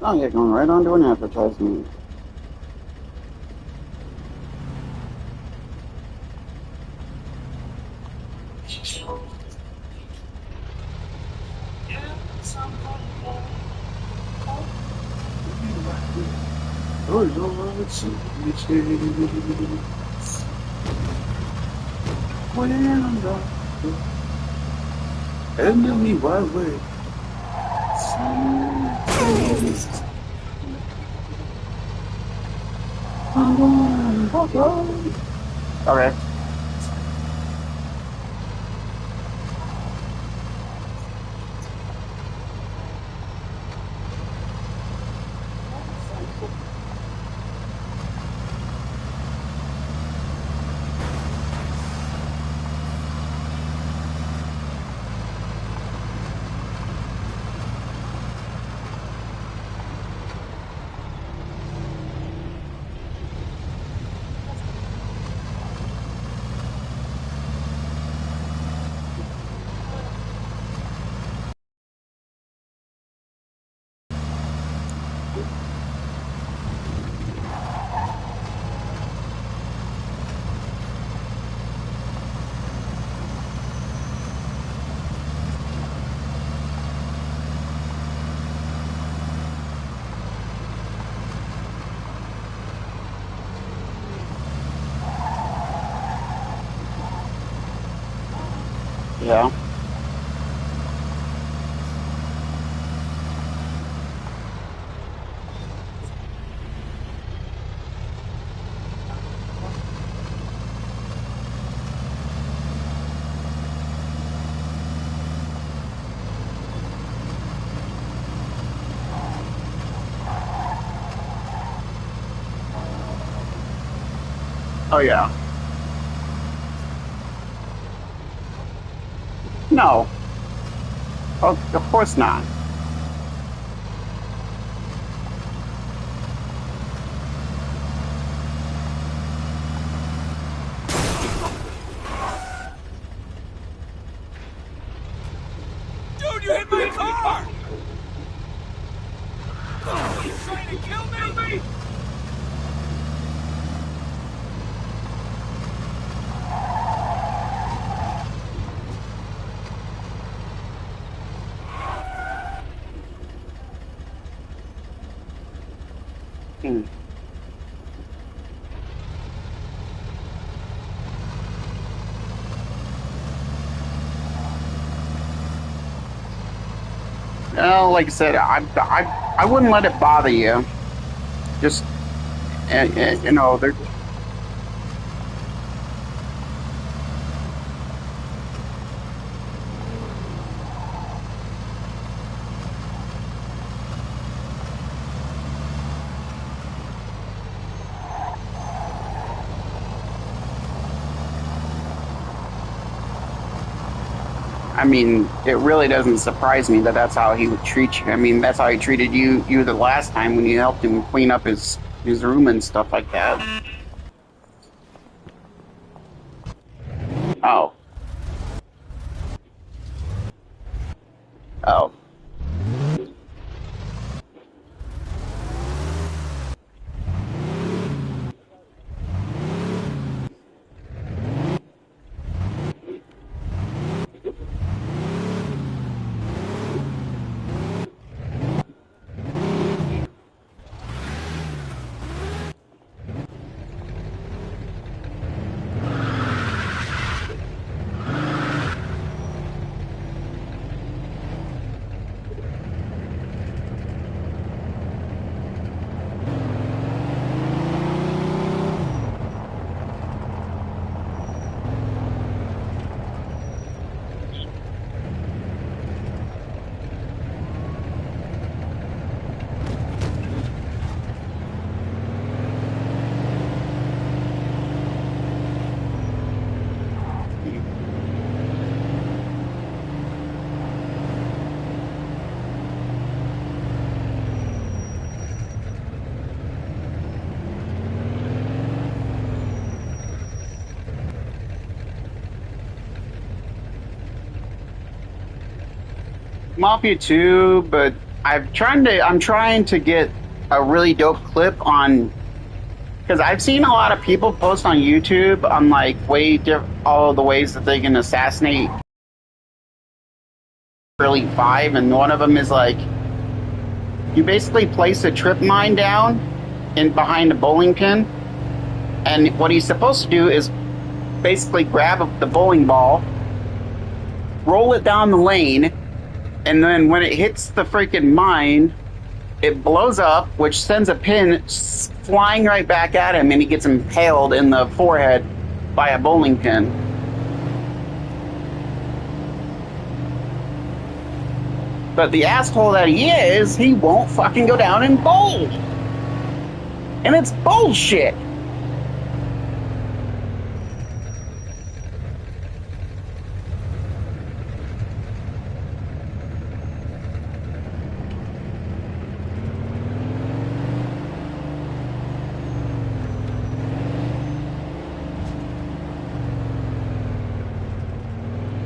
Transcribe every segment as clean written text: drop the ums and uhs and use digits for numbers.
Oh yeah, going right on to an advertisement. Oh Lord, some when I'm not enemy my way. Okay. Yeah. Oh yeah. No. Oh, of course not. Dude, you hit my car! Oh, you trying to kill me? Hmm. Well, like I said, I wouldn't let it bother you. Just you know, there. I mean, it really doesn't surprise me that that's how he would treat you. I mean, that's how he treated you the last time when you helped him clean up his room and stuff like that. Oh, oh, Mafia 2, but I'm trying to get a really dope clip on because I've seen a lot of people post on YouTube on like all the ways that they can assassinate Elite 5, and one of them is like you basically place a trip mine down in behind a bowling pin, and what he's supposed to do is basically grab the bowling ball, roll it down the lane, and then when it hits the freaking mine, it blows up, which sends a pin flying right back at him, and he gets impaled in the forehead by a bowling pin. But the asshole that he is, he won't fucking go down and bowl. And it's bullshit.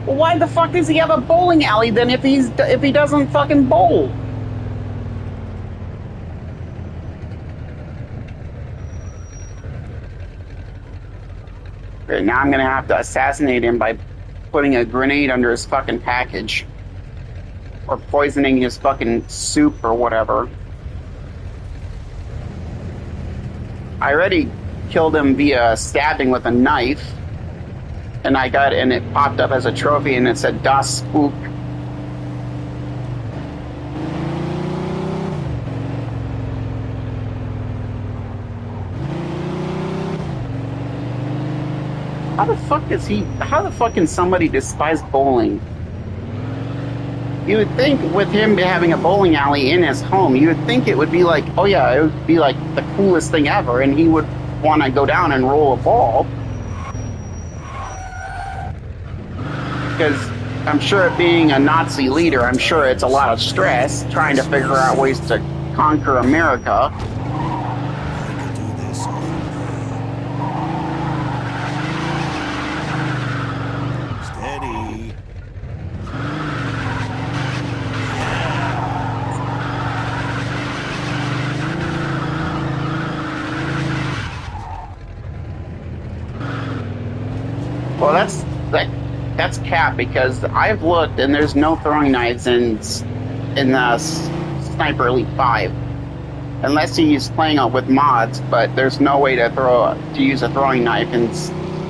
Well, why the fuck does he have a bowling alley then if he doesn't fucking bowl? Okay, now I'm gonna have to assassinate him by putting a grenade under his fucking package. Or poisoning his fucking soup or whatever. I already killed him via stabbing with a knife. And it popped up as a trophy and it said Das Spook. How the fuck can somebody despise bowling? You would think with him having a bowling alley in his home, you would think it would be like, oh yeah, it would be like the coolest thing ever, and he would want to go down and roll a ball. Because I'm sure being a Nazi leader, I'm sure it's a lot of stress trying to figure out ways to conquer America. Steady. Well, that's cap because I've looked and there's no throwing knives in the Sniper Elite 5 unless he's playing with mods. But there's no way to use a throwing knife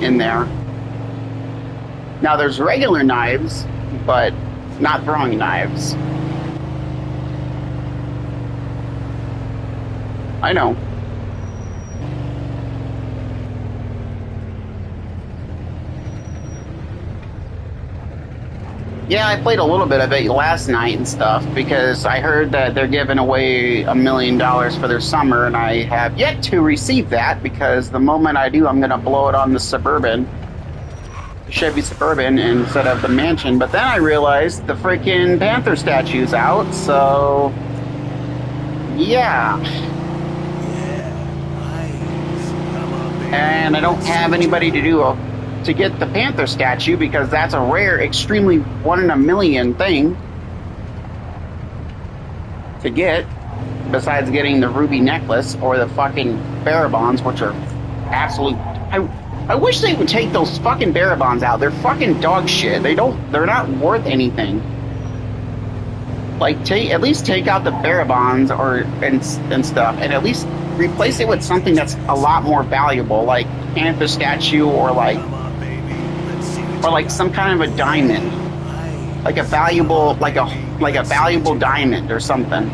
in there. Now there's regular knives, but not throwing knives. I know. Yeah, I played a little bit of it last night and stuff because I heard that they're giving away $1 million for their summer, and I have yet to receive that because the moment I do, I'm going to blow it on the Chevy Suburban instead of the mansion. But then I realized the freaking Panther statue's out, so yeah. And I don't have anybody to get the Panther statue because that's a rare, extremely 1 in a million thing to get, besides getting the ruby necklace or the fucking Barabons, which are absolute. I wish they would take those fucking Barabons out. They're fucking dog shit. They're not worth anything. Like, at least take out the Barabons and stuff, and at least replace it with something that's a lot more valuable, like Panther statue or like some kind of a diamond, like a valuable diamond or something.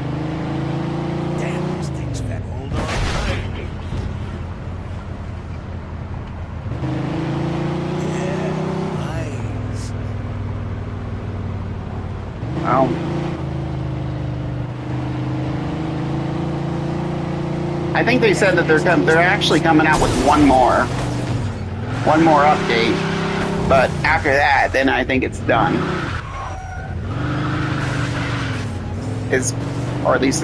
Damn, this thing's fat. Hold on. Yeah, nice. Well, I think they said that they're actually coming out with one more update. But after that, then I think it's done. Or at least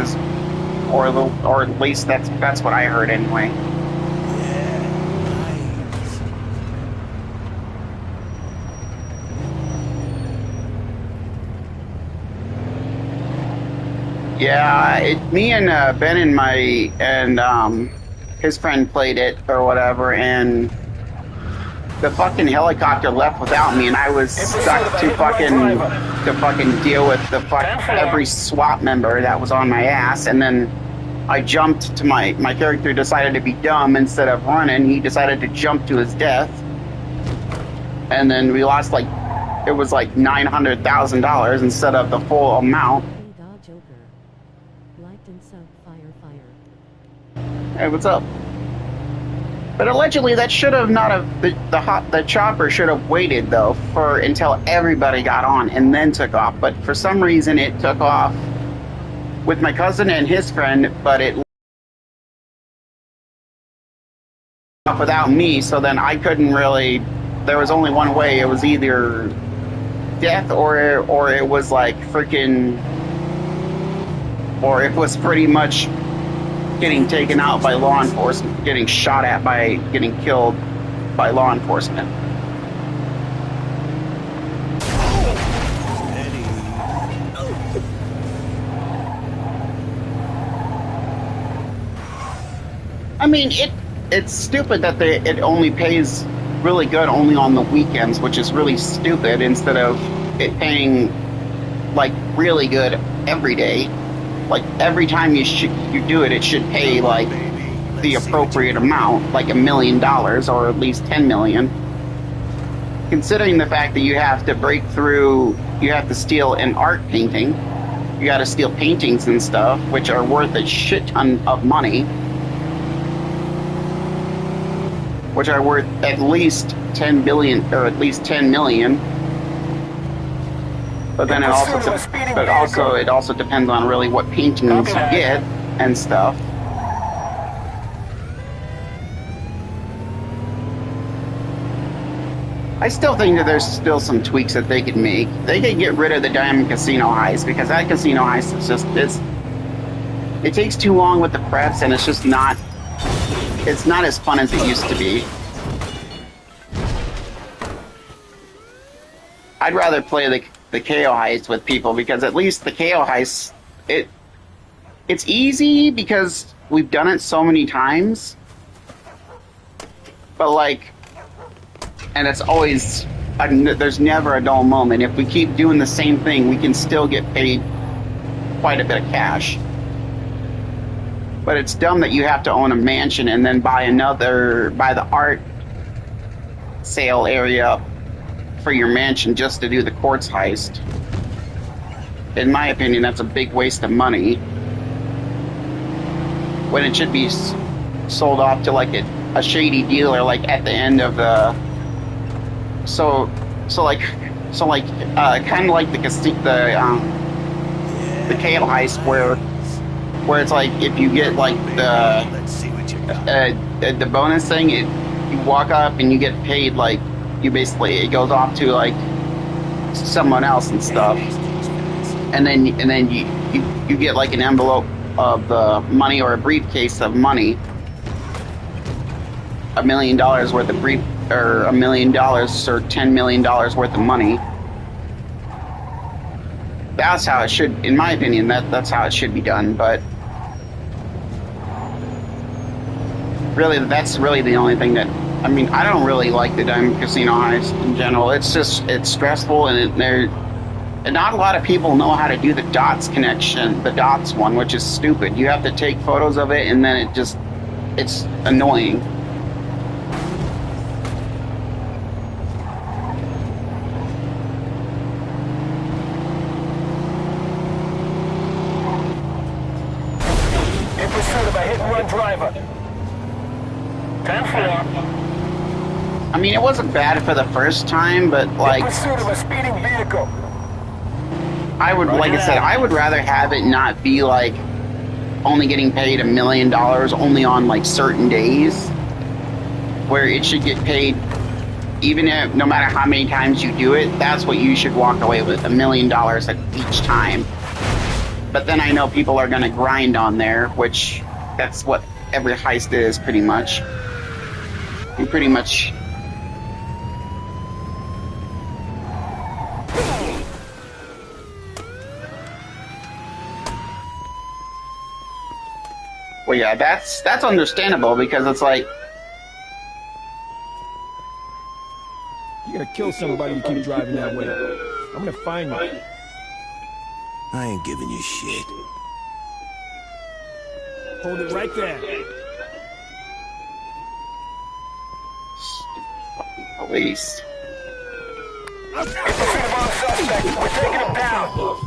that's what I heard anyway. Yeah, me and Ben and his friend played it or whatever, and the fucking helicopter left without me, and I was stuck to fucking deal with every SWAT member that was on my ass, and then I jumped to my character decided to be dumb instead of running. He decided to jump to his death, and then we lost like it was like $900,000 instead of the full amount. Hey, what's up? But allegedly, that should have not have the chopper should have waited though for until everybody got on and then took off. But for some reason, it took off with my cousin and his friend, but it off without me. So then I couldn't really. There was only one way. It was either death or it was like freaking, or it was pretty much getting taken out by law enforcement, getting shot at by, getting killed by law enforcement. I mean, it's stupid that it only pays really good only on the weekends, which is really stupid, instead of it paying like really good every day. Like every time you do it, it should pay like the appropriate amount, like $1 million or at least 10 million. Considering the fact that you have to break through, you have to steal an art painting, you got to steal paintings and stuff, which are worth a shit ton of money, which are worth at least 10 billion or at least 10 million. But then it also depends on really what paintings you get and stuff. I still think that there's still some tweaks that they could make. They could get rid of the Diamond Casino heist, because that casino heist is just it takes too long with the preps, and it's just not as fun as it used to be. I'd rather play the KO heist with people, because at least the KO heist, it's easy because we've done it so many times. But like, and it's always, there's never a dull moment. If we keep doing the same thing, we can still get paid quite a bit of cash. But it's dumb that you have to own a mansion and then buy the art sale area for your mansion just to do the quartz heist. In my opinion, that's a big waste of money, when it should be sold off to like a shady dealer, like at the end of the kind of like the KO heist, where it's like if you get like the bonus thing, you walk up and you get paid, like it goes off to like someone else and stuff, and then you get like an envelope of the money, or a briefcase of money, $1 million worth of or $1 million or $10 million worth of money. That's how it should, in my opinion, that's how it should be done. But really, that's really the only thing that, I mean, I don't really like the Diamond Casino heist in general. It's stressful, and not a lot of people know how to do the dots connection, the dots one, which is stupid. You have to take photos of it, and then it's annoying. In pursuit of a hit-and-run driver. 10-4. I mean, it wasn't bad for the first time, but like, In pursuit of a speeding vehicle. like I said, I would rather have it not be like only getting paid $1 million only on like certain days, where it should get paid even if, no matter how many times you do it, that's what you should walk away with, $1 million at each time. But then I know people are going to grind on there, which that's what every heist is pretty much. You pretty much. Well, yeah, that's understandable because it's like, You're gonna kill somebody you keep driving that way. I'm gonna find you. I ain't giving you shit. Hold it right there. police. In pursuit of our suspect. We're taking him down.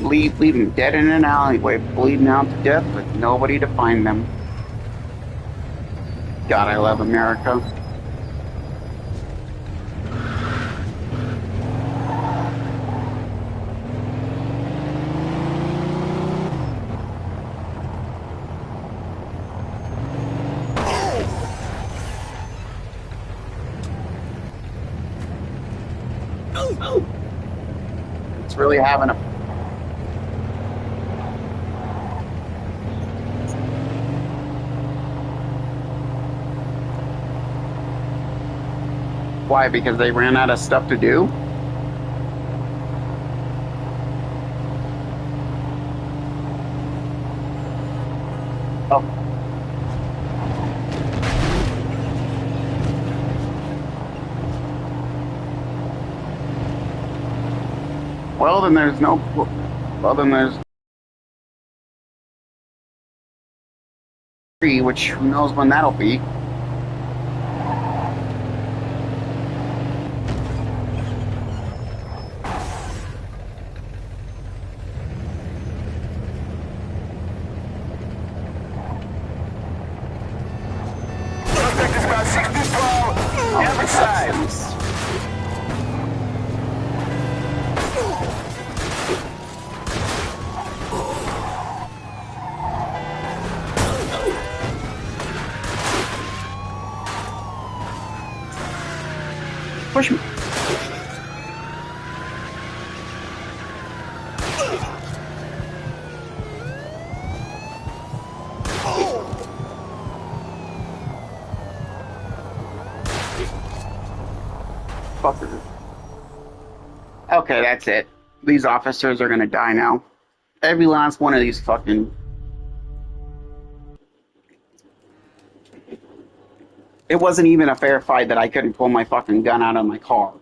Leave them dead in an alleyway, bleeding out to death with nobody to find them. God, I love America. It's really having a Why? Because they ran out of stuff to do? Oh. Well, then there's no... Well, then there's... Which who knows when that'll be. Suspect is about 6 feet tall, average size. Push me. Fucker. Okay, that's it. These officers are gonna die now. Every last one of these fucking... It wasn't even a fair fight that I couldn't pull my fucking gun out of my car.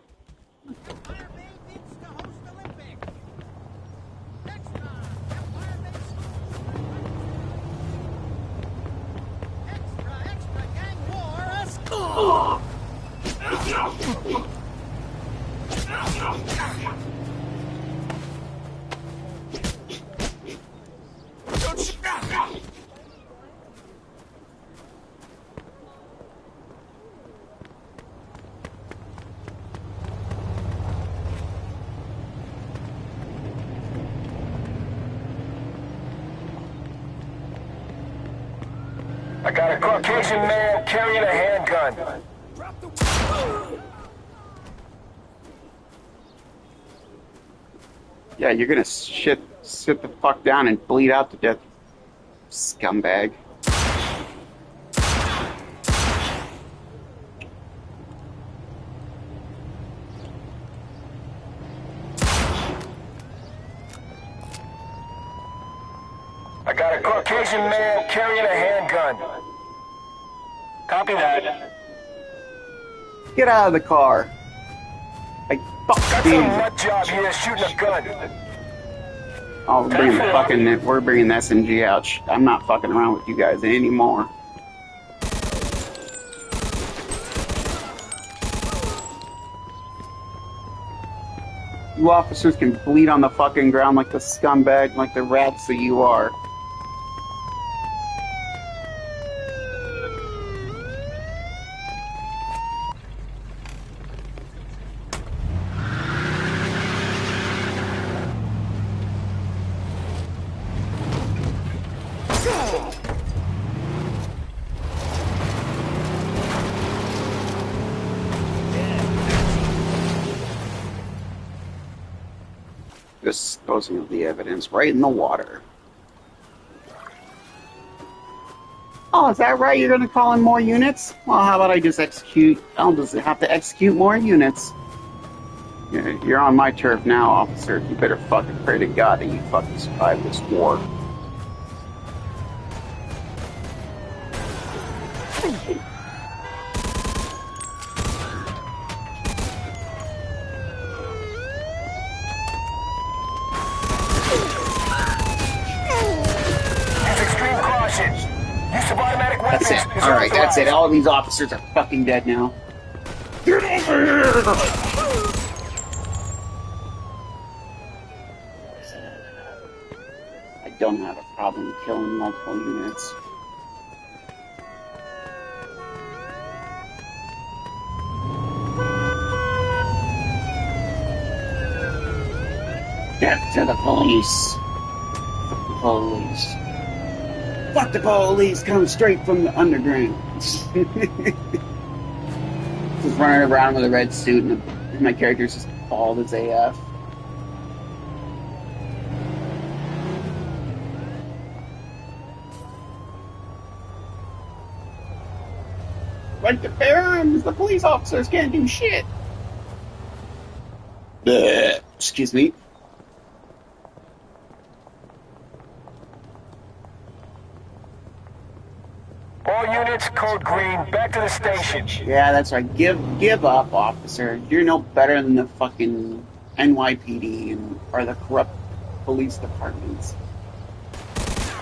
I got a Caucasian man carrying a handgun. Yeah, you're gonna sit the fuck down and bleed out to death, scumbag. I got a Caucasian man carrying a handgun. Copy that. Get out of the car. Like, fuck Got you. some nut job here shooting a gun. Oh, we're bringing the SMG out. I'm not fucking around with you guys anymore. You officers can bleed on the fucking ground like the scumbag, like the rats that you are. Disposing of the evidence right in the water. Oh, is that right? You're gonna call in more units? Well, how about I just execute? I'll just have to execute more units. You're on my turf now, officer. You better fucking pray to God that you fucking survive this war. Use extreme caution. Use of automatic weapons. That's it. Alright, that's it. All these officers are fucking dead now. Get over here! I don't have a problem killing multiple units. Death to the police. Fuck the police. Fuck the police, come straight from the underground. Just running around with a red suit and my character's just bald as AF. Right to bear arms, the police officers can't do shit. Bleh. Excuse me. All units, code green, back to the station. Yeah, that's right. Give up, officer. You're no better than the fucking NYPD or the corrupt police departments.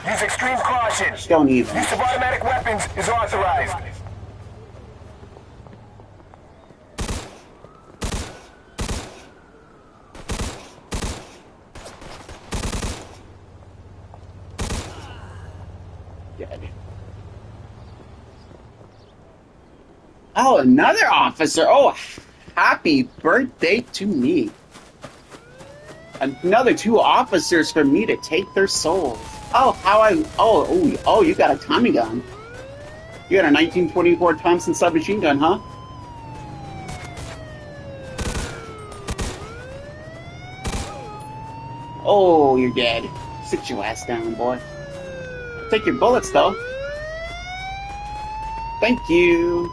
Use extreme caution. Don't even. Use of automatic weapons is authorized. Dead. Oh, another officer. Oh, happy birthday to me. Another 2 officers for me to take their souls. Oh, you got a Tommy gun. You got a 1924 Thompson submachine gun, huh? Oh, you're dead. Sit your ass down, boy. Take your bullets, though. Thank you.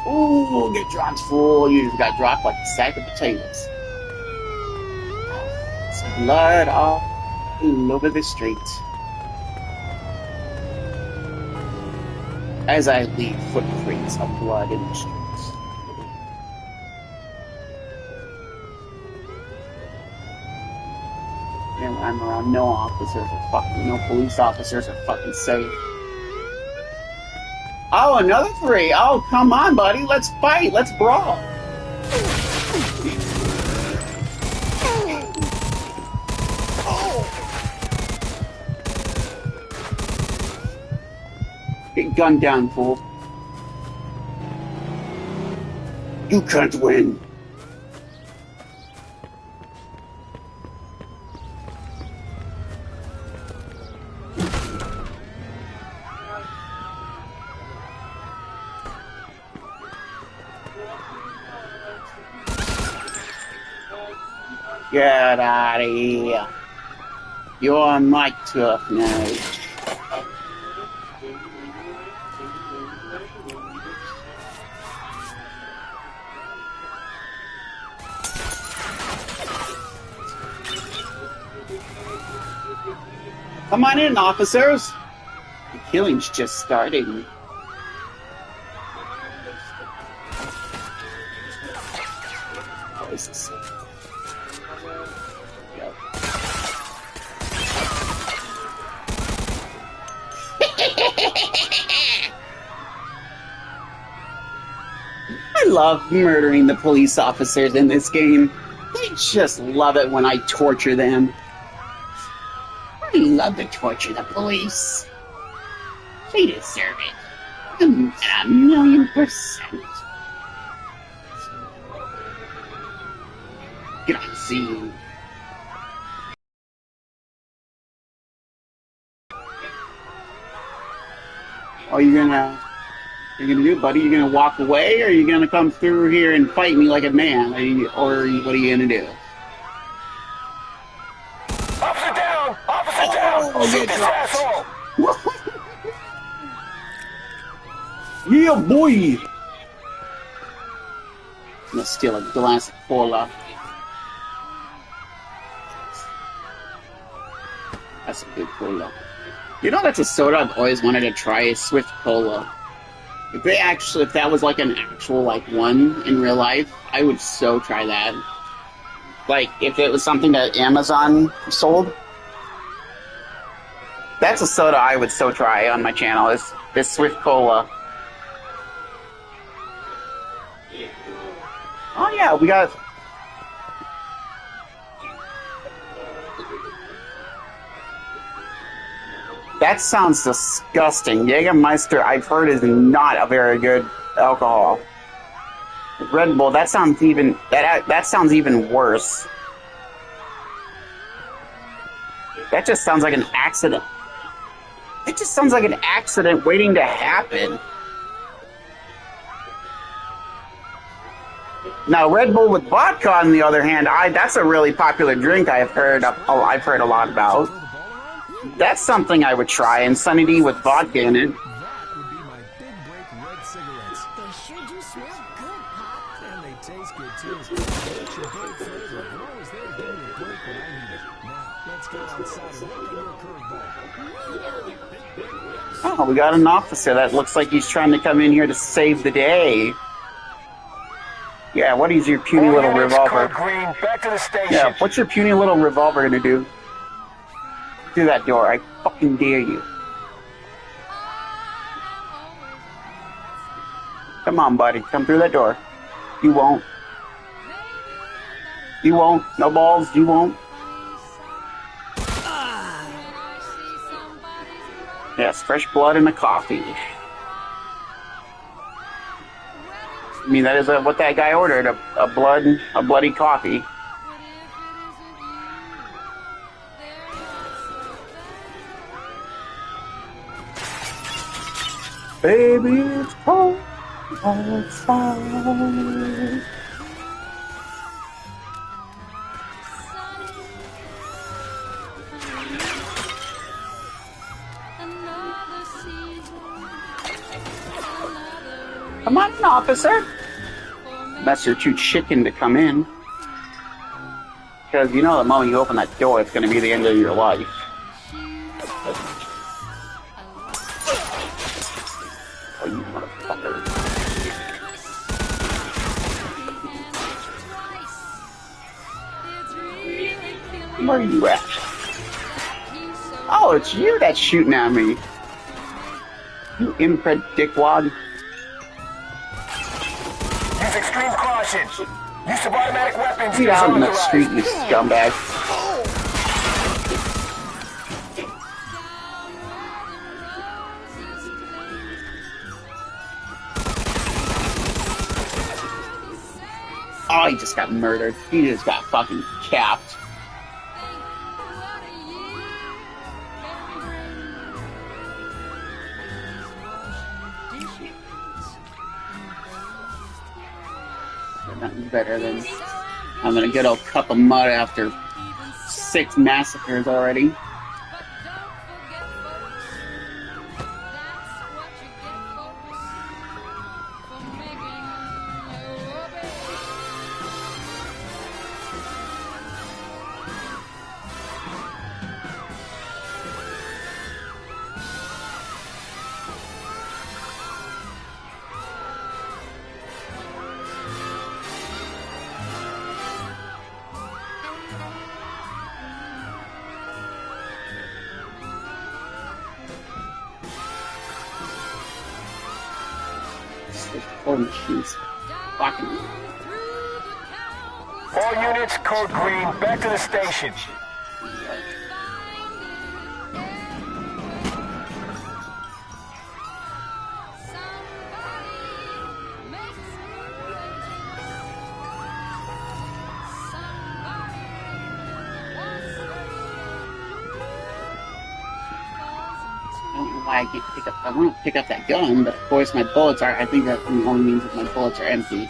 Ooh, get dropped, fool. You just got dropped like a sack of potatoes. Some blood all over the street. As I leave footprints of blood in the streets. And I'm around no officers or fucking no police officers are fucking safe. Oh, another 3. Oh, come on, buddy. Let's fight. Let's brawl. Get gunned down, fool. You can't win. Get out of here. You're on my turf now. Come on in, officers. The killing's just starting. Oh, this is sick. Yep. I love murdering the police officers in this game. I just love it when I torture them. I love to torture the police. They deserve it. A million%. Grazie. Oh, you're gonna do, buddy? You're gonna walk away, or you're gonna come through here and fight me like a man? What are you gonna do? Officer down! Officer down! Oh, Shoot get this dropped. asshole! Yeah, boy! I'm gonna steal a glass of cola. That's a good cola. You know, that's a soda I've always wanted to try, is Swift Cola. If that was like an actual, like, one in real life, I would so try that. Like, if it was something that Amazon sold, that's a soda I would so try on my channel, is this Swift Cola. Oh yeah, we got... That sounds disgusting. Jägermeister, I've heard, is not a very good alcohol. Red Bull, that sounds even worse. That just sounds like an accident. It just sounds like an accident waiting to happen. Now, Red Bull with vodka, on the other hand, that's a really popular drink I've heard a lot about. That's something I would try, and Sunny D with vodka in it. That would be my big break red cigarettes. They sure do smell good, Pop. And they taste good too. It's your bold flavor. You're always there to give me a break when I need it. Now, let's go outside and look at your curveball. Oh, we got an officer that looks like he's trying to come in here to save the day. Yeah, what is your puny All little units, revolver? code green, back to the station. Yeah, what's your puny little revolver gonna do? Through that door, I fucking dare you. Come on, buddy, come through that door. You won't. You won't. No balls, you won't. Yes, fresh blood in the coffee. I mean, that is what that guy ordered, a bloody coffee. Baby, it's cold outside. Come on in, officer. Unless you're too chicken to come in. Because you know the moment you open that door, it's going to be the end of your life. Oh, you motherfucker. Where are you at? Oh, it's you that's shooting at me. You inbred dickwad. Use extreme caution. Use of automatic weapons. Get out in the street, you scumbag. Oh, he just got murdered. He just got fucking capped. Nothing better than I'm gonna get a cup of mud after 6 massacres already. Oh, machines. Fucking. All units, code green, back to the station. why I can't pick up. I want to pick up that gun, but of course my bullets are. I think that only means that my bullets are empty.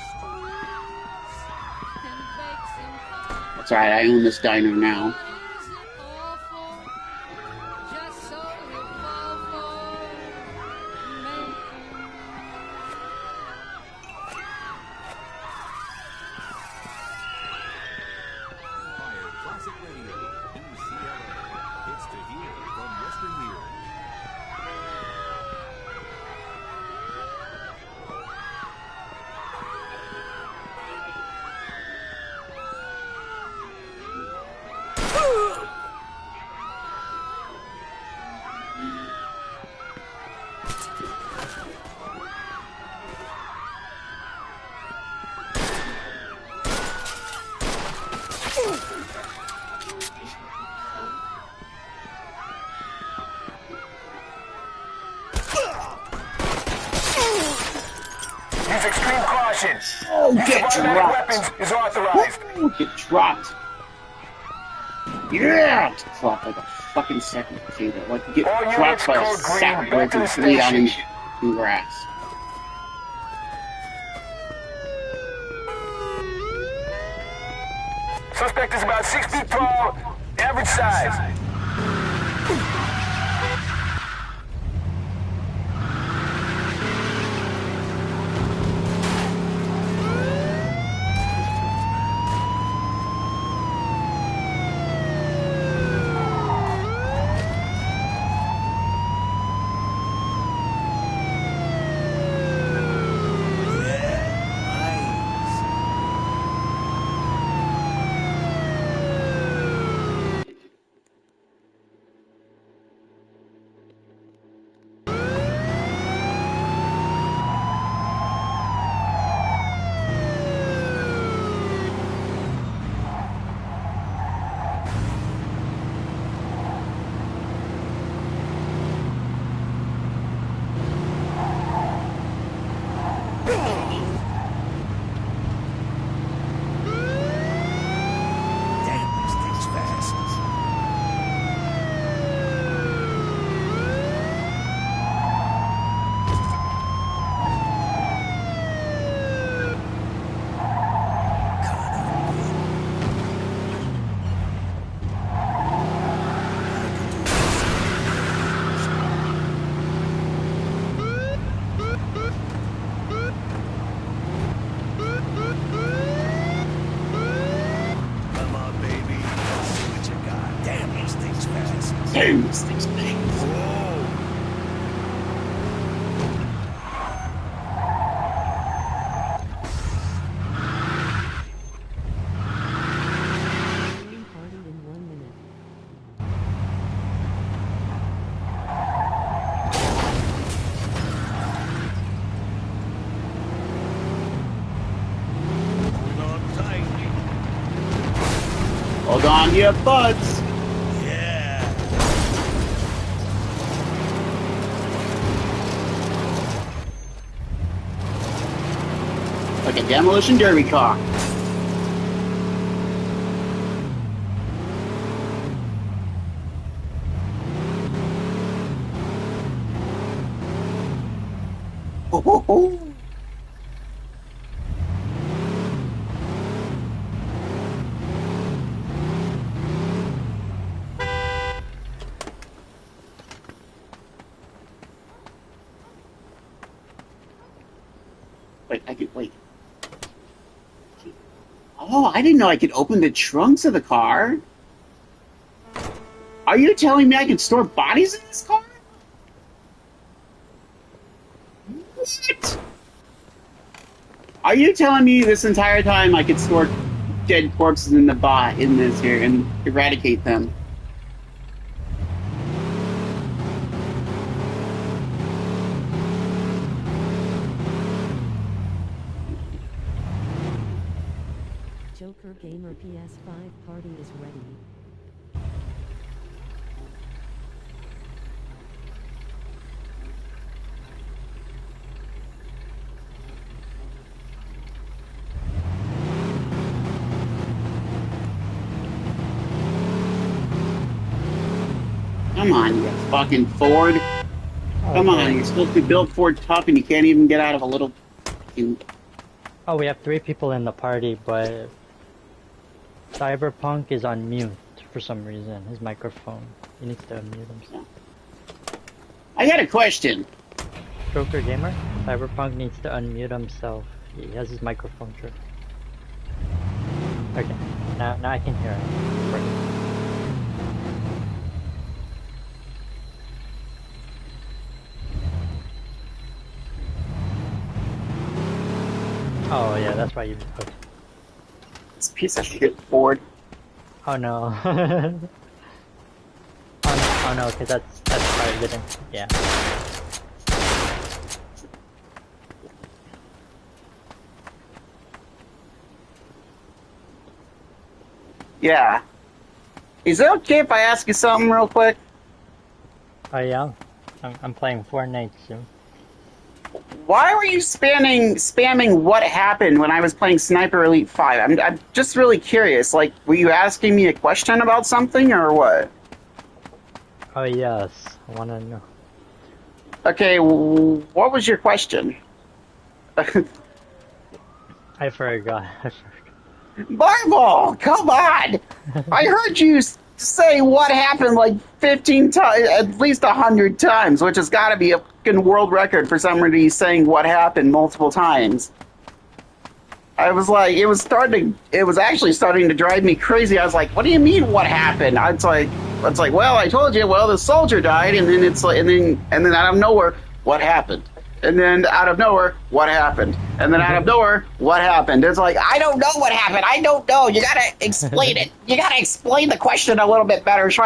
That's right. I own this diner now. Classic Radio, UCLA. It's to hear from yesteryear. Use extreme caution. Oh, Use get of automatic dropped. weapons is authorized. Oh, get dropped. Yeah! Get dropped like a fucking second potato. Like, get All dropped units, by a code green, sack back where to the it's laid out station. in grass. Suspect is about 6 feet tall, average size. Damn, this thing's fast. Come on, baby. Let's see what you got. Damn, this thing's fast. Damn, this thing's big. Whoa. Party in 1 minute. Hold on tight. Hold on to your butts. Yeah. Like a demolition derby car. Ho, ho, ho. Wait, I could wait. Oh, I didn't know I could open the trunks of the car. Are you telling me I can store bodies in this car? What? Are you telling me this entire time I could store dead corpses in the bot in this here and eradicate them? Joker Gamer PS5 party is ready. Come on, you fucking Ford. Come on, you're supposed to be built for tough and you can't even get out of a little... Oh, we have 3 people in the party, but Cyberpunk is on mute for some reason. His microphone. He needs to unmute himself. I got a question. Joker Gamer? Cyberpunk needs to unmute himself. He has his microphone tripped. Okay, now I can hear him. Right. Oh yeah, that's why you. Okay. This piece of shit Ford. Oh no. Oh no, because that's targeting. Yeah. Yeah. Is it okay if I ask you something real quick? Oh yeah. I'm playing Fortnite soon. Why were you spamming what happened when I was playing Sniper Elite 5? I'm just really curious. Like, were you asking me a question about something or what? Oh yes, I wanna know. Okay, what was your question? I forgot. Marvel, come on! I heard you say what happened like 15 times, at least 100 times, which has got to be a fucking world record for somebody saying what happened multiple times. I was like, it was actually starting to drive me crazy. I was like, what do you mean what happened? It's like, well, I told you, well, the soldier died, and then it's like, and then out of nowhere, what happened? And then out of nowhere, what happened? And then out of nowhere, what happened? It's like, I don't know what happened. I don't know. You gotta explain it. You gotta explain the question a little bit better so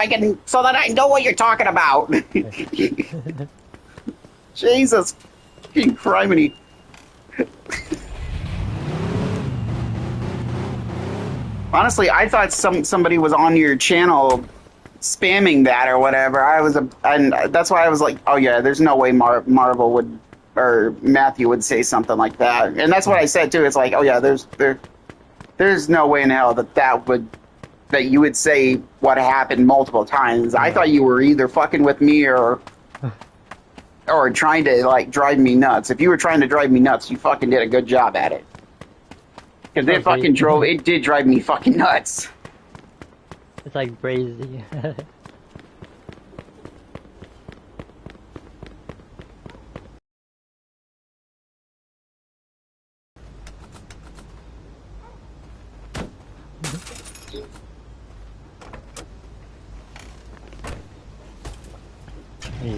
that I know what you're talking about. Jesus fucking criminy. Honestly, I thought somebody was on your channel spamming that or whatever. And that's why I was like, oh yeah, there's no way Marvel would, or Matthew would say something like that. And that's what I said too. It's like, oh yeah, there's no way in hell that you would say what happened multiple times. I thought you were either fucking with me or trying to like drive me nuts. If you were trying to drive me nuts, you fucking did a good job at it. Because it did drive me fucking nuts. It's like crazy.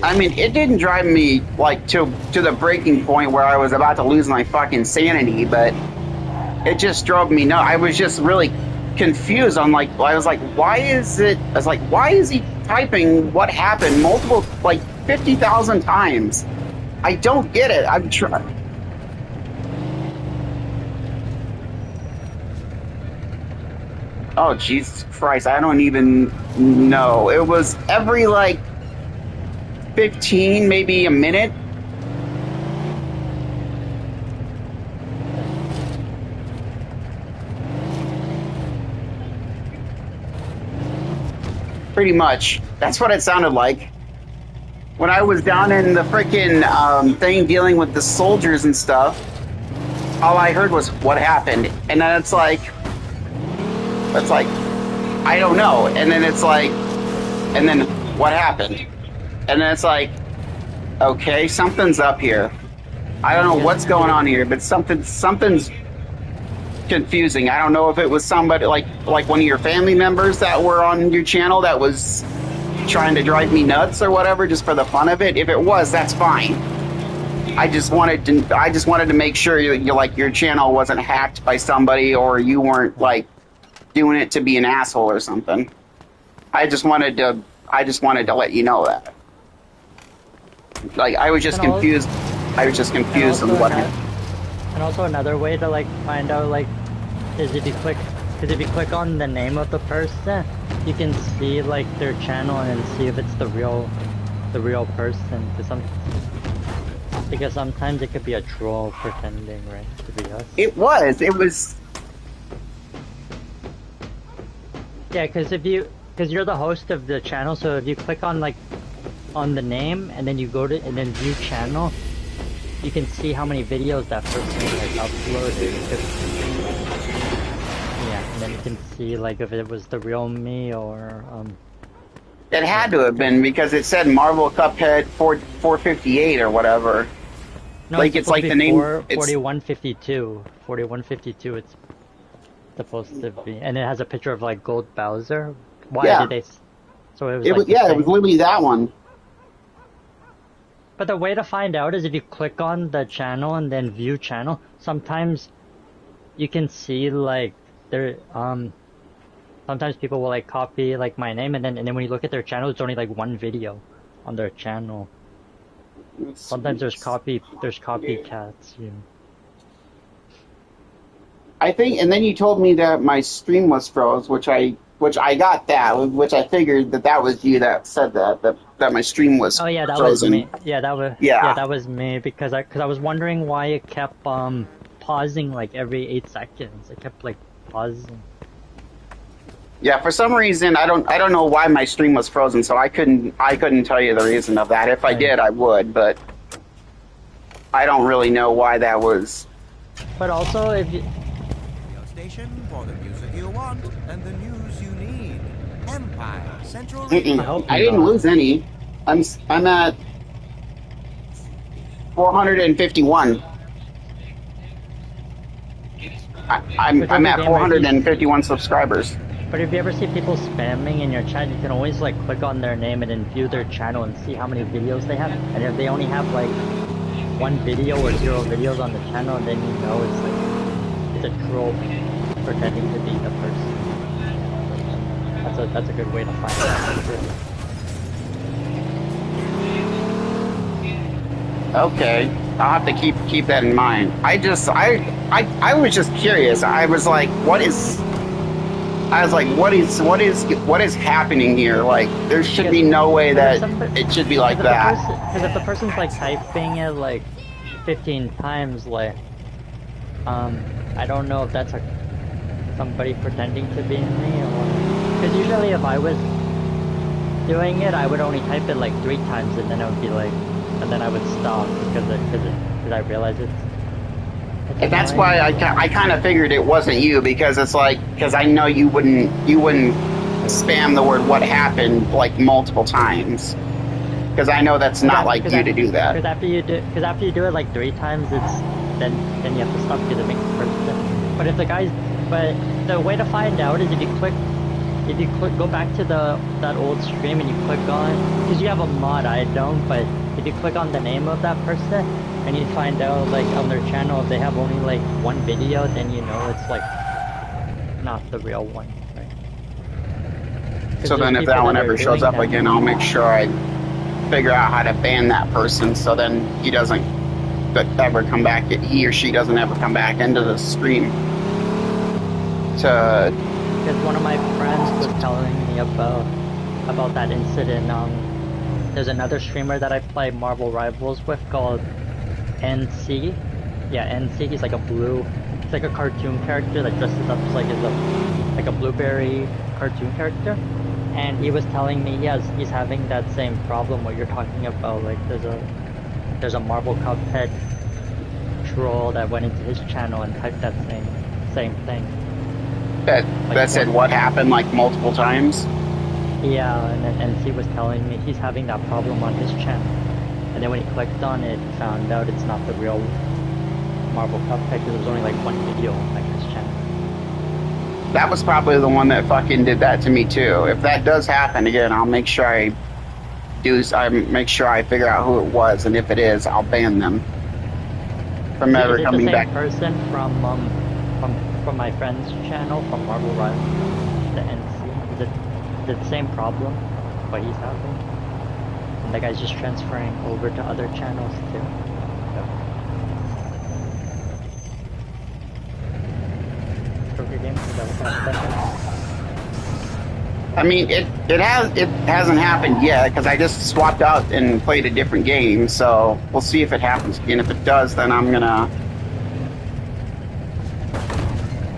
I mean, it didn't drive me like to the breaking point where I was about to lose my fucking sanity, but it just drove me nuts. I was just really confused. I was like, why is he typing what happened multiple, like 50,000 times? I don't get it. I'm trying. Oh, Jesus Christ. I don't even know. It was every like 15, maybe a minute. Pretty much. That's what it sounded like. When I was down in the frickin' thing dealing with the soldiers and stuff, all I heard was, what happened? And then it's like, I don't know. And then it's like, and then what happened? And then it's like, okay, something's up here. I don't know what's going on here, but something's confusing. I don't know if it was somebody like one of your family members that were on your channel that was trying to drive me nuts or whatever, just for the fun of it. If it was, that's fine. I just wanted to make sure your channel wasn't hacked by somebody or you weren't like doing it to be an asshole or something. I just wanted to let you know that. Like I was just confused. I was just confused on what happened. And also another way to like find out like is if you click on the name of the person, you can see like their channel and see if it's the real person. Because sometimes it could be a troll pretending, right, to be us. It was. Yeah, because you're the host of the channel, so if you click on like on the name, and then you go to and then view channel, you can see how many videos that person has uploaded. Yeah, and then you can see like if it was the real me or It had to have been because it said Marvel Cuphead 458 or whatever. no, Like it's like the name. It's 4152. 4152. It's supposed to be, and it has a picture of like Gold Bowser. Why Yeah. did they? So it was it like was the yeah, it same. was literally that one. But the way to find out is if you click on the channel and then view channel. Sometimes you can see like there sometimes people will like copy like my name and then when you look at their channel it's only like one video on their channel. Sometimes there's copycats, you know. I think, and then you told me that my stream was froze, which I got that, which I figured that was you that said that my stream was Oh yeah, that frozen. was me. Yeah, that was me because I was wondering why it kept pausing like every 8 seconds. It kept like pausing. Yeah, for some reason I don't know why my stream was frozen, so I couldn't tell you the reason of that. If I did, I would, but I don't really know why that was. But also if you Radio station for the music you want and the news you need. Empire Central Radio. I didn't lose any. I'm at 451. I'm at 451 subscribers. But if you ever see people spamming in your chat, you can always like click on their name and then view their channel and see how many videos they have. And if they only have like 1 video or 0 videos on the channel, then you know it's a troll pretending to be the person. That's a good way to find out. Okay, I'll have to keep that in mind. I was just curious. I was like, what is happening here? Like, there should be no way that it should be like that. Because if the person's like typing it like 15 times, like, I don't know if that's somebody pretending to be me or. Because usually if I was doing it, I would only type it like 3 times and then it would be like, and then I would stop because I realized it's And that's why I kind of figured it wasn't you because it's like because I know you wouldn't spam the word "what happened" like multiple times because I know that's not like you to do that. Because after you do it like 3 times, then you have to stop because it makes the person. But the way to find out is if you go back to that old stream and you click on, because you have a mod, I don't, but if you click on the name of that person and you find out like on their channel if they have only like 1 video, then you know it's like not the real one, right? So then if that one ever shows up again, I'll make sure I figure out how to ban that person so then he or she doesn't ever come back into the stream. Because one of my friends was telling me about that incident. There's another streamer that I play Marvel Rivals with called NC. Yeah, NC. He's like it's like a cartoon character that dresses up like a blueberry cartoon character. And he was telling me he's having that same problem what you're talking about. Like there's a Marvel Cuphead troll that went into his channel and typed that same thing. That said what happened like multiple times. Yeah, and he was telling me he's having that problem on his channel. And then when he clicked on it, he found out it's not the real Marvel Cuphead because there's only like 1 video on like his channel. That was probably the one that fucking did that to me too. If that does happen again, I'll make sure I make sure I figure out who it was, and if it is, I'll ban them from ever coming back. Is it the same person from my friend's channel from Marvel Rivals, the NC? Is it the same problem what he's having? And that guy's just transferring over to other channels too. I mean, it hasn't happened yet because I just swapped out and played a different game. So we'll see if it happens again. If it does, then I'm gonna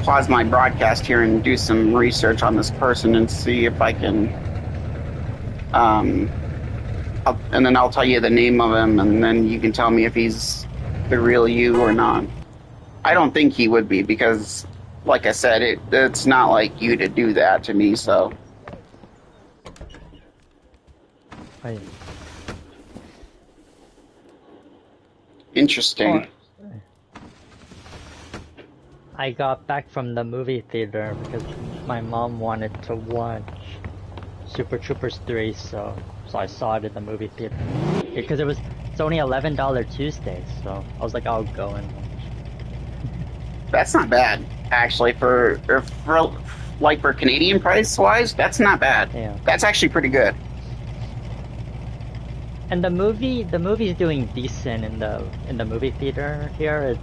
pause my broadcast here and do some research on this person and see if I can and then I'll tell you the name of him, and then you can tell me if he's the real you or not. I don't think he would be because, like I said, it's not like you to do that to me. So I, interesting. I got back from the movie theater because my mom wanted to watch Super Troopers 3, so I saw it in the movie theater. Because it's only $11 Tuesday, so I was like, I'll go and watch. That's not bad, actually. For Canadian price wise, that's not bad. Yeah. That's actually pretty good. And the movie's doing decent in the movie theater here.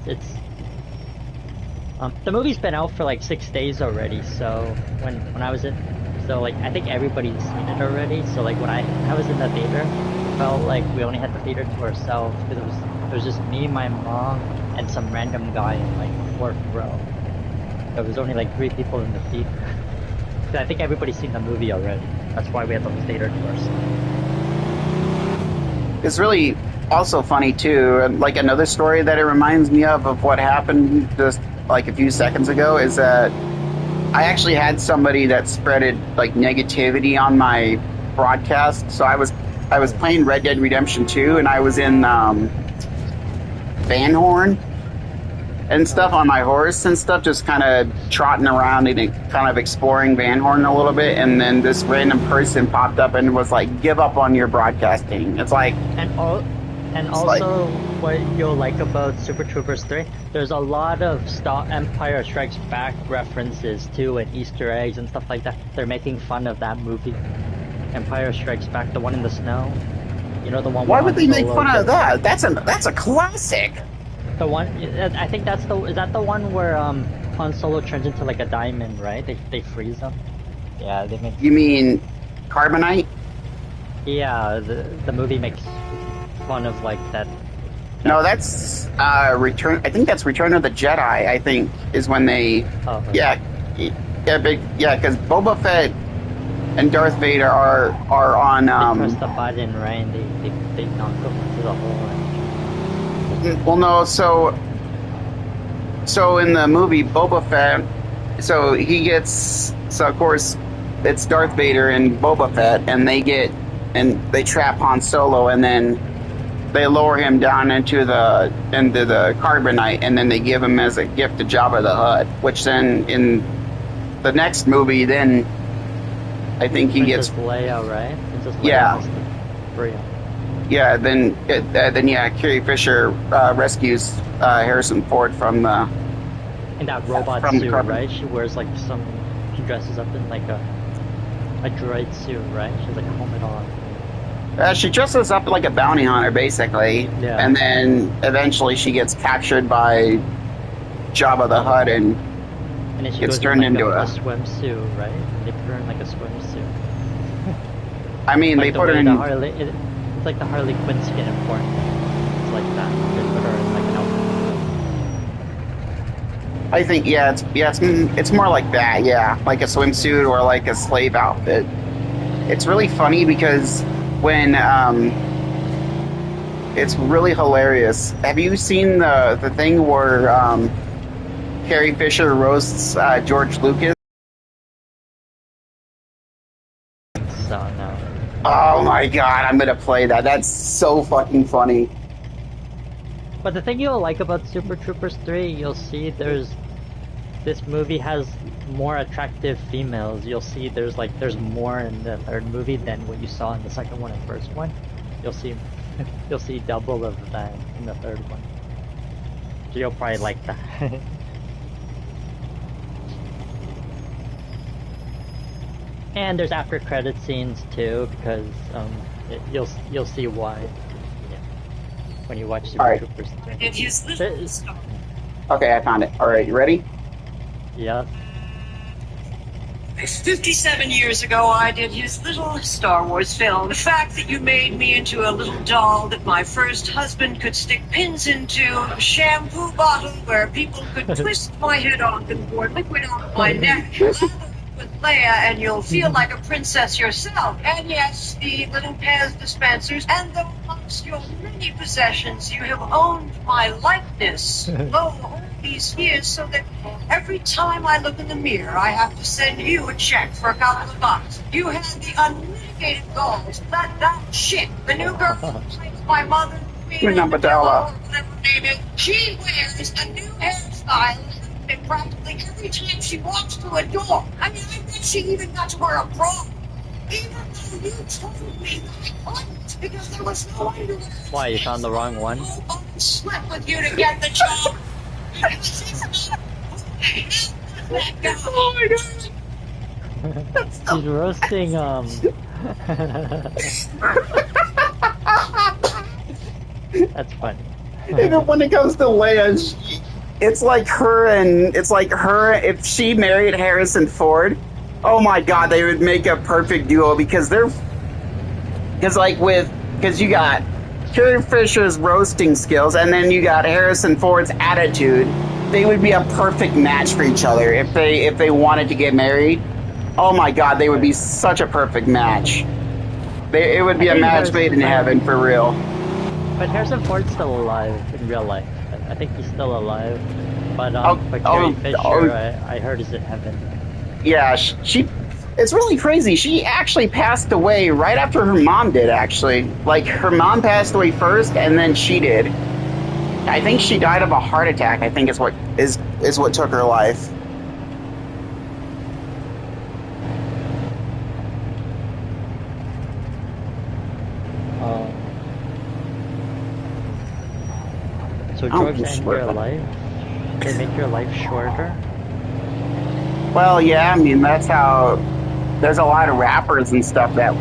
The movie's been out for like 6 days already. So when I was I think everybody's seen it already. So like when I was in the theater, it felt like we only had the theater to ourselves because it was just me, my mom, and some random guy in like 4th row. There was only like 3 people in the theater. I think everybody's seen the movie already. That's why we had the theater to ourselves. It's really also funny too. Like another story that it reminds me of what happened just like a few seconds ago is that I actually had somebody that spreaded like negativity on my broadcast. So I was playing Red Dead Redemption 2 and I was in Van Horn and stuff on my horse and stuff, just kind of trotting around and kind of exploring Van Horn a little bit. And then this random person popped up and was like, "Give up on your broadcasting." It's like, and also what you'll like about Super Troopers 3, there's a lot of Empire Strikes Back references too, and Easter eggs and stuff like that. They're making fun of that movie, Empire Strikes Back, the one in the snow. You know the one. Why would they make fun of that? That's a classic. The one, I think is that the one where Han Solo turns into like a diamond, right? They freeze him. Yeah, they make. You mean Carbonite? Yeah, the movie makes fun of like that. No, that's Return. I think that's Return of the Jedi. I think is when they. Oh, okay. Yeah, because Boba Fett and Darth Vader are on. They press the button, right? And they knock him into the hole. Well, no, so in the movie Boba Fett, so of course it's Darth Vader and Boba Fett, and they trap Han Solo, and then they lower him down into the carbonite, and then they give him as a gift to Jabba the Hutt, which then in the next movie, then I think he Princess gets Leia, right? Princess Leia Yeah. Free. Yeah, then Carrie Fisher rescues Harrison Ford from the. In that robot From the suit, carbon. right? She wears like she dresses up in like a droid suit, right? She has like a helmet on. She dresses up like a bounty hunter, basically, Yeah. and then eventually she gets captured by Jabba the Hutt, and And then she It's goes turned in like into a a- swimsuit, right? They put her in like a swimsuit. I mean, Like they the put her way in. the Harley, it's like the Harley Quinn skin in Fortnite. It's like that. They put her in like an outfit. I think it's more like that, yeah, like a swimsuit or like a slave outfit. It's really funny because when it's really hilarious. Have you seen the thing where Carrie Fisher roasts George Lucas? So no. Oh my god, I'm gonna play that. That's so fucking funny. But the thing you'll like about Super Troopers 3, you'll see this movie has more attractive females. You'll see there's more in the 3rd movie than what you saw in the 2nd one and 1st one. You'll see double of that in the 3rd one. So you'll probably like that. And there's after credit scenes too, because you'll see why. Yeah. When you watch Super Alright. Troopers 3. If you listen, Okay, I found it. Alright, you ready? Yeah. 57 years ago, I did his little Star Wars film. The fact that you made me into a little doll that my first husband could stick pins into, a shampoo bottle where people could twist my head off and pour liquid off my neck. with Leia and you'll feel like a princess yourself. And yes, the little Pez dispensers, and though amongst your many possessions you have owned my likeness, lo, all these years, so that every time I look in the mirror, I have to send you a check for a couple of bucks. You had the unmitigated gall to let that shit, the new girl who plays my mother, Queen Amidala. or whatever her name is, she wears a new hairstyle and practically every time she walks through a door. I mean, I bet she even got to wear a bra. Even though you told me that I couldn't because there was no underwear. Why, you found the wrong one? I slept with you to get the job. Oh my God. He's roasting, That's funny. Even when it comes to Leia, it's like her if she married Harrison Ford, oh my God, they would make a perfect duo because you got Carrie Fisher's roasting skills and then you got Harrison Ford's attitude. They would be a perfect match for each other if they wanted to get married. Oh my God, they would be such a perfect match. It would be a match made in heaven for real. But Harrison Ford's still alive in real life. I think he's still alive. But Carrie Fisher, I heard is in heaven. Yeah, she. It's really crazy. She actually passed away right after her mom did. Actually, like her mom passed away first, and then she did. I think she died of a heart attack. I think is what took her life. So drugs end your life? They make your life shorter? Well, yeah, I mean, that's how... There's a lot of rappers and stuff that...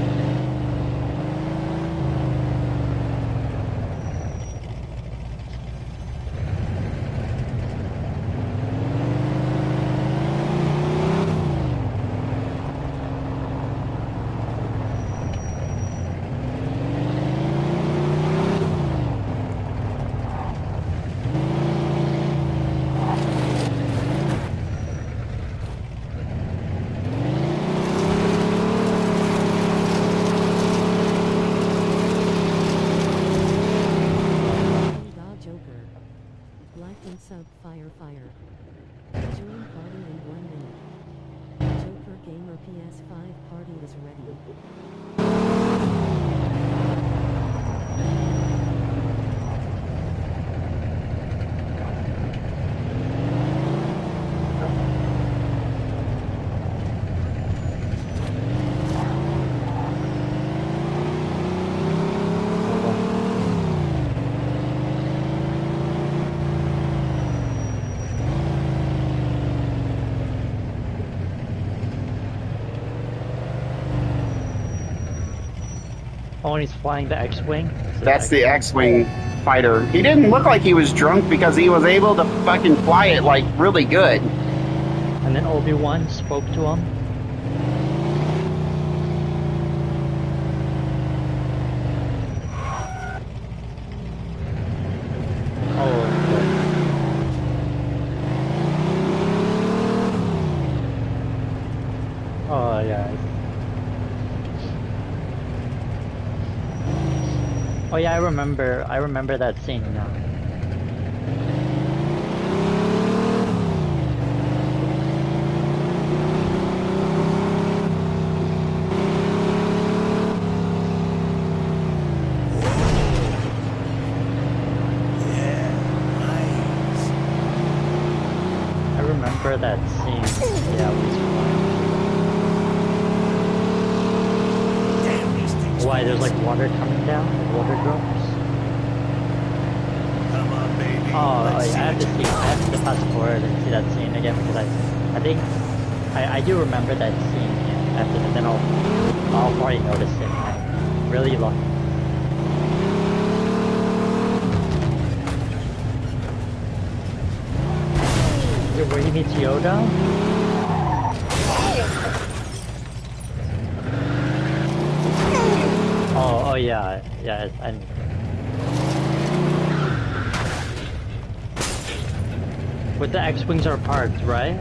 Sub fire. Join party in 1 minute. Joker Gamer PS5 party is ready. Oh, and he's flying the X-Wing? That's the X-Wing fighter. He didn't look like he was drunk because he was able to fucking fly it, like, really good. And then Obi-Wan spoke to him. Oh, yeah. Oh yeah, I remember that scene now. I remember that scene. Yeah, it was fun. Why, there's like water coming down? Like water drops? Come on, baby. Oh, I have to fast forward and see that scene again because I think I do remember that scene after that, then I'll probably notice it. I'm really lucky. Where he meets Yoda? Oh yeah, and but the X-Wings are parked, right?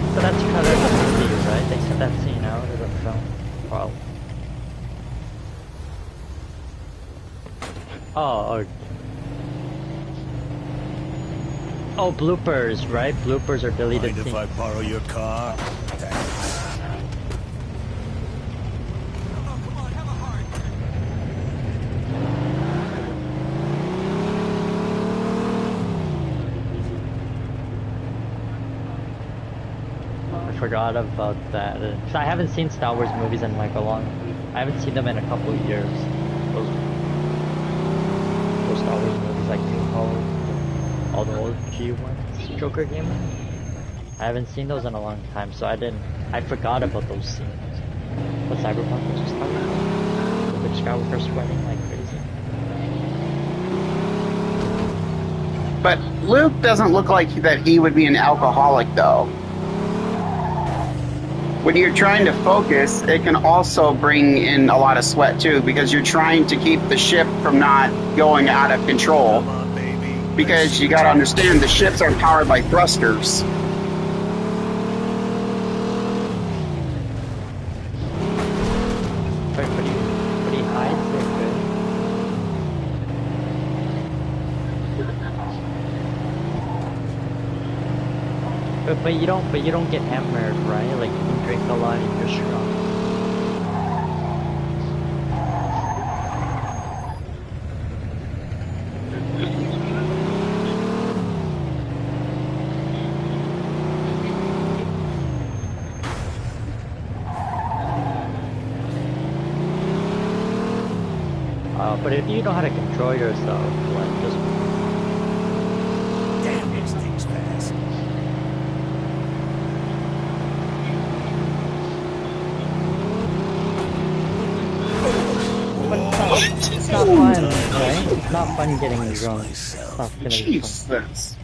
that's kind of a movie, right? They sent that scene out as a film. Well. Oh. Oh, bloopers, right? Bloopers are deleted Mind if I scenes. borrow your car? I forgot about that. So I haven't seen Star Wars movies in like a long. I haven't seen them in a couple of years. Those Star Wars movies, like New Hope, all the old G ones, Joker game. I haven't seen those in a long time, so I forgot about those scenes. But Cyberpunk was just talking about Luke Skywalker sweating like crazy. But Luke doesn't look like that he would be an alcoholic, though. When you're trying to focus, it can also bring in a lot of sweat too, because you're trying to keep the ship from not going out of control. Come on, baby. Because you gotta understand, the ships are powered by thrusters. But he hides it good. But you don't get hammered, right? Like you can drink a lot and you're strong. But if you know how to control yourself, like just Damn, these things fast. it's not fun, right? It's not fun getting drunk. It's not gonna be fun. Jesus.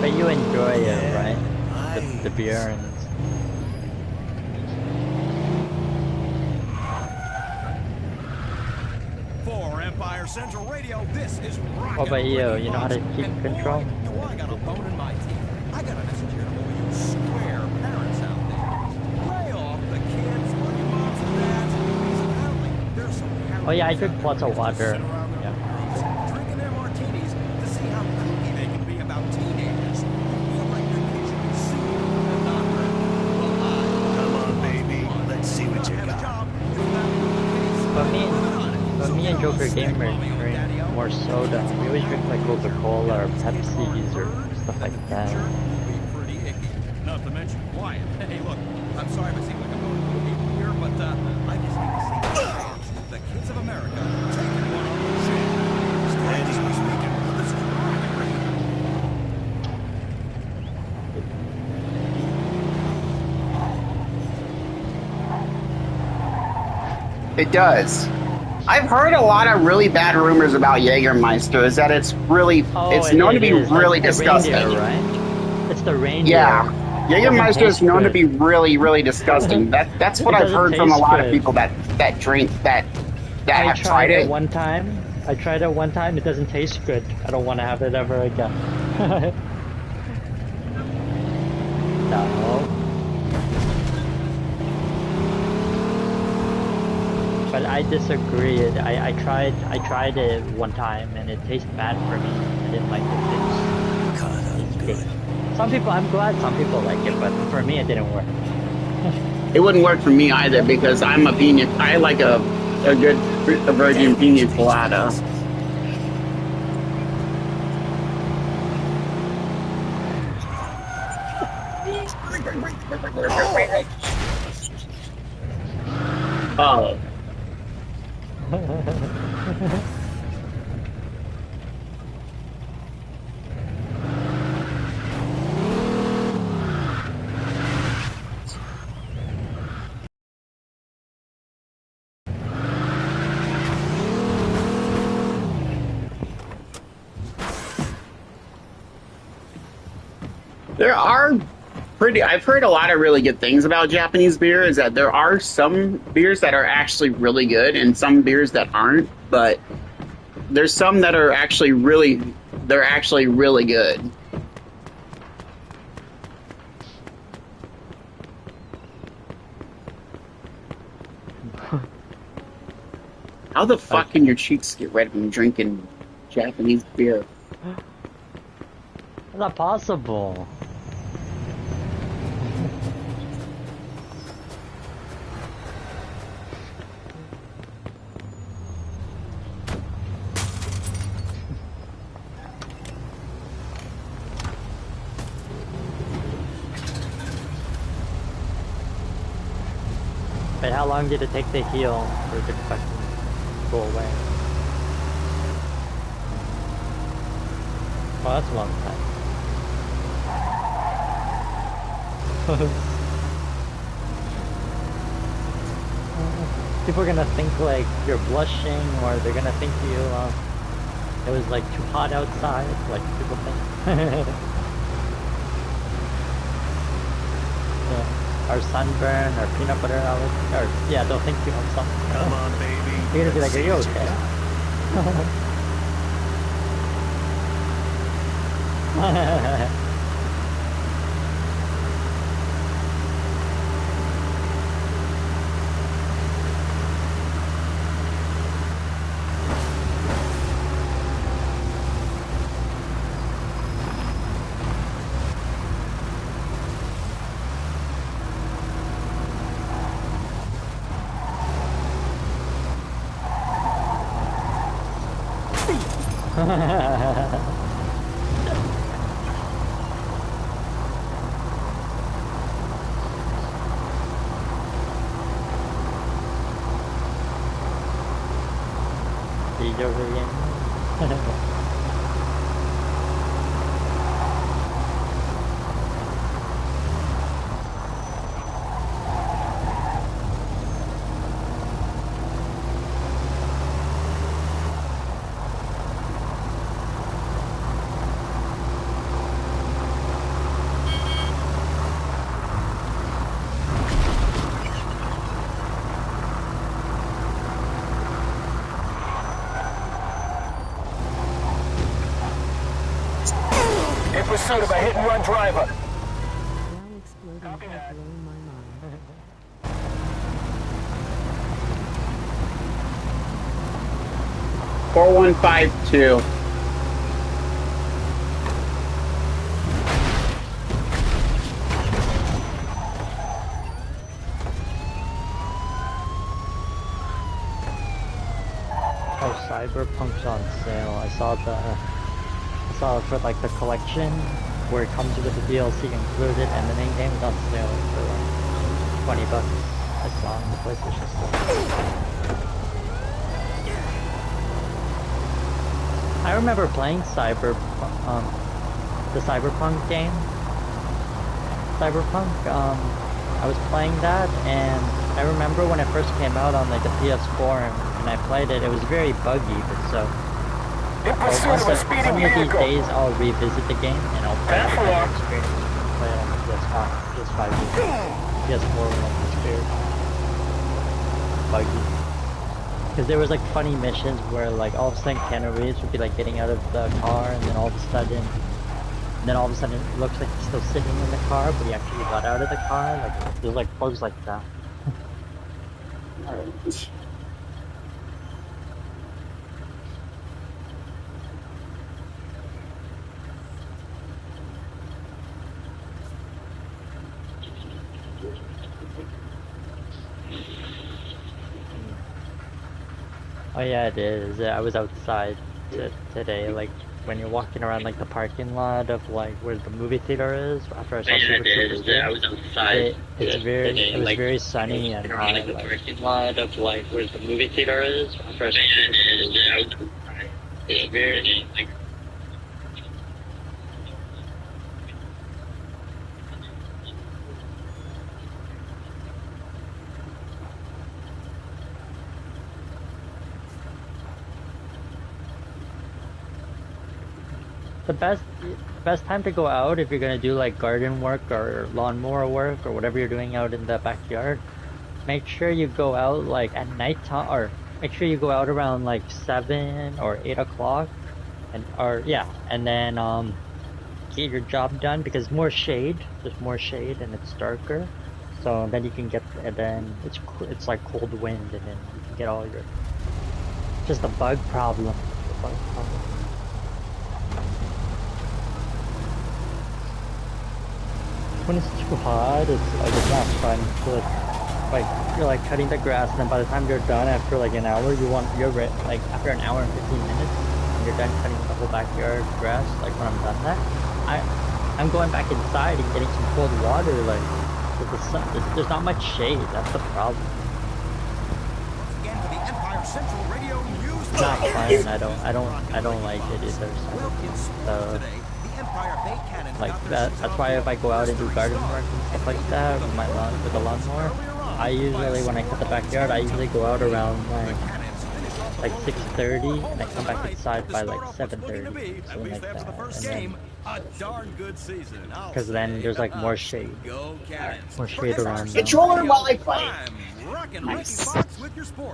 But you enjoy it, right? The beer and For Empire Central Radio, this is Rocket. what about you? You know how to keep control? Do I got a bone in my teeth? I got a message here to all you square parents out there. Lay off the kids, or your moms and dads, because apparently there's some parents Oh yeah, I drink lots of water. sitting around their Yeah. house drinking their martinis to see how kooky they can be about teenagers. You feel like your kids should be sued and not hurt. Well, Come on, baby. Let's see what you have a got. job. If that were the case, But me and Joker Gamer drink more soda. We always drink like Coca-Cola or Pepsis or stuff like that. Be pretty icky. Not to mention quiet. Hey, look, I'm sorry if I seem like I'm going a little deep here, but I just need to see the kids of America taking one on the chin. Steady speaking. This is Rocket Radio. It does. I've heard a lot of really bad rumors about Jägermeister. Is that it's really, it's known to be is. really It's the disgusting. reindeer, right? It's the reindeer. Yeah, Jägermeister is known to be really, really disgusting. That's what It I've doesn't heard from a taste lot of good. people that drink that I have tried it. one time. I tried it one time. It doesn't taste good. I don't want to have it ever again. No. But I disagree. I tried it one time and it tasted bad for me. I didn't like the taste. It's good. Some people, I'm glad some people like it, but for me it didn't work. It wouldn't work for me either because I'm a pina. I like a good a virgin pina colada. Oh. There are I've heard a lot of really good things about Japanese beer. Is that there are some beers that are actually really good and some beers that aren't, but there's some that are actually they're actually really good. How the fuck can your cheeks get red when drinking Japanese beer? It's not possible. But how long did it take to heal for it to fucking go away? Oh, that's a long time. People are gonna think like you're blushing, or they're gonna think you it was like too hot outside, like people think. Yeah. Or sunburn, or peanut butter allergy, or yeah, they'll think you have something. Come on, baby. You're gonna be like, are you okay? He's over again. In pursuit of a hit-and-run driver. Now exploding Copy have that. blown my mind. 4152. Oh, Cyberpunk's on sale. I saw it for like the collection where it comes with the DLC included, and the main game is on sale for like $20. I saw it on the PlayStation Store. I remember playing the Cyberpunk game. I was playing that, and I remember when it first came out on like the PS4, and I played it. It was very buggy, but so. In pursuit of a speeding Some of these vehicle. days, I'll revisit the game and I'll play it Careful, on Mark. my experience. Play it on PS5, PS4 when it was very buggy. Because there was like funny missions where like all of a sudden Keanu Reeves would be like getting out of the car, and then all of a sudden it looks like he's still sitting in the car, but he actually got out of the car. Like there's like bugs like that. Oh yeah, it is. I was outside today, like when you're walking around like the parking lot of like where the movie theater is. After I saw Super Troopers, I was outside it was like, very sunny and around hot. like the parking lot of like where the movie theater is. After I saw Super Troopers, it's very like. The best, best time to go out if you're gonna do like garden work or lawnmower work or whatever you're doing out in the backyard. Make sure you go out like at nighttime, or make sure you go out around like 7 or 8 o'clock, and then get your job done because more shade. There's more shade and it's darker, so then you can get, and then it's like cold wind, and then you can get all your, just a bug problem. The bug problem. When it's too hot, it's not fun. So like you're like cutting the grass, and then by the time you're done after like an hour, like after an hour and 15 minutes, and you're done cutting the whole backyard grass. Like when I'm done that, I'm going back inside and getting some cold water. Like with the sun, there's not much shade. That's the problem. Once again for the Empire Central Radio News. It's not fun. I don't like it either. So, like that's why if I go out and do garden work and stuff like that with my with the lawnmower, I usually, when I cut the backyard, I usually go out around like 6:30, and I come back inside by like 7:30, something like that. And then, because then there's like more shade around. Controller while I play. Nice.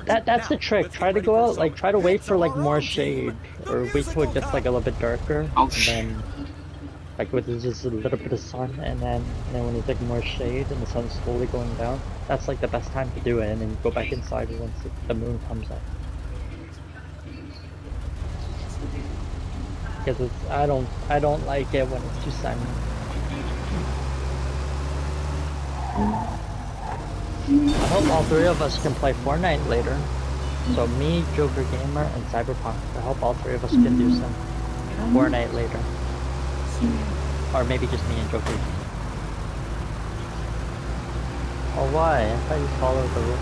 That's the trick. Try to go out, like try to wait for like more shade, or wait till it gets like a little bit darker, and then like with just a little bit of sun, and then when there's like more shade and the sun's slowly going down, that's like the best time to do it, and then you go back inside once the moon comes up. Because I don't like it when it's too sunny. I hope all three of us can play Fortnite later. So me, Joker Gamer, and Cyberpunk. I hope all three of us can do some Fortnite later. Or maybe just me and Joker. Oh, why? I thought you followed the rule.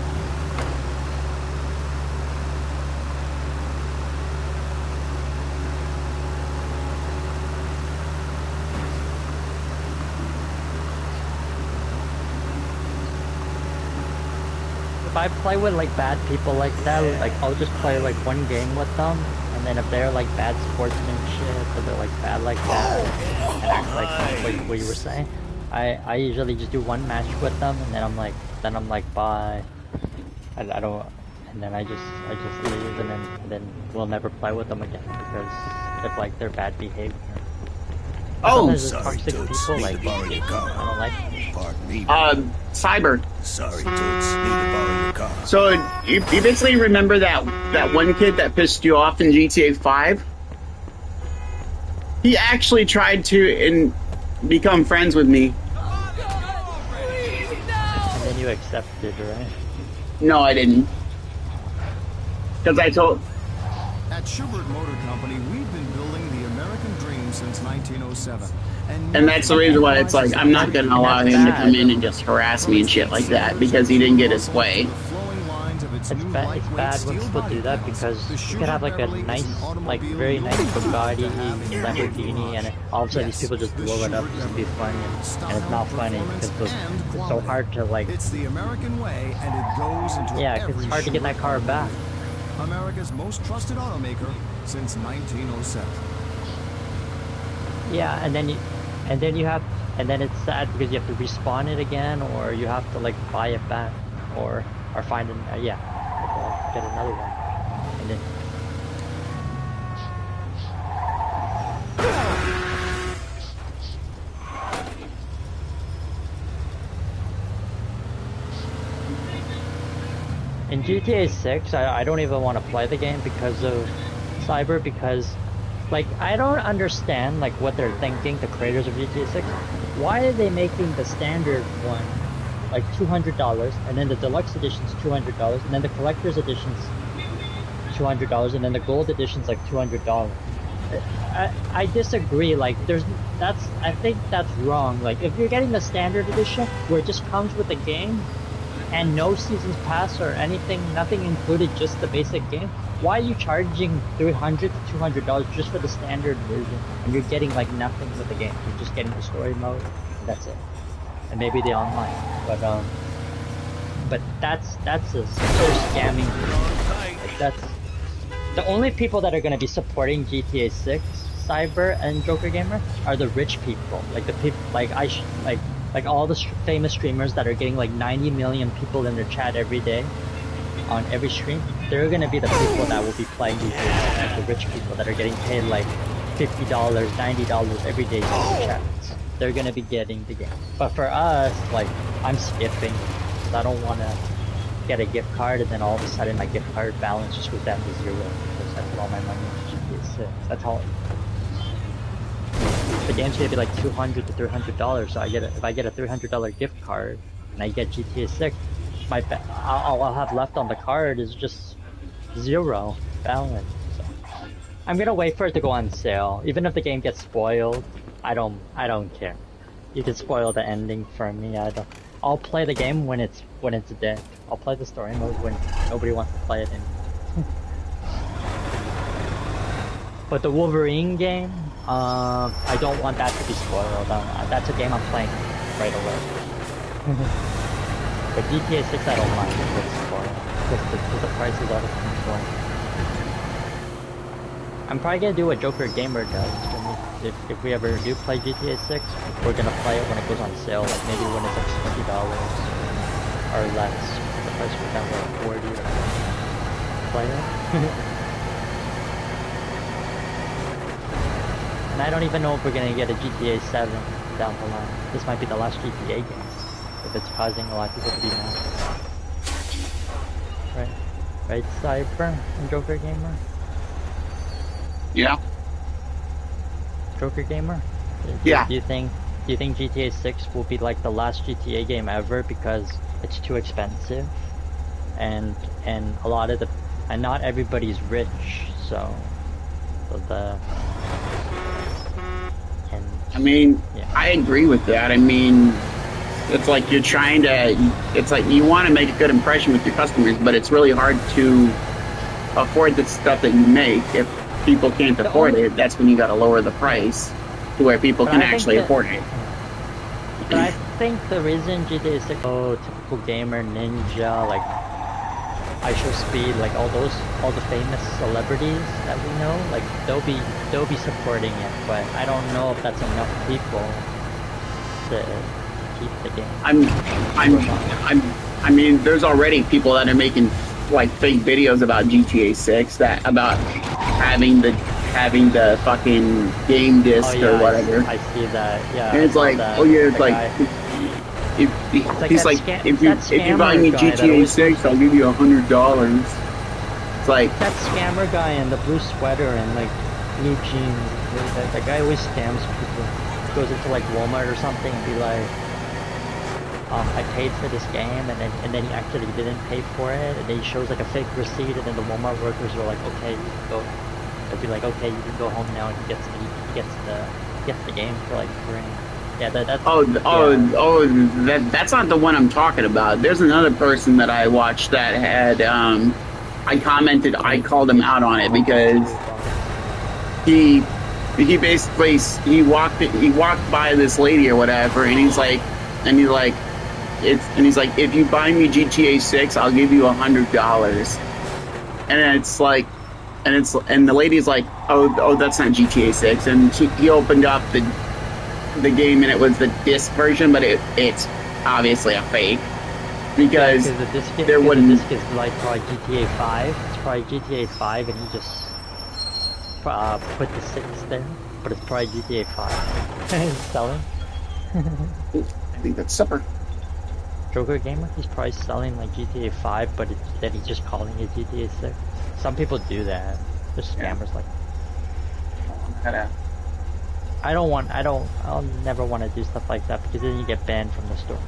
If I play with like bad people like that, like I'll just play like one game with them, and then if they're like bad sportsmanship or they're like bad like that and act like what you were saying, I usually just do one match with them, and then I'm like bye. I don't, and then I just leave, and then we'll never play with them again because if like they're bad behavior. Oh, sorry, Toots. Need to borrow your car. I don't like them. Pardon me. Cyber. Sorry, Toots. Need to borrow your car. So you basically remember that one kid that pissed you off in GTA 5? He actually tried to become friends with me. And then you accepted, right? No, I didn't. Because I told... At Schubert Motor Company, we've been building the American dream since 1907. And that's the reason why it's like, I'm not going to allow him to come in and just harass me and shit like that, because he didn't get his way. It's bad when people do that, because you can have like a nice, like very nice Bugatti, Lamborghini, and all of a sudden these people just blow it up just to be funny, and it's not funny because it's so hard to like... It's the American way, and it goes into yeah, because it's hard to get that car back. America's most trusted automaker since 1907. Yeah, and then it's sad because you have to respawn it again, or you have to like buy it back, or find an get another one, and then. In GTA 6, I don't even want to play the game because of Cyber, because like I don't understand like what they're thinking, the creators of GTA 6. Why are they making the standard one like $200, and then the deluxe edition's $200, and then the collector's edition's $200, and then the gold edition's like $200? I disagree. Like I think that's wrong. Like if you're getting the standard edition where it just comes with the game and no seasons pass or anything, nothing included, just the basic game, why are you charging $300 to $200 just for the standard version, and you're getting like nothing with the game? You're just getting the story mode, and that's it, and maybe the online. But that's so scamming. Like, that's the only people that are going to be supporting GTA 6 Cyber and Joker Gamer are the rich people, like the people, like like all the famous streamers that are getting like 90 million people in their chat every day on every stream. They're gonna be the people that will be playing these games, like the rich people that are getting paid like $50, $90 every day in their chats. They're gonna be getting the game. But for us, like I'm skipping because I don't want to get a gift card and then all of a sudden my gift card balance just goes down to zero because I put all my money into GTA 6. That's all. The game's gonna be like $200 to $300, so if I get a $300 gift card and I get GTA 6, all I'll have left on the card is just zero balance. So I'm gonna wait for it to go on sale. Even if the game gets spoiled, I don't care. You can spoil the ending for me. I'll play the game when it's dead. I'll play the story mode when nobody wants to play it anymore. But the Wolverine game, I don't want that to be spoiled. That's a game I'm playing right away. But GTA 6 I don't mind if it's spoiled because the prices are control. I'm probably gonna do what Joker Gamer does. If we ever do play GTA 6, we're gonna play it when it goes on sale, like maybe when it's like $20 or less. The price goes down to like 40 or something. Play it. And I don't even know if we're gonna get a GTA 7 down the line. This might be the last GTA game, if it's causing a lot of people to be mad. Right? Right, Cyber and Joker Gamer? Yeah. Joker Gamer? Yeah. Do you think GTA 6 will be like the last GTA game ever because it's too expensive? And a lot of and not everybody's rich, so I mean, yeah. I agree with that. I mean, it's like it's like you want to make a good impression with your customers, but it's really hard to afford the stuff that you make. If people can't afford it, that's when you got to lower the price to where people can actually afford it. But I think the reason GTA 6, typical gamer, ninja, like IShowSpeed, like all the famous celebrities that we know, like they'll be supporting it, but I don't know if that's enough people to keep the game. I mean, there's already people that are making like fake videos about GTA 6 about having the fucking game disc or whatever. I see that. Yeah. And it's like, oh yeah, it's like. He's like, if you buy me GTA 6, I'll give you $100. It's like that scammer guy in the blue sweater and like blue jeans. That guy always scams people. He goes into like Walmart or something and be like, I paid for this game, and then he actually didn't pay for it, and then he shows like a fake receipt, and then the Walmart workers are like, okay, you can go. They'll be like, okay, you can go home now, and he gets the game for like free. Yeah, that's that's not the one I'm talking about. There's another person that I watched that had I called him out on it because he walked by this lady or whatever, and he's like if you buy me GTA 6, I'll give you $100. And it's like and the lady's like, oh that's not GTA 6, and he opened up the game and it was the disc version, but it's obviously a fake because the disc is like probably GTA 5. It's probably GTA 5, and he just put the 6 there, but it's probably GTA 5. He's selling. I think that's Supper. Joker Gamer, he's probably selling like GTA 5, but then he's just calling it GTA 6. Some people do that. There's scammers like that. I'll never want to do stuff like that because then you get banned from the store.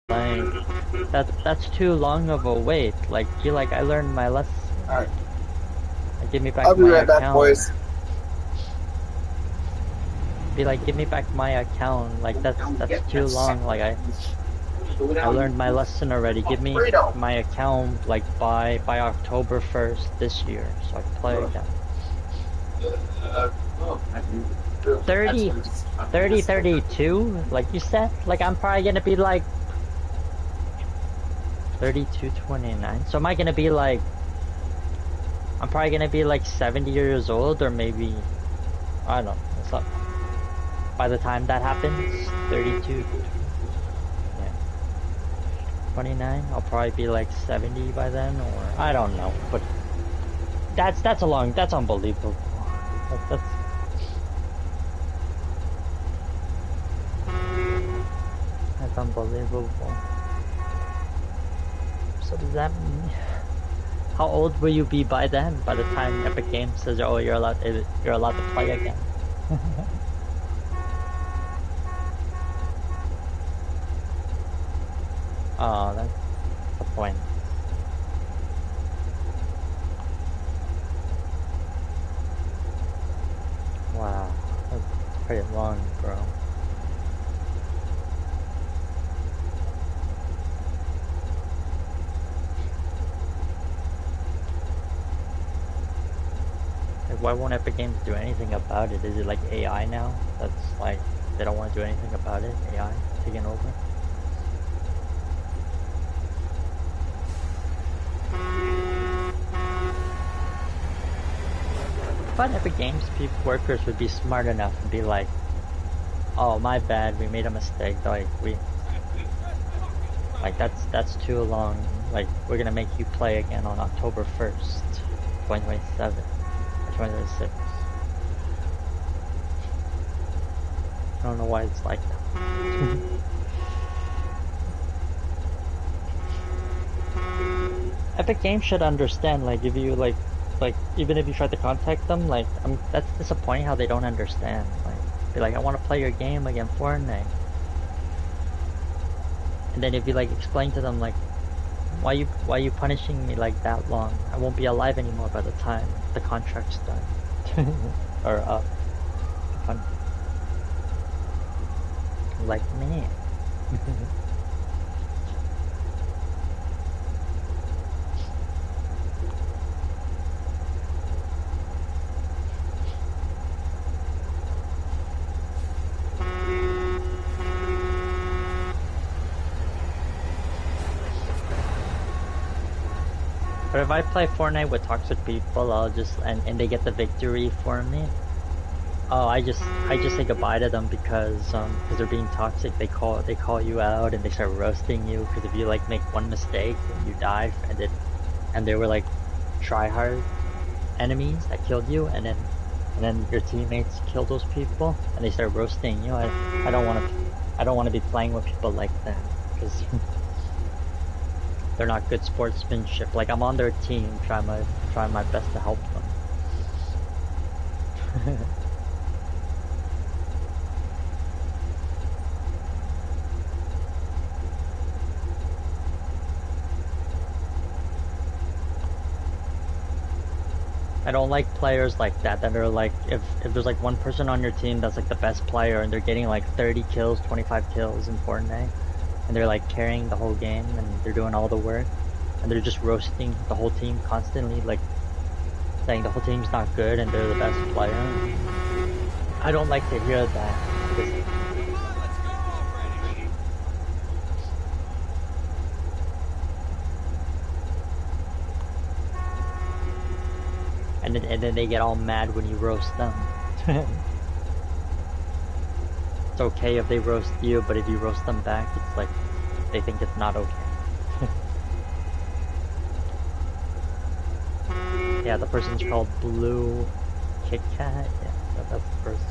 playing. That's too long of a wait. Like, be like, I learned my lesson. Alright. Give me back I'll be my right back, account. boys. Be like, give me back my account. Like, that's too long. Like, I learned my lesson already. Give me my account, like, by October 1st this year, so I can play again. 32? Like you said? Like, I'm probably gonna be like 32, 29. So am I gonna be like, I'm probably gonna be like 70 years old, or maybe, I don't know, what's up? By the time that happens, 32, yeah, 29, I'll probably be like 70 by then, or I don't know, but that's unbelievable. That's unbelievable. So does that mean, how old will you be by then? By the time Epic Games says, "Oh, you're allowed to play again." Oh, that's the point. Wow, that's pretty long, bro. Like, why won't Epic Games do anything about it? Is it like AI now? That's like, they don't want to do anything about it? AI taking over? But Epic Games workers would be smart enough to be like, oh, my bad, we made a mistake. Like, that's too long. Like, we're gonna make you play again on October 1st, 2027, or 2026. I don't know why it's like that. Epic Games should understand, like, if you, like, even if you try to contact them, like, that's disappointing how they don't understand. Like, be like, I want to play your game again, Fortnite. And then if you, like, explain to them, like, why you punishing me like that long? I won't be alive anymore by the time the contract's done. Or up. Like me. But if I play Fortnite with toxic people, I'll just and they get the victory for me. Oh, I just say goodbye to them because they're being toxic. They call you out and they start roasting you because if you like make one mistake and you die and they were like try hard enemies that killed you and then your teammates kill those people and they start roasting you. I don't want to be playing with people like that because they're not good sportsmanship. Like, I'm on their team, trying my best to help them. I don't like players like that are like, if there's like one person on your team that's like the best player and they're getting like 30 kills, 25 kills in Fortnite, and they're like carrying the whole game and they're doing all the work and they're just roasting the whole team constantly, like saying the whole team's not good and they're the best player. I don't like to hear that. And then they get all mad when you roast them. It's okay if they roast you, but if you roast them back, it's like they think it's not okay. Yeah, the person's called Blue Kit Kat. Yeah, that's the person.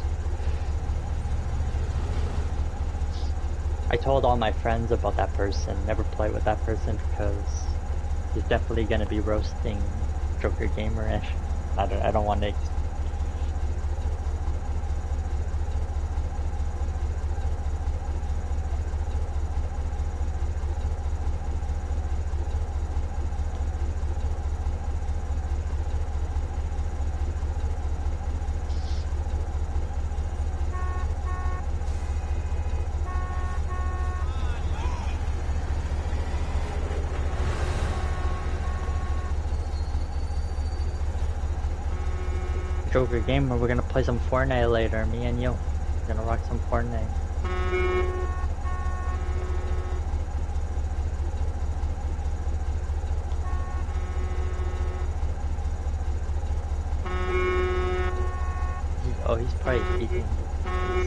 I told all my friends about that person. Never play with that person because he's definitely gonna be roasting Joker Gamer, and I don't want to. Joker Gamer, we're gonna play some Fortnite later, me and you. We're gonna rock some Fortnite. Oh, he's probably eating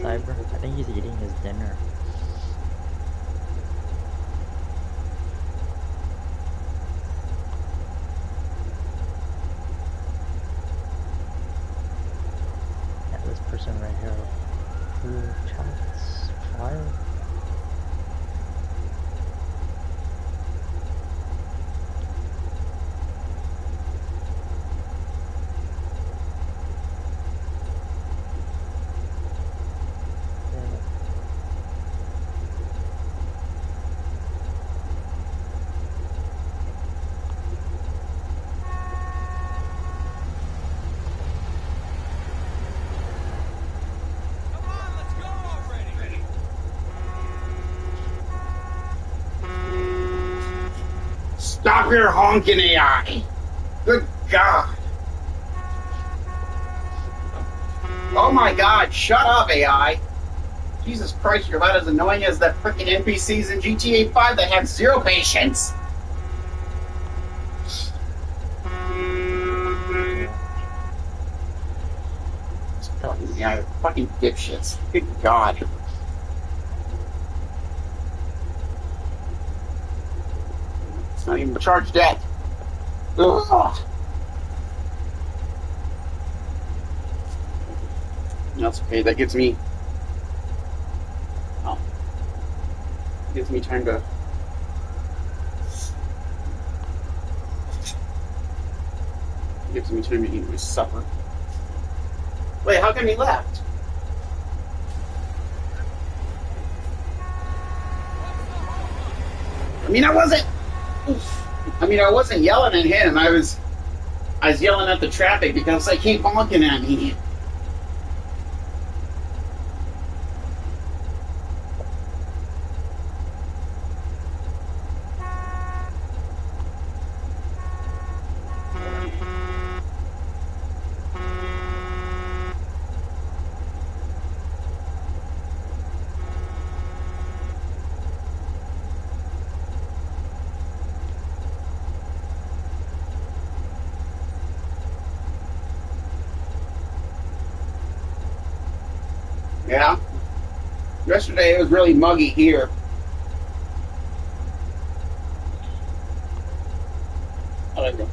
Cyber. I think he's eating his dinner. Yeah, this person right here. Who chats? Fire? Come on, let's go already. Stop your honking, AI! Good God! Oh my God! Shut up, AI! Jesus Christ, you're about as annoying as the freaking NPCs in GTA 5 that have zero patience! Yeah, fucking dipshits. Good God. It's not even charged yet. Ugh. That's okay. That gives me. Oh. Gives me time to. Gives me time to eat my supper. Wait, how come he left? I wasn't. Oof. I wasn't yelling at him. I was yelling at the traffic because they keep honking at me. Yeah. Yesterday it was really muggy here. Oh, there you go.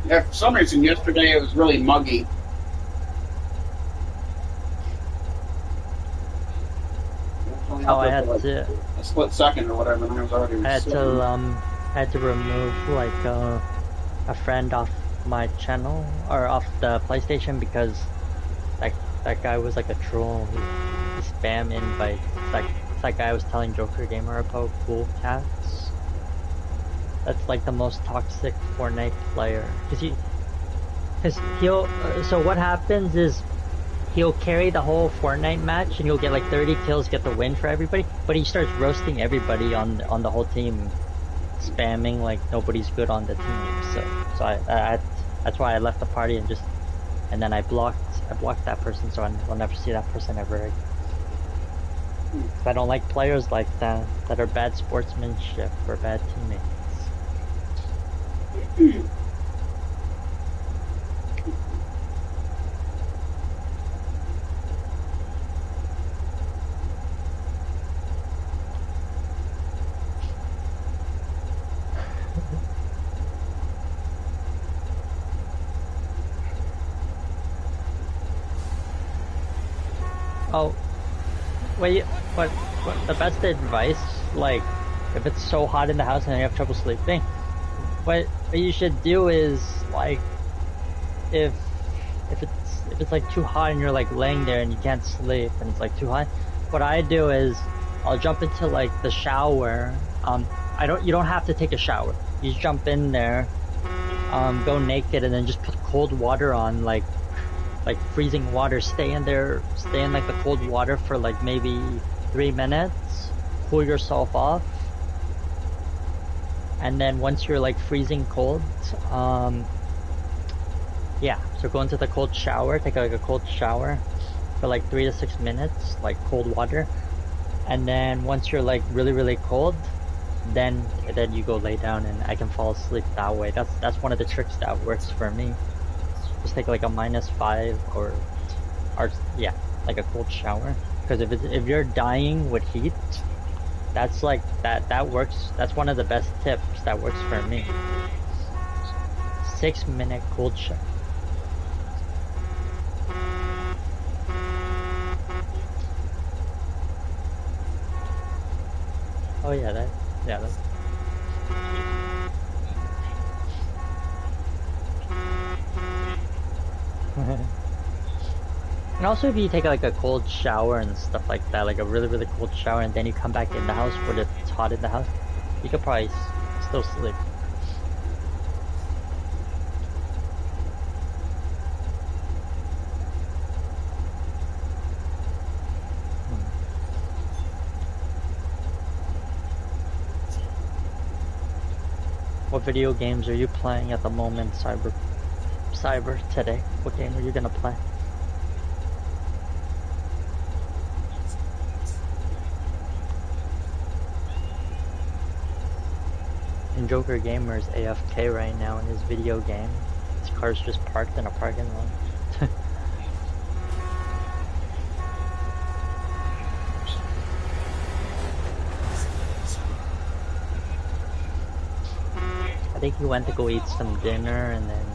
Yeah, for some reason yesterday it was really muggy. Oh, I had to. A split second or whatever, and I was already. I had to remove like a friend off my channel or off the PlayStation because that guy was like a troll. He spam invites. It's that guy I was telling Joker Gamer about, Cool Cats. That's like the most toxic Fortnite player. So what happens is he'll carry the whole Fortnite match and he'll get like 30 kills, get the win for everybody, but he starts roasting everybody on the whole team, spamming like nobody's good on the team. So I that's why I left the party and then I blocked that person, so I'll never see that person ever again. I don't like players like that are bad sportsmanship or bad teammates. Oh, wait, what the best advice, like, if it's so hot in the house and you have trouble sleeping, what you should do is, like, if it's like too hot and you're like laying there and you can't sleep and it's like too hot, what I do is I'll jump into like the shower. You don't have to take a shower. You just jump in there, go naked, and then just put cold water on, like freezing water. Stay in like the cold water for like maybe 3 minutes. Cool yourself off, and then once you're like freezing cold, Yeah, so go into the cold shower, take like a cold shower for like 3 to 6 minutes, like cold water, and then once you're like really cold, then you go lay down and I can fall asleep that way. That's one of the tricks that works for me. Just take like a -5 or yeah, like a cold shower. Because if you're dying with heat, that's like that works. That's one of the best tips that works for me. 6 minute cold shower. Oh yeah, that. And also if you take like a cold shower and stuff like that, like a really cold shower, and then you come back in the house when it's hot in the house, you could probably still sleep. What video games are you playing at the moment, Cyber today? What game are you gonna play? And Joker Gamer's AFK right now in his video game. His car's just parked in a parking lot. I think he went to go eat some dinner and then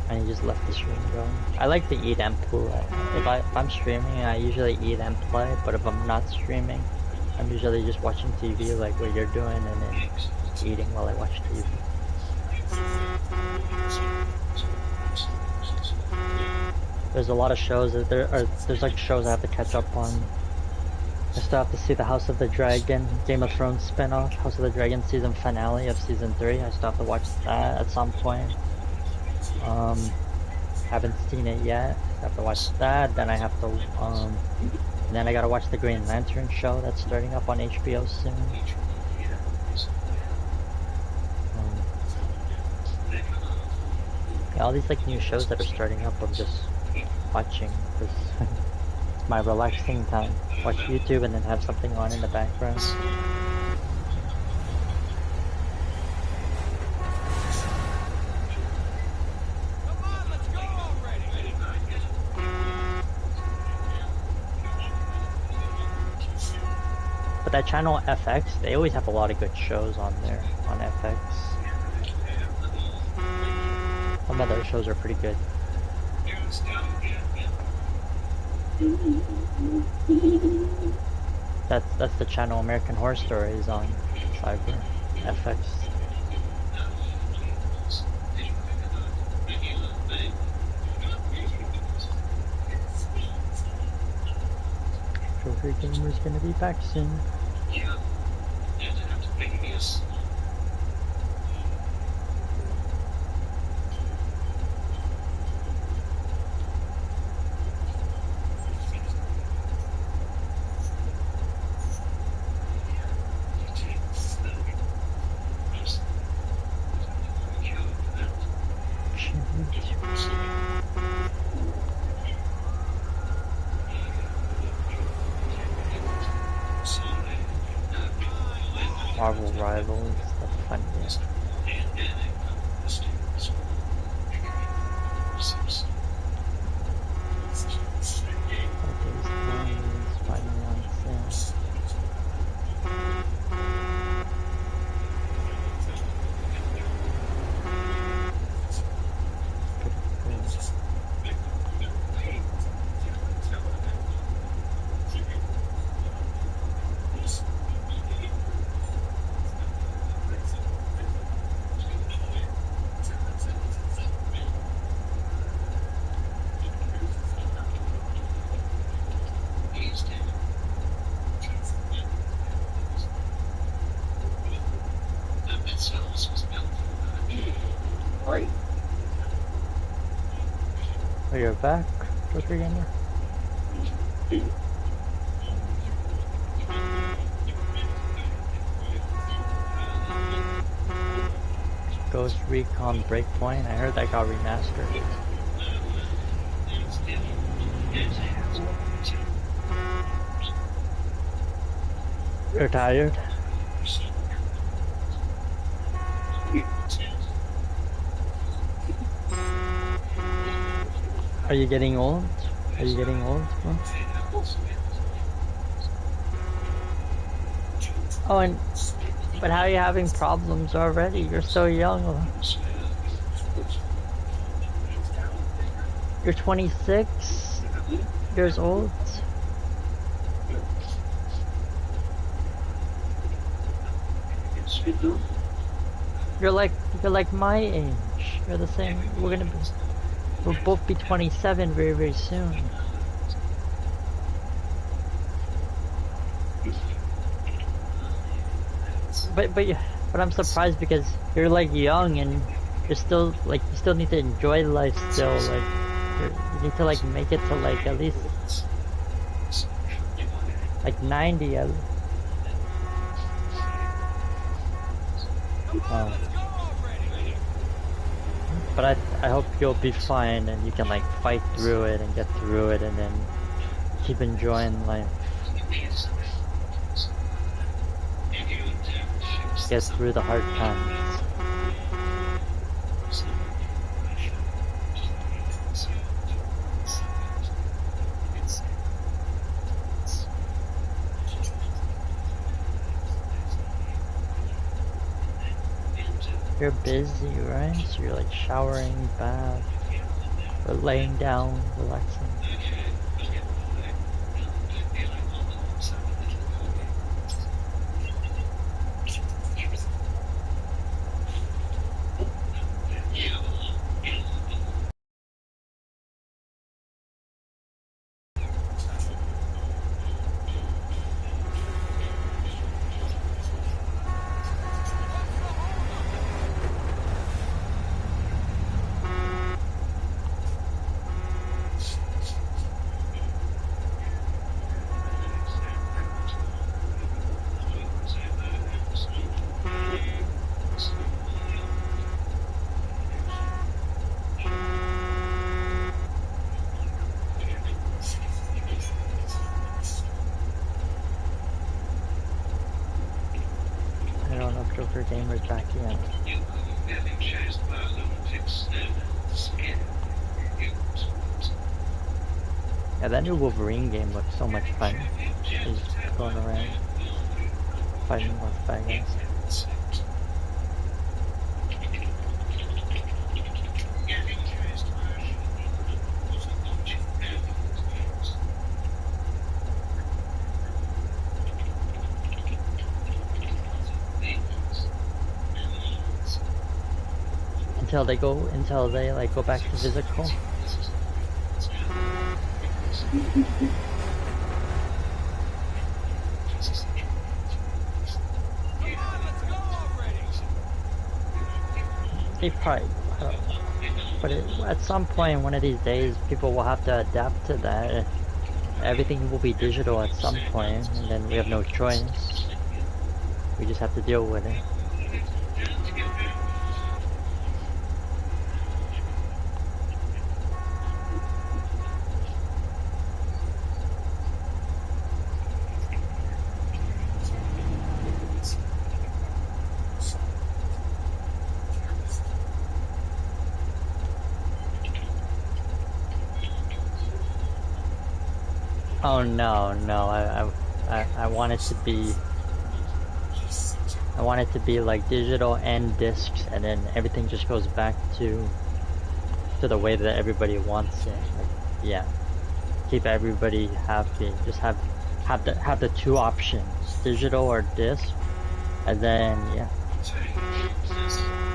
he just left the stream going. I like to eat and play. If I'm streaming, I usually eat and play, but if I'm not streaming, I'm usually just watching TV like what you're doing and then eating while I watch TV. There's a lot of shows that there's like shows I have to catch up on. I still have to see the House of the Dragon, Game of Thrones spin-off, House of the Dragon season finale of season 3. I still have to watch that at some point. Haven't seen it yet. I have to watch that. Then I have to, then I gotta watch the Green Lantern show that's starting up on HBO soon. Yeah, all these like new shows that are starting up, I'm just watching because it's my relaxing time. Watch YouTube and then have something on in the background. But that channel FX, they always have a lot of good shows on there, on FX. Some of their shows are pretty good. That's the channel American Horror Story is on, Cyber FX. Joker Gamer's gonna be back soon. Marvel Rivals, that's a fun game. Finally on sale. Right. Oh, you're back, Joker Gamer? Ghost Recon Breakpoint. I heard that got remastered. You're tired? Are you getting old? Are you getting old? Huh? Oh, and but how are you having problems already? You're so young. You're 26 years old. You're like my age. You're the same. We'll both be 27 very very soon. But I'm surprised because you're like young and you're still like you still need to enjoy life still like you need to like make it to like at least like 90 at least. But I hope you'll be fine and you can like fight through it and get through it and then keep enjoying life. Get through the hard times. You're busy, right? So you're like showering, bath, or laying down, relaxing. I don't know if Joker Gamer's back yet. Yeah, that new Wolverine game looks so much fun. He's going around fighting with bad guys. Until they like go back to physical. They probably, I don't know. But at some point, one of these days, people will have to adapt to that. Everything will be digital at some point, and then we have no choice. We just have to deal with it. Oh no, I want it to be. I want it to be like digital and discs, and then everything just goes back to the way that everybody wants it. Like, yeah, keep everybody happy. Just have the two options, digital or disc, and then yeah,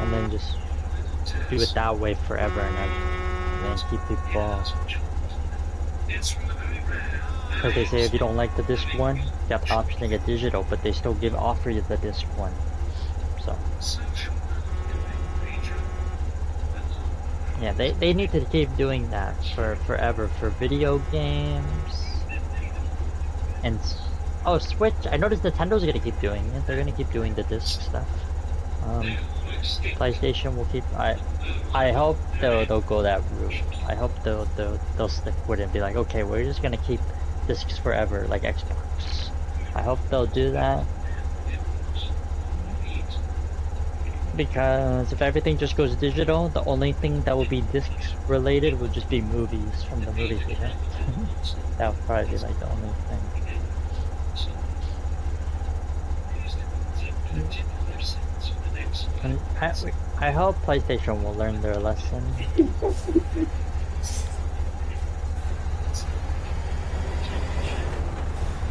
and then just do it that way forever, and then keep people. Because they say if you don't like the disc one, you have the option to get digital, but they still offer you the disc one. So yeah, they need to keep doing that for forever for video games. And oh, Switch! I noticed Nintendo's gonna keep doing it. They're gonna keep doing the disc stuff. PlayStation will keep. I hope they'll go that route. I hope they'll stick with it and be like, okay, we're just gonna keep discs forever, like Xbox. I hope they'll do that. Because if everything just goes digital, the only thing that will be discs related will just be movies from the movie theater. That would probably be like the only thing. And I hope PlayStation will learn their lesson.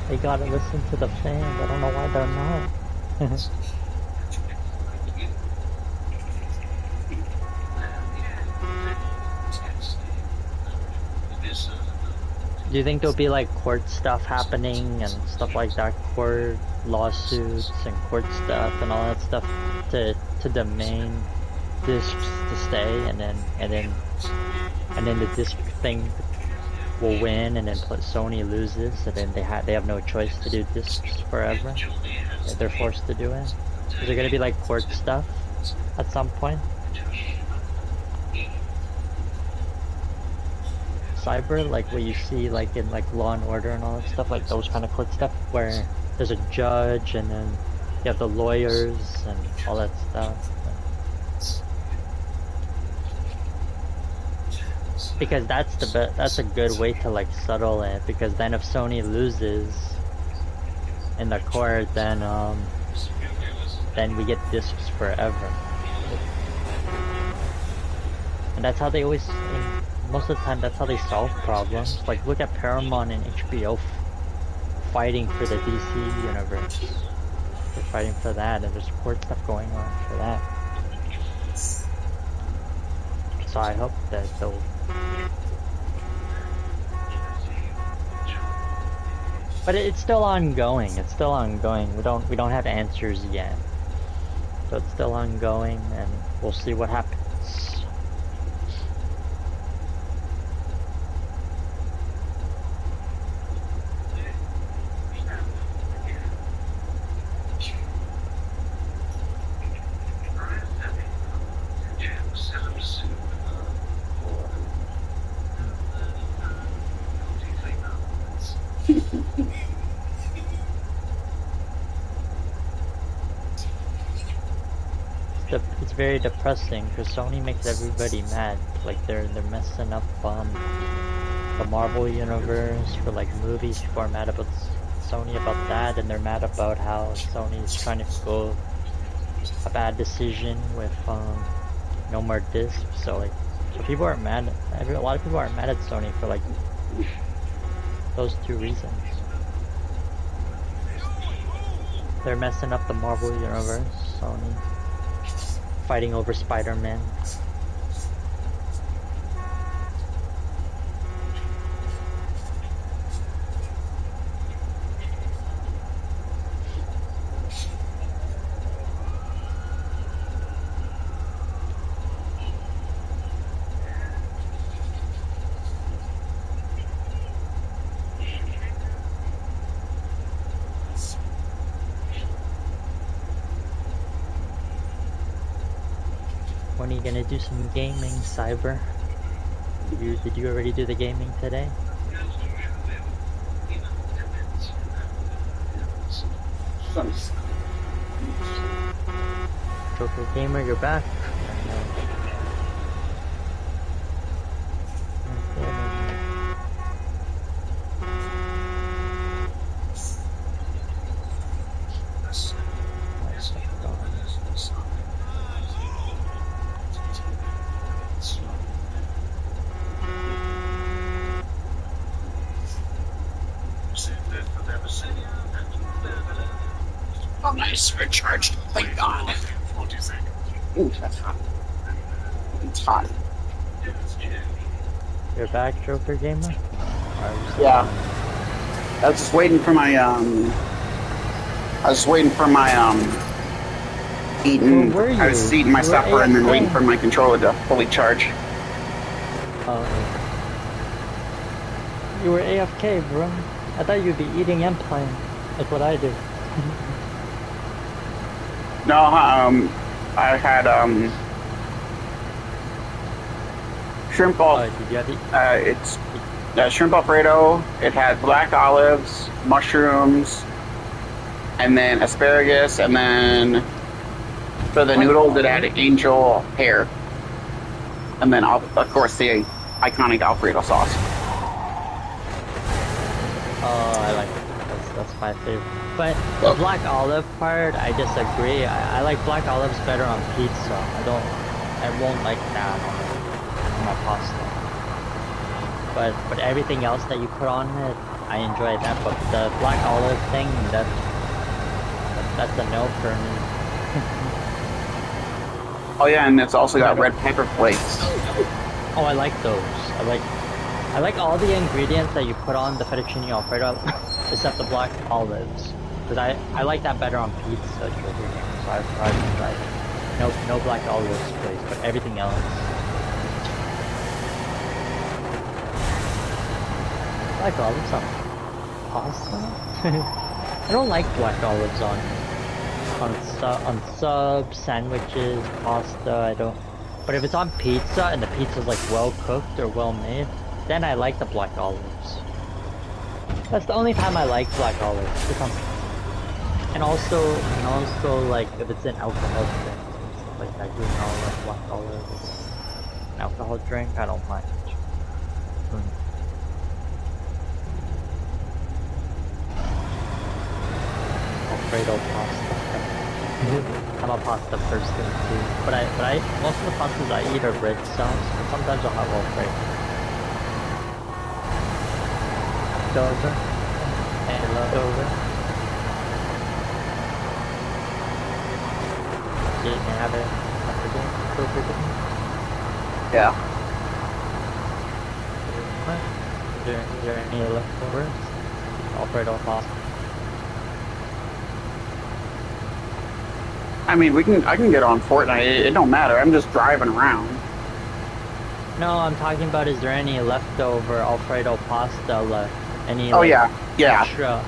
They gotta listen to the fans. I don't know why they're not. Do you think there'll be like court stuff happening and stuff like that? Court lawsuits and court stuff and all that stuff to demand discs to stay, and then the disc thing will win, and then Sony loses, and then they have no choice to do discs forever. They're forced to do it. Is there gonna be like court stuff at some point? Cyber, like what you see like in like Law and Order and all that stuff, like those kind of court stuff where there's a judge and then you have the lawyers and all that stuff. Because that's a good way to like settle it, because then if Sony loses in the court, then we get discs forever. And that's how they always, most of the time, that's how they solve problems. Like, look at Paramount and HBO fighting for the DC universe. They're fighting for that, and there's court stuff going on for that. So I hope that they'll... But it's still ongoing. It's still ongoing. We don't have answers yet. So it's still ongoing, and we'll see what happens. It's very depressing because Sony makes everybody mad. Like they're messing up the Marvel universe for like movies. People are mad about Sony about that, and they're mad about how Sony is trying to go a bad decision with no more discs. So like, so people are mad. A lot of people are mad at Sony for like those two reasons. They're messing up the Marvel universe, Sony. Fighting over Spider-Man. When are you gonna do some gaming, Cyber? Did you already do the gaming today? Joker Gamer, you're back. Oh, nice. Recharged. Thank God. Ooh, that's hot. It's hot. You're back, Joker Gamer? Yeah. I was just waiting for my, eating. Where were you? I was eating my supper and then waiting for my controller to fully charge. Oh. You were AFK, bro. I thought you'd be eating and playing. Like what I do. No, I had shrimp Oh, al did you have the? it's shrimp alfredo. It had black olives, mushrooms, and then asparagus, and then for the Black noodles it had olive? angel hair, and then of course the iconic Alfredo sauce. Oh, I like it. That's my favorite. But the black olive part, I disagree. I like black olives better on pizza. I won't like that on my pasta. But everything else that you put on it, I enjoy that. But the black olive thing, that's a no for me. Oh yeah, and it's also got red pepper flakes. Oh, I like those. I like all the ingredients that you put on the fettuccine alfredo, except the black olives. Because I like that better on pizza, so I tried it. No black olives, please, but everything else. Black olives on pasta? I don't like black olives on subs, sandwiches, pasta. I don't. But if it's on pizza and the pizza's like well cooked or well made, then I like the black olives. That's the only time I like black olives. It's on pizza. And also like if it's an alcohol drink and stuff like that, green olive, black olive, an alcohol drink, I don't mind. Alfredo pasta. I'm a pasta person too, but I most of the pastas I eat are red sauce, but sometimes I'll have Alfredo. Over and over. So you can have it after dinner. Yeah. Is there any leftovers? Alfredo pasta. I mean, I can get on Fortnite. It don't matter. I'm just driving around. No, I'm talking about is there any leftover Alfredo pasta left? Any Oh like yeah, extra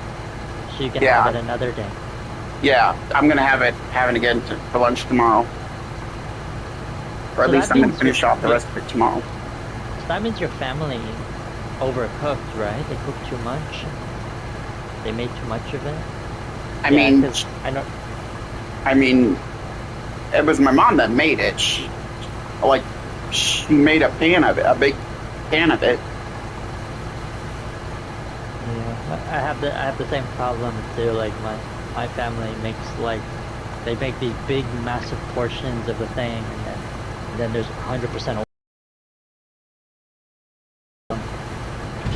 so you can yeah, have it another day? yeah. I'm gonna have it again for lunch tomorrow, or at So least that I'm gonna means finish off the rest of it tomorrow. so that means your family overcooked, right? They cooked too much. They made too much of it. I Yeah, mean, 'cause I mean, it was my mom that made it. She made a pan of it, a big pan of it. yeah, I have the same problem too. Like my family makes like they make these big massive portions of the thing, and then there's 100%.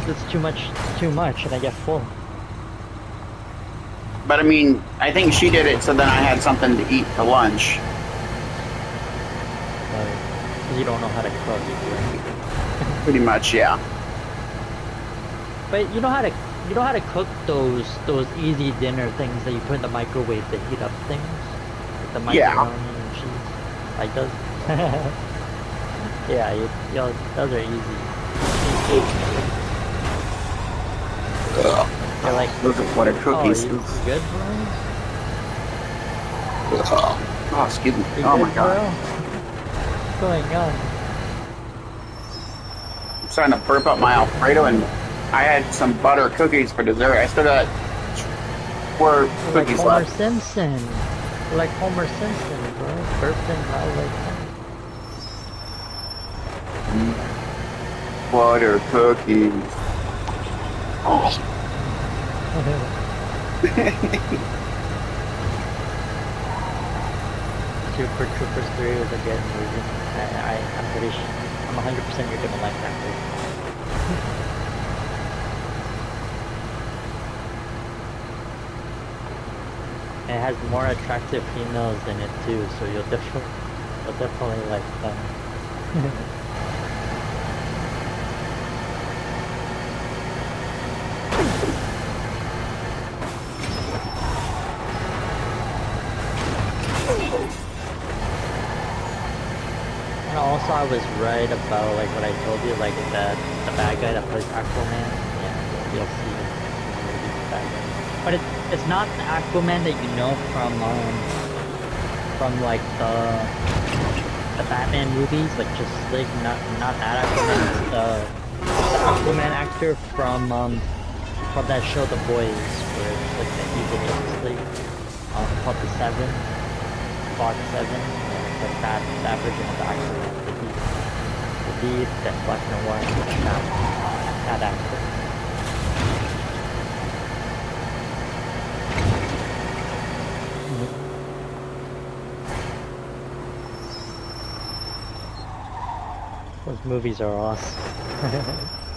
It's too much, and I get full. But I mean, I think she did it so then I had something to eat for lunch. Because you don't know how to cook. Pretty much, yeah. But you know how to cook those easy dinner things that you put in the microwave to heat up things, like the macaroni and cheese, like those. Yeah, those are easy. You're like, Look at what a oh, cookies. you good, bro? Oh, excuse me. You Oh good, my god. bro? What's going on? I'm starting to burp up my Alfredo, and I had some butter cookies for dessert. I still got 4 You're like cookies Homer left. Simpson. You're like Homer Simpson, bro. Burping out like that. Butter cookies. Oh. Super Troopers 3 was a good movie. I'm pretty sure. I'm 100% you're gonna like that movie. It has more attractive females in it too, so you'll definitely like them. And also I was right about like what I told you, like that the bad guy that plays Aquaman. Yeah, you'll see the bad guy. But it's not the Aquaman that you know from from like the Batman movies, like just like not that Aquaman, the Aquaman actor from that show The Boys, where it's like the evil Justice League, called the Seven, Fox Seven, it's like that version of the Aquaman, the lead, that black and white, that actor. Those movies are awesome.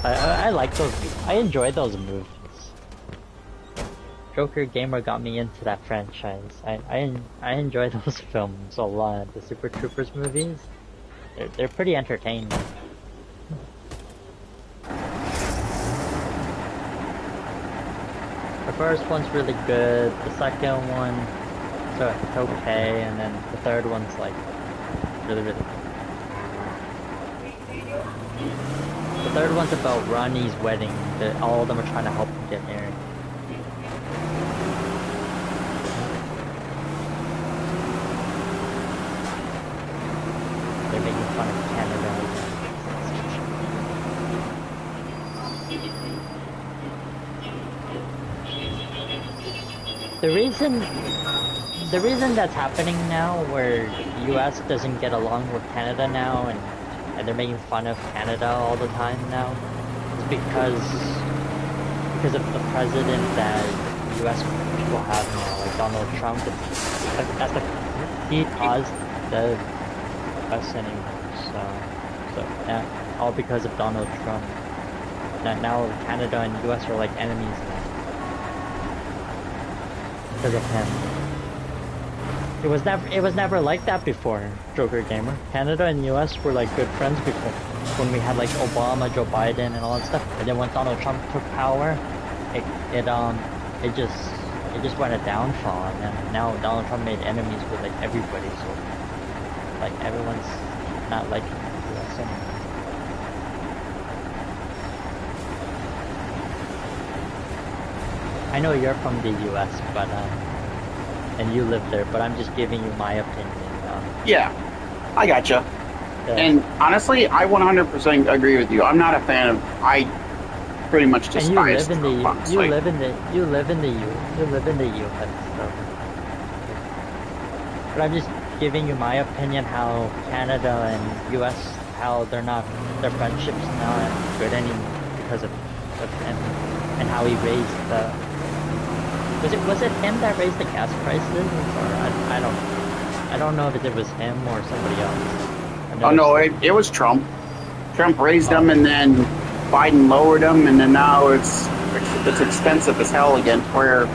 I like those. I enjoy those movies. Joker Gamer got me into that franchise. I enjoy those films a lot. The Super Troopers movies, they're pretty entertaining. The first one's really good. The second one, so it's okay, and then the third one's like really good. The third one's about Ronnie's wedding. All of them are trying to help him get married. They're making fun of Canada. The reason that's happening now, where US doesn't get along with Canada now, and they're making fun of Canada all the time now, is because of the president that US people have now, like Donald Trump. He caused the us anymore. So yeah, all because of Donald Trump. Now Canada and US are like enemies now. Because of him. It was never like that before, Joker Gamer. Canada and US were like good friends before. When we had like Obama, Joe Biden and all that stuff. And then when Donald Trump took power, it just went a downfall, and then now Donald Trump made enemies with like everybody, so like everyone's not liking the US anymore. I know you're from the US, but and you live there, but I'm just giving you my opinion. Yeah, I gotcha. Yeah. And honestly, I 100% agree with you. I'm not a fan of. I pretty much despise Trump, honestly. You live in the US, so. But I'm just giving you my opinion how Canada and US, how their friendship's not good anymore because of him, and how he raised the. Was it him that raised the gas prices, or I don't know if it was him or somebody else. Oh no, it was Trump. Trump raised them, and then Biden lowered them, and then now it's expensive as hell again. Where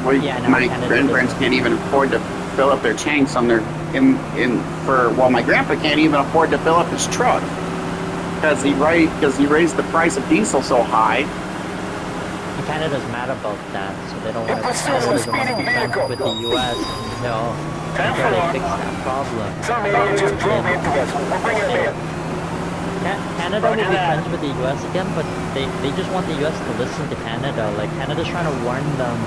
my grandparents can't even afford to fill up their tanks on their my grandpa can't even afford to fill up his truck because he raised the price of diesel so high. Canada's mad about that, so they don't want to be friends with the US until they fix that problem. Canada will be friends with the US again, but they just want the US to listen to Canada. Like, Canada's trying to warn them.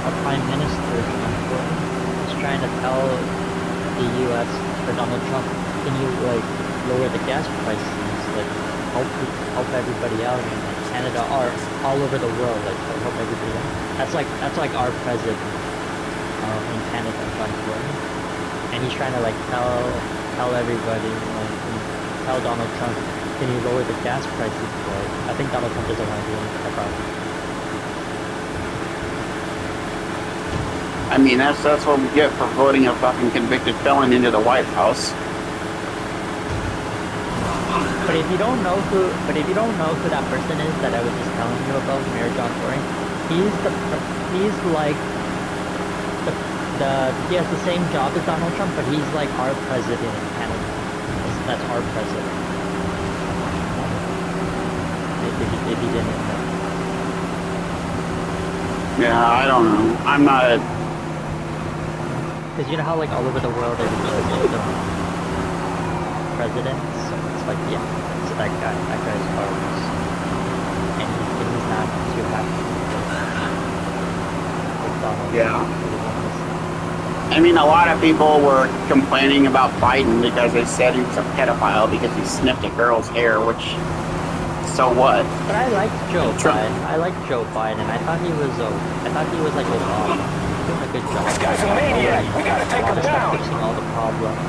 Our Prime Minister is trying to tell the US, or Donald Trump, can you, like, lower the gas prices, like, help everybody out in Canada, or all over the world, like, help everybody out. That's like our president in Canada, and he's trying to, like, tell everybody, like, tell Donald Trump, can you lower the gas prices? Like, I think Donald Trump doesn't want to do anything about it. I mean, that's what we get for voting a fucking convicted felon into the White House. But if you don't know who that person is that I was just telling you about, Mayor John Tory, he's like he has the same job as Donald Trump, but he's like our president in Canada. That's our president. If you didn't know. Yeah, I don't know. I'm not a. Because you know how, like, all over the world everybody knows their own presidents? So it's like, yeah, so that guy's ours. And he's not too happy with Donald Yeah. Trump. I mean, a lot of people were complaining about Biden because they said he was a pedophile because he sniffed a girl's hair, which, so what? But I liked Joe Trump. Biden. I liked Joe Biden. I thought he was like Obama, doing a good job. This guy's a maniac. We gotta take A lot him of stuff, down. fixing all the problems.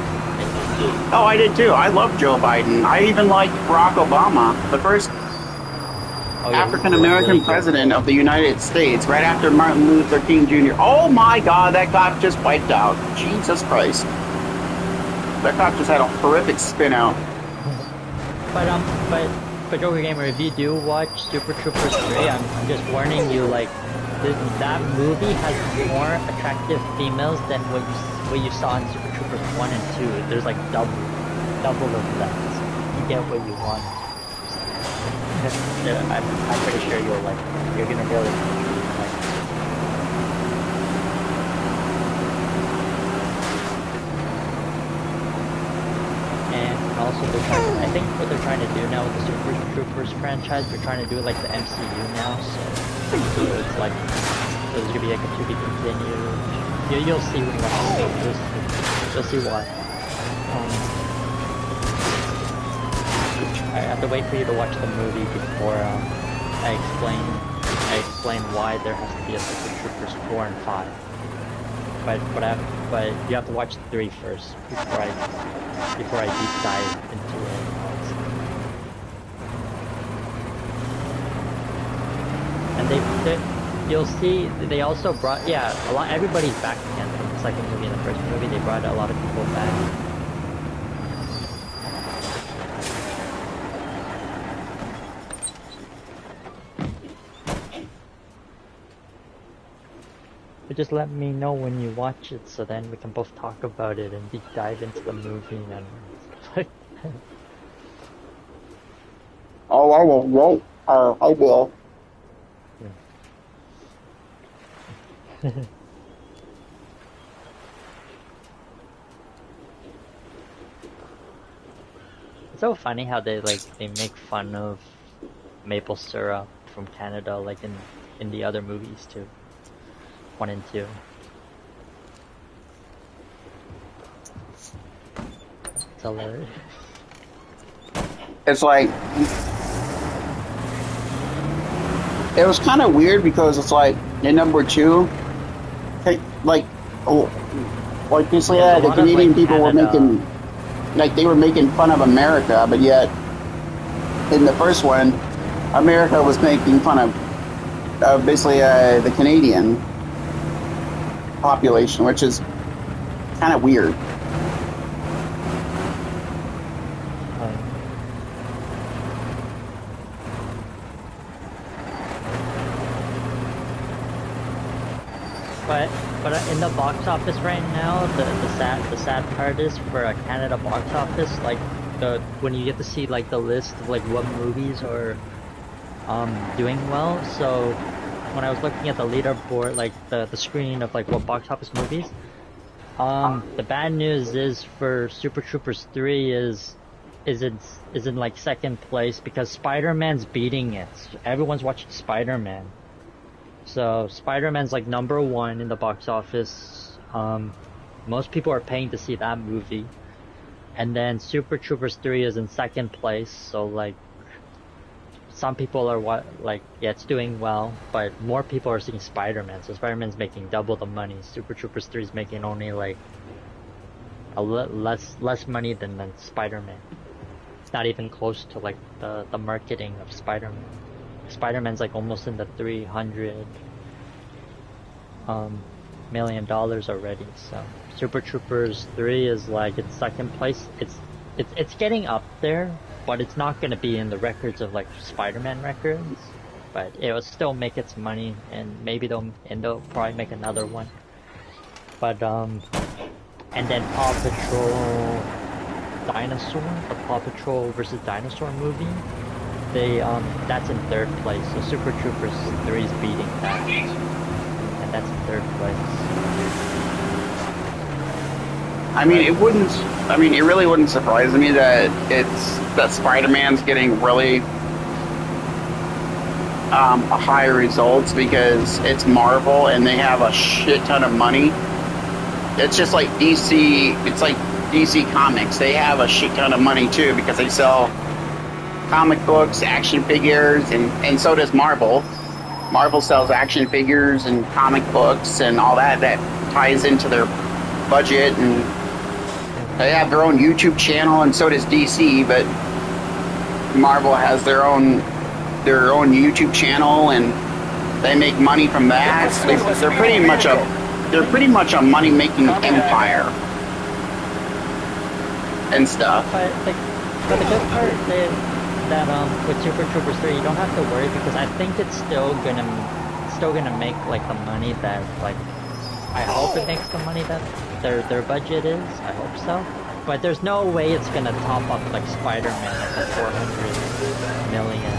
Oh, I did too. I love Joe Biden. I even liked Barack Obama, the first Oh, yeah, African American president of the United States, right after Martin Luther King Jr. Oh my God, that cop just wiped out. Jesus Christ. That cop just had a horrific spin out. But Joker Gamer, if you do watch Super Troopers 3, I'm just warning you, like, that movie has more attractive females than what you saw in Super Troopers 1 and 2. There's like double of that. You get what you want. I'm pretty sure you're gonna really like. And also I think what they're trying to do now with the Super Troopers franchise, they're trying to do it like the MCU now, so it's like, so there's gonna be like a to be continued. You'll see when you watch the movie. You'll see why. I have to wait for you to watch the movie before I explain why there has to be a Super Troopers 4 and 5. But you have to watch 3 first before I deep dive into it. And you'll see they also brought everybody's back again from the second movie and the first movie. They brought a lot of people back. But just let me know when you watch it, so then we can both talk about it and deep dive into the movie and stuff like that. Oh, I will. Well, I will. Yeah. It's so funny how they make fun of maple syrup from Canada, like in the other movies too. 1 and 2. It's hilarious. It's like, it was kind of weird because it's like in number 2, like basically the Canadian people were making, like they were making fun of America, but yet in the first one, America was making fun of basically the Canadian population, which is kind of weird. But in the box office right now, the sad part is for a Canada box office, like when you get to see like the list of like what movies are doing well. So when I was looking at the leaderboard, like the screen of like what box office movies, the bad news is for Super Troopers 3 is in like second place because Spider-Man's beating it. Everyone's watching Spider-Man. So Spider-Man's like number 1 in the box office. Most people are paying to see that movie. And then Super Troopers 3 is in second place, so like some people are it's doing well, but more people are seeing Spider-Man, so Spider-Man's making double the money. Super Troopers 3 is making only like less money than Spider-Man. It's not even close to like the marketing of Spider-Man. Spider-Man's like almost in the $300 million already, so Super Troopers 3 is like in second place. It's getting up there, but it's not gonna be in the records of like Spider-Man records, but it will still make its money, and maybe they'll probably make another one. But and then Paw Patrol Dinosaur, the Paw Patrol versus Dinosaur movie, that's in third place, so Super Troopers 3 is beating that, and that's in third place. I mean, it really wouldn't surprise me that Spider-Man's getting really high results because it's Marvel and they have a shit ton of money. It's just like DC. It's like DC Comics. They have a shit ton of money too because they sell comic books, action figures, and so does Marvel. Marvel sells action figures and comic books and all that ties into their budget, and they have their own YouTube channel, and so does DC. But Marvel has their own YouTube channel, and they make money from that. They're pretty much a money making empire and stuff. But the good part is that with Super Troopers 3 you don't have to worry because I think it's still gonna make like the money that like I hope it makes the money that their budget is. I hope so. But there's no way it's gonna top up like Spider-Man at the 400 million.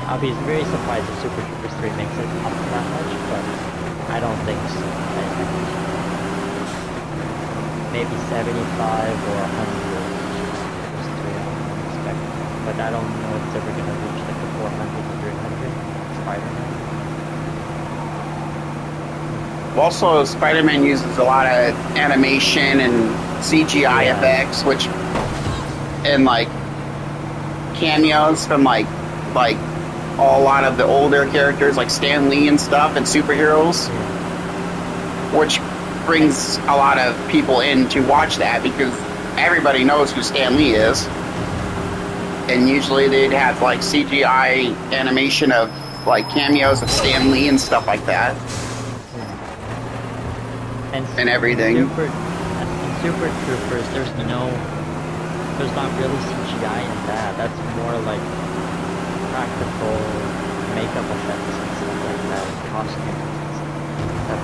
I'll be very surprised if Super Troopers 3 makes it up that much, but I don't think so. Maybe 75 or 100. But I don't know if it's ever gonna reach like the 400 to 300 Spider-Man. Also, Spider-Man uses a lot of animation and CGI effects, which and like cameos from like a lot of the older characters like Stan Lee and stuff and superheroes, which brings a lot of people in to watch that because everybody knows who Stan Lee is. And usually they'd have like CGI animation of like cameos of Stan Lee and stuff like that. And everything. In Super Troopers, there's not really CGI in that. That's more like practical makeup effects and stuff like that, costumes and stuff.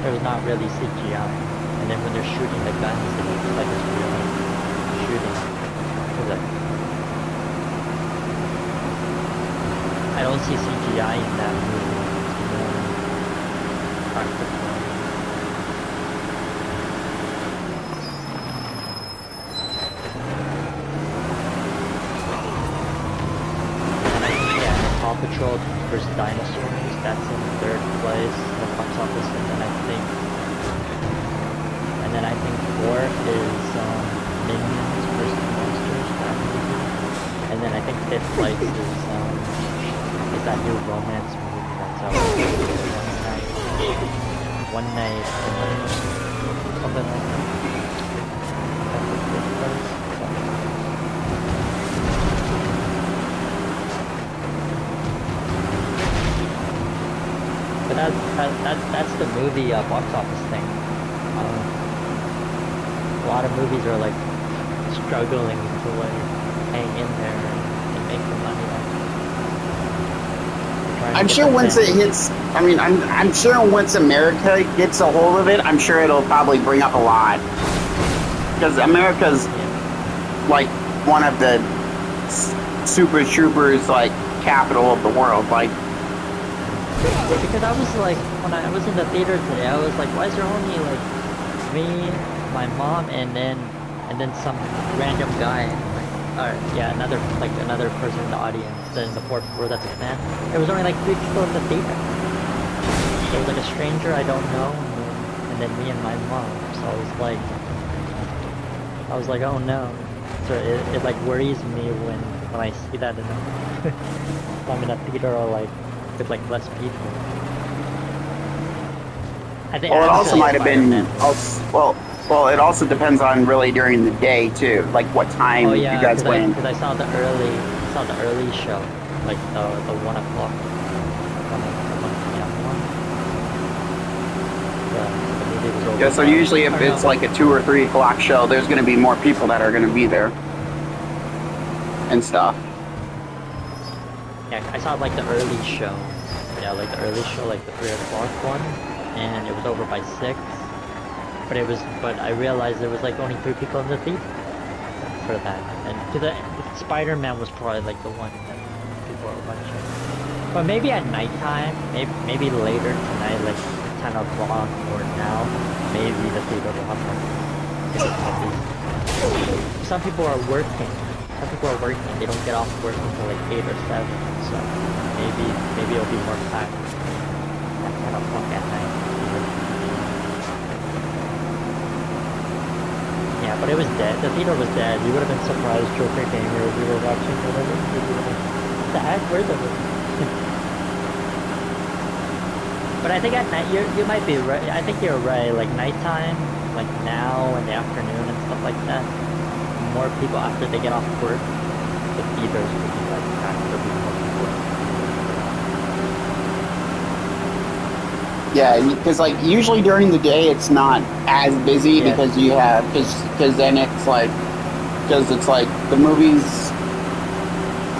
There's not really CGI. And then when they're shooting the guns, it looks like it's real shooting. I don't see CGI in that movie. It's more practical. Paw Patrol vs. Dinosaurs, that's in third place in the box office, and then I think fourth is Minions vs. Monsters, that movie, and then I think fifth place is that new romance movie that's out, One Night, something like that. That's the fifth place. But that's the movie box office thing. A lot of movies are like struggling to like hang in there and make the money. I'm sure once it hits, I'm sure once America gets a hold of it, I'm sure it'll probably bring up a lot. Because America's like one of the Super Troopers like capital of the world, like. Because I was like, when I was in the theater today, I was like, why is there only like me, my mom, and then some random guy, another person in the audience, then in the fourth row that's a fan. There was only like 3 people in the theater. There was like a stranger I don't know, and then me and my mom. So I was like, oh no. So it like worries me when I see that if I'm in a theater or like with like less people. I think. Well, it also might have been. Well, it also depends on really during the day too, like what time you guys went. Because I saw the early show, like the 1 o'clock. The movie was over. Yeah, so usually if it's like a 2 or 3 o'clock show, there's going to be more people that are going to be there and stuff. Yeah, I saw like the early show. Yeah, like the early show, like the 3 o'clock one, and it was over by 6. But I realized there was like only 3 people in the theater for that. And Spider-Man was probably like the one that people were watching. But maybe at nighttime, maybe later tonight, like 10 o'clock or now, maybe the theater will have more. Some people are working. They don't get off work until like 8 or 7, so maybe it'll be more packed at 10 o'clock at night. Yeah, but it was dead. The theater was dead. You would have been surprised, Joker Gamer, if you were watching whatever. You'd be like, what the heck? Where's the But I think at night, you might be right. I think you're right. Like nighttime, like now in the afternoon and stuff like that, more people after they get off work, the theaters would be like packed. There'd be more people. Yeah, because like usually during the day it's not as busy Yeah. because you have because then it's like because it's like the movies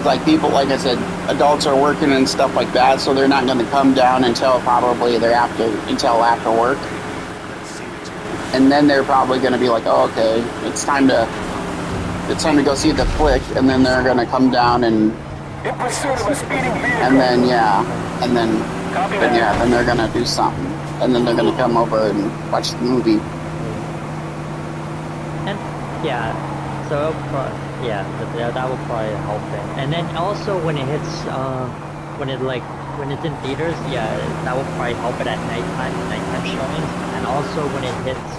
like people like I said adults are working and stuff like that, so they're not going to come down until probably until after work, and then they're probably going to be like, oh, okay, it's time to go see the flick, and then they're going to come down and In pursuit of a speeding vehicle. and then and then Copy then that. then they're going to do something, and then they're going to come over and watch the movie. And yeah, so that will probably help it. And then also when it hits, when it's in theaters, yeah, that will probably help it at nighttime showings. And also when it hits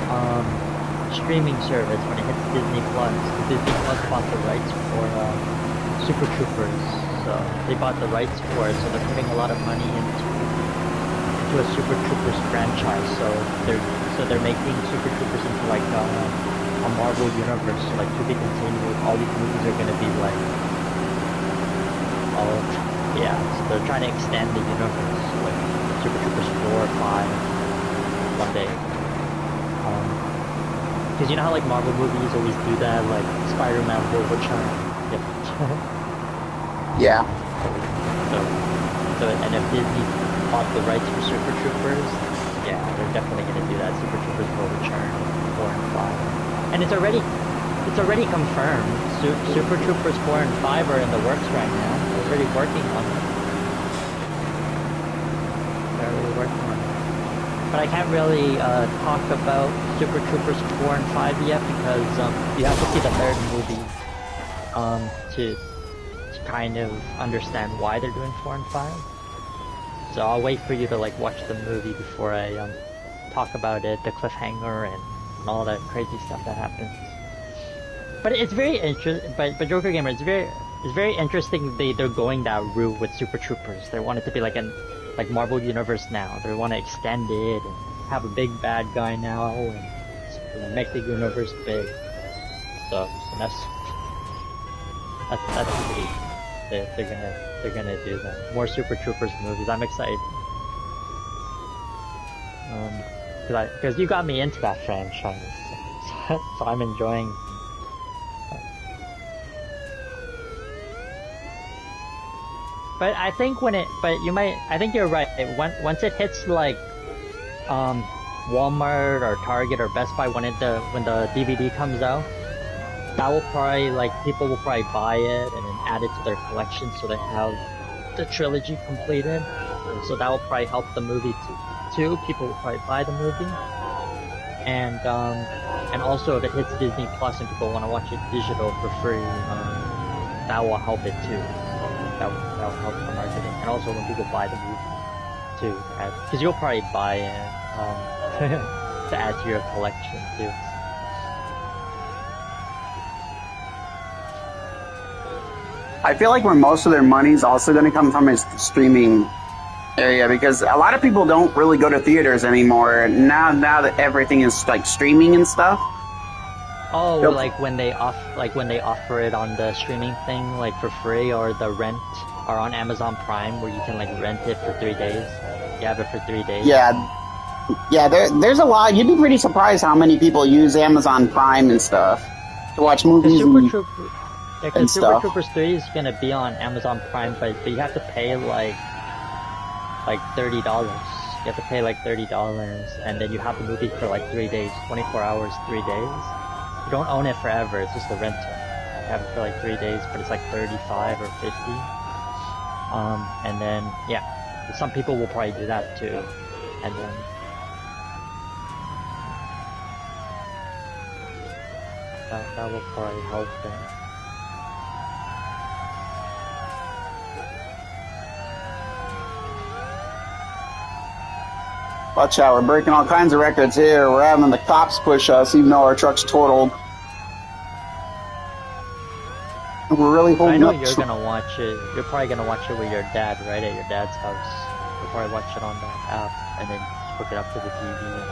streaming service, when it hits Disney Plus, Disney Plus bought the rights for Super Troopers, so they bought the rights for it, so they're putting a lot of money into a Super Troopers franchise. So they're making Super Troopers into like a Marvel universe, so like to be continued. All these movies are gonna be like, oh yeah, so they're trying to extend the universe, so like Super Troopers 4 or 5 one day. Because you know how like Marvel movies always do that, like Spider-Man will return. Yep. Yeah. So and if Disney bought the rights for Super Troopers, yeah, they're definitely gonna do that. Super Troopers will return 4 and 5. And it's already confirmed. Super Troopers 4 and 5 are in the works right now. They're already working on it. They're already working on it. But I can't really talk about Super Troopers 4 and 5 yet because you have to see the third movie to kind of understand why they're doing 4 and 5. So I'll wait for you to like watch the movie before I talk about it, the cliffhanger and all that crazy stuff that happens. But it's very interesting. But Joker Gamer, it's very interesting. They're going that route with Super Troopers. They want it to be like like Marvel Universe now. They want to extend it and have a big bad guy now and make the universe big. So that's pretty. They're gonna do that. More Super Troopers movies. I'm excited. Because you got me into that franchise, so I'm enjoying. But I think I think you're right. Once it hits like, Walmart or Target or Best Buy when the DVD comes out, that will probably people will probably buy it and then add it to their collection so they have the trilogy completed. So that will probably help the movie too. People will probably buy the movie, and also if it hits Disney Plus and people want to watch it digital for free, that will help it too. That will help the marketing, and also when people buy the movie too, because you'll probably buy it to add to your collection too. I feel like where most of their money's also going to come from is the streaming area, because a lot of people don't really go to theaters anymore now that everything is like streaming and stuff. Oh, like when they offer it on the streaming thing, like for free, or the rent, or on Amazon Prime where you can like rent it for 3 days. You have it for 3 days. Yeah. There's a lot. You'd be pretty surprised how many people use Amazon Prime and stuff to watch movies because Super stuff. Troopers 3 is gonna be on Amazon Prime, but you have to pay like $30. You have to pay like $30, and then you have the movie for like 3 days, 24 hours, 3 days. You don't own it forever. It's just a rental. You have it for like 3 days, but it's like 35 or 50. And then yeah, some people will probably do that too, and then. That will probably help them. Watch out, we're breaking all kinds of records here. We're having the cops push us even though our truck's totaled. We're really I holding know up. you're gonna watch it. You're probably gonna watch it with your dad, right? At your dad's house. You'll probably watch it on the app and then hook it up to the TV and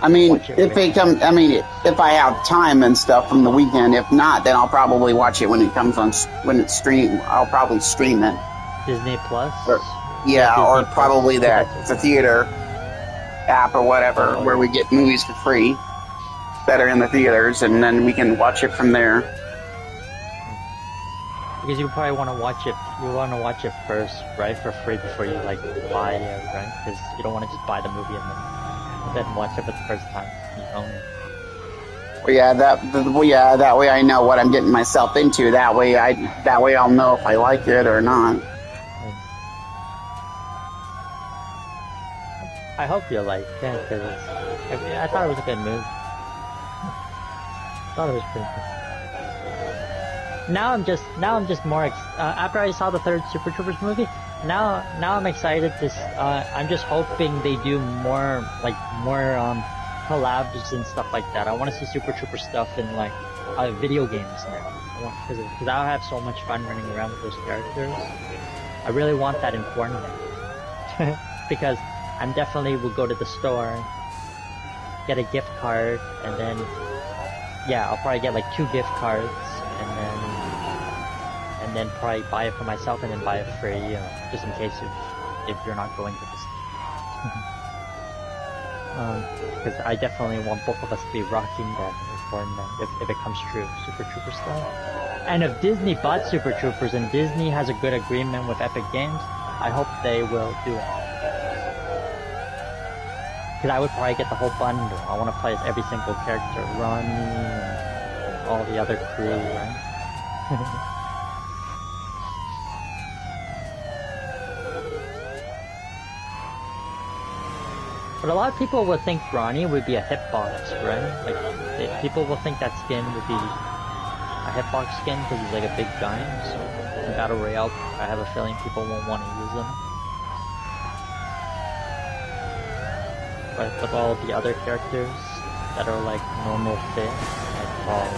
I mean, watch it if with they him. come, I mean, if I have time and stuff from the weekend. If not, then I'll probably watch it when it comes on, when it's streamed. I'll probably stream it. Disney Plus? Or, You have yeah, or Disney Plus? probably So that, that's the okay. theater app or whatever, Oh, where we get movies for free that are in the theaters, and then we can watch it from there. because you probably want to watch it. You want to watch it first, right, for free before you like buy it, right? Because you don't want to just buy the movie and then watch it for the first time. You own it. Well, yeah, that way I know what I'm getting myself into. That way I'll know if I like it or not. I hope you like it because I thought it was a good move. I thought it was pretty good. Now I'm just more after I saw the third Super Troopers movie. Now I'm excited to. I'm just hoping they do more collabs and stuff like that. I want to see Super Trooper stuff in like video games now. Because I'll have so much fun running around with those characters. I really want that in Fortnite. Because I'm definitely will go to the store, get a gift card, and then yeah, I'll probably get like 2 gift cards, and then probably buy it for myself, and then buy it free, just in case if you're not going to this. Because I definitely want both of us to be rocking that Fortnite if it comes true, Super Trooper stuff. And if Disney bought Super Troopers and Disney has a good agreement with Epic Games, I hope they will do it. Because I would probably get the whole bundle. I want to play as every single character, Ronnie and all the other crew, right? But a lot of people would think Ronnie would be a hitbox, right? Like, people will think that skin would be a hitbox skin because he's like a big giant. So in Battle Royale, I have a feeling people won't want to use him. But with all the other characters that are like normal fit, like all.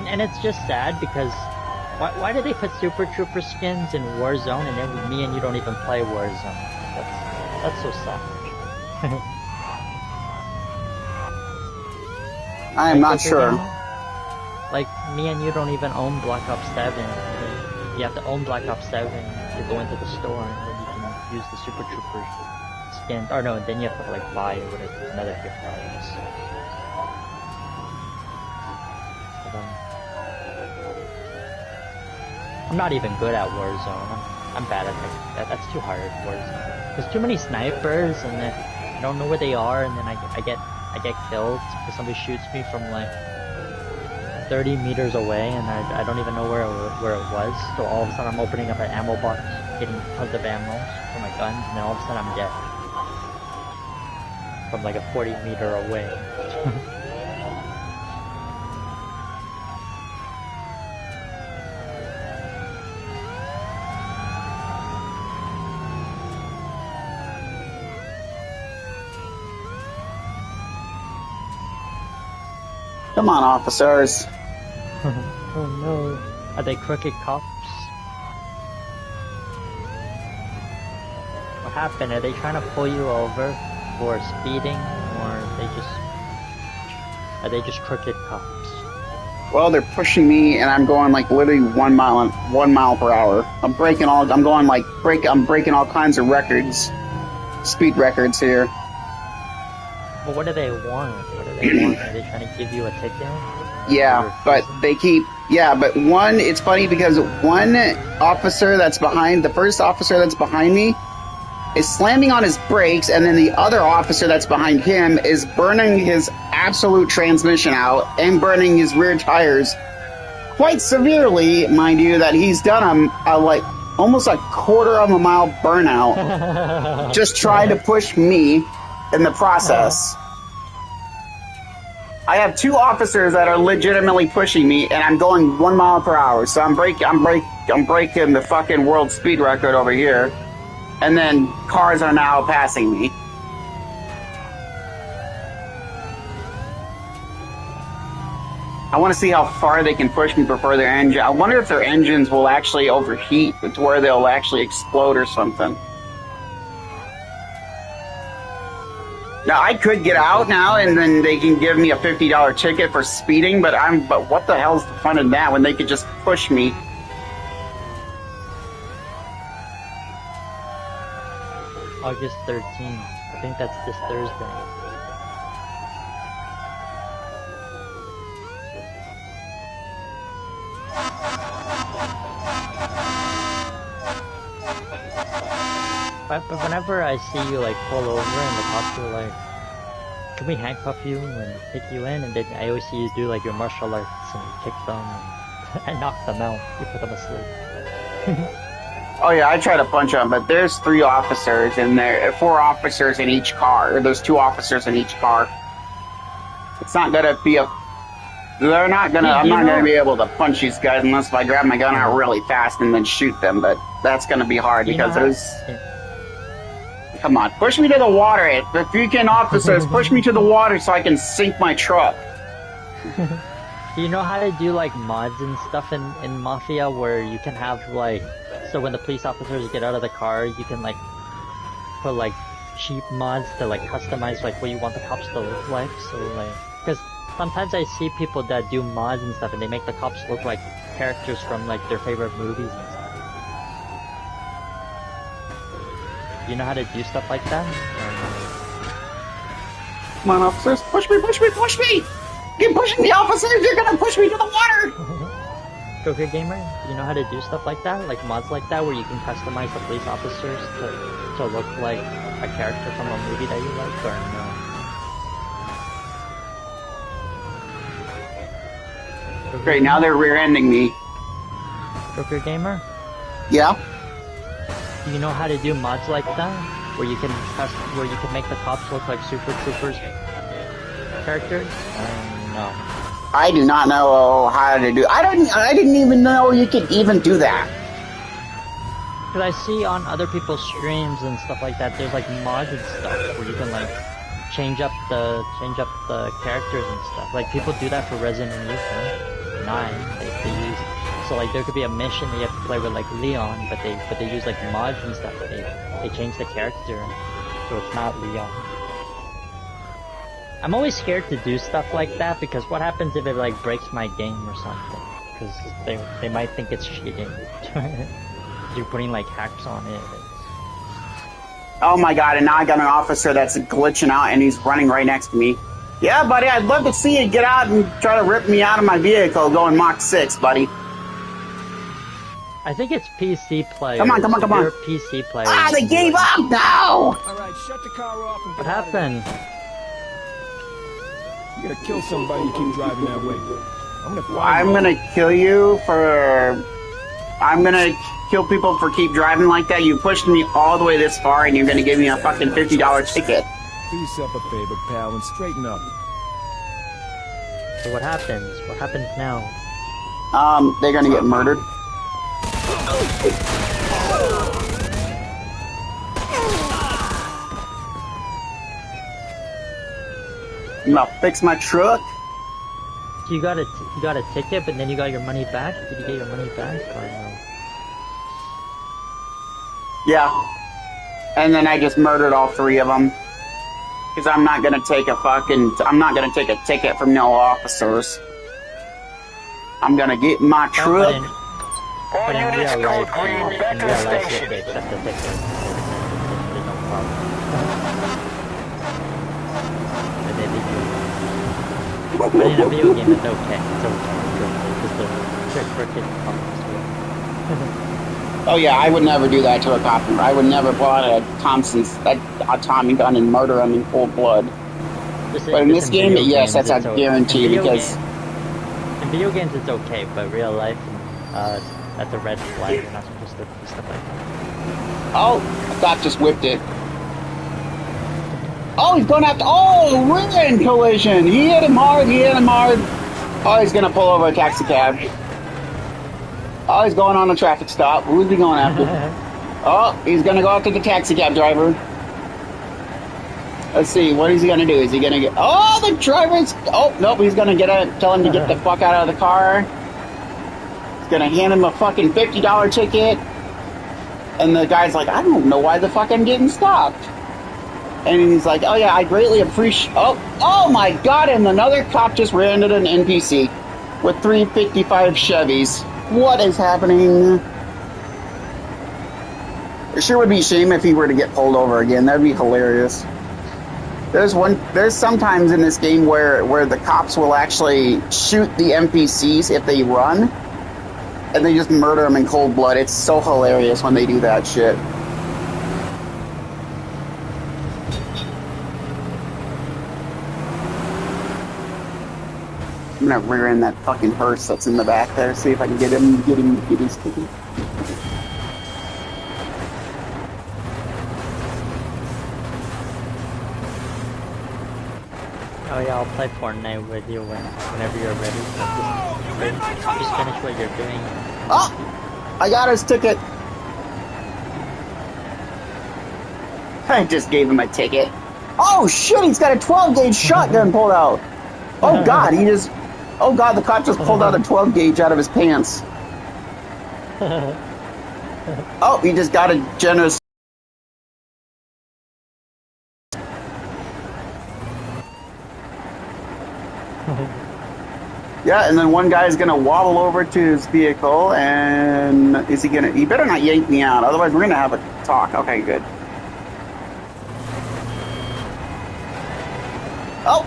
And it's just sad because why do they put Super Trooper skins in Warzone and then with me and you don't even play Warzone? That's so sad. I'm not sure. Like, me and you don't even own Black Ops 7. You have to own Black Ops 7 to go into the store and then you can use the Super Trooper skins. Or no, then you have to like buy it with another gift card. I'm not even good at Warzone. I'm bad at that. That's too hard, Warzone. There's too many snipers, and then I don't know where they are, and then I get killed because somebody shoots me from like 30 meters away, and I don't even know where it was. So all of a sudden I'm opening up an ammo box, getting tons of ammo for my guns, and then all of a sudden I'm dead from like a 40-meter away. Come on, officers. Oh no. Are they crooked cops? What happened? Are they trying to pull you over for speeding, or are they just crooked cops? Well, they're pushing me, and I'm going like literally 1 mile per hour. I'm breaking all kinds of records, speed records here. But what do they want? What do they want? Are they trying to give you a ticket? Yeah, but one, it's funny because one officer that's behind, the first officer that's behind me is slamming on his brakes, and then the other officer that's behind him is burning his absolute transmission out and burning his rear tires quite severely, mind you, that he's done like almost a quarter of a mile burnout just trying to push me in the process. I have 2 officers that are legitimately pushing me, and I'm going 1 mile per hour. So I'm breaking the fucking world speed record over here. And then cars are now passing me. I want to see how far they can push me before their engine. I wonder if their engines will actually overheat to where they'll actually explode or something. Now I could get out now, and then they can give me a $50 ticket for speeding. But what the hell's the fun in that when they could just push me? August 13th. I think that's this Thursday. But whenever I see you like pull over and the cops are like, "Can we handcuff you and take you in?" and then I always see you do like your martial arts and kick them and knock them out. You put them asleep. Oh yeah, I try to punch them, but there's 3 officers in there, 4 officers in each car. There's 2 officers in each car. It's not gonna be a. They're not gonna. I'm not gonna be able to punch these guys unless if I grab my gun out really fast and then shoot them. But that's gonna be hard because there's. Come on, push me to the water. If you can, officers, push me to the water so I can sink my truck. Do you know how to do like mods and stuff in Mafia where you can have like, so when the police officers get out of the car, you can like put like cheap mods to like customize like what you want the cops to look like. So like, because sometimes I see people that do mods and stuff and they make the cops look like characters from like their favorite movies and stuff. You know how to do stuff like that? Come on, officers, push me, push me, push me! Keep pushing me, officers! You're gonna push me to the water! Joker Gamer, you know how to do stuff like that? Like mods like that where you can customize the police officers to look like a character from a movie that you like, or no? Great, now they're rear-ending me. Joker Gamer? Yeah? Do you know how to do mods like that? Where you can make the cops look like Super Troopers characters? No. I do not know how to do. I didn't even know you could even do that. Because I see on other people's streams and stuff like that, there's like mods and stuff where you can like change up the characters and stuff. Like people do that for Resident Evil 9. They use. So like there could be a mission that you have to play with like Leon, but they use like mods and stuff. They change the character so it's not Leon. I'm always scared to do stuff like that because what happens if it like breaks my game or something? Because they might think it's cheating. You're putting like hacks on it. Oh my god! And now I got an officer that's glitching out and he's running right next to me. Yeah, buddy, I'd love to see you get out and try to rip me out of my vehicle going Mach 6, buddy. I think it's PC players. Come on. They're PC players. Ah, they gave up! No! Alright, shut the car off and What happened? You gotta kill somebody to keep driving that way. I'm gonna kill you for... I'm gonna kill people for keep driving like that. You pushed me all the way this far and you're gonna give me a fucking $50 ticket. Do yourself a favor, pal, and straighten up. So what happens? What happens now? They're gonna get murdered. I'm gonna fix my truck. You got a ticket, but then you got your money back? Did you get your money back or no? Yeah. And then I just murdered all 3 of them. Because I'm not gonna take a ticket from no officers. I'm gonna get my truck. All But in units, real code life, green, back to the station. they accept the ticket. There's no problem. But in a video game, it's okay. It's okay. Because the trick for kids is Oh yeah, I would never do that to a cop. I would never pull out a Tommy gun and murder him in cold blood. But in this game, yes, that's a guarantee because... In video games, it's okay, but real life, that's a red flag. You're not supposed to do stuff like that. Oh, a cop just whipped it. Oh, he's going after... Oh, rear-end collision! He hit him hard, Oh, he's gonna pull over a taxi cab. Oh, he's going on a traffic stop. Who's he going after? Oh, he's gonna go after the taxi cab driver. Let's see, what is he gonna do? Is he gonna get... Oh, the driver's... Oh, nope, he's gonna tell him to get the fuck out of the car. He's gonna hand him a fucking $50 ticket. And the guy's like, I don't know why the fuck I'm getting stopped. And he's like, oh yeah, I greatly appreciate... Oh my god, and another cop just ran into an NPC with 355 Chevys. What is happening? It sure would be a shame if he were to get pulled over again. That'd be hilarious. There's sometimes in this game where the cops will actually shoot the NPCs if they run, and they just murder them in cold blood. It's so hilarious when they do that shit. I'm gonna rear end that fucking hearse that's in the back there. See if I can get his ticket. Oh yeah, I'll play Fortnite with you whenever you're ready. So just finish what you're doing. Oh! I got his ticket. I just gave him a ticket. Oh shit, he's got a 12 gauge shotgun pulled out. Oh god, oh god, the cop just pulled out a 12 gauge out of his pants. Oh, he just got a generous... Yeah, and then one guy's gonna waddle over to his vehicle, and he better not yank me out, otherwise we're gonna have a talk. Okay, good. Oh,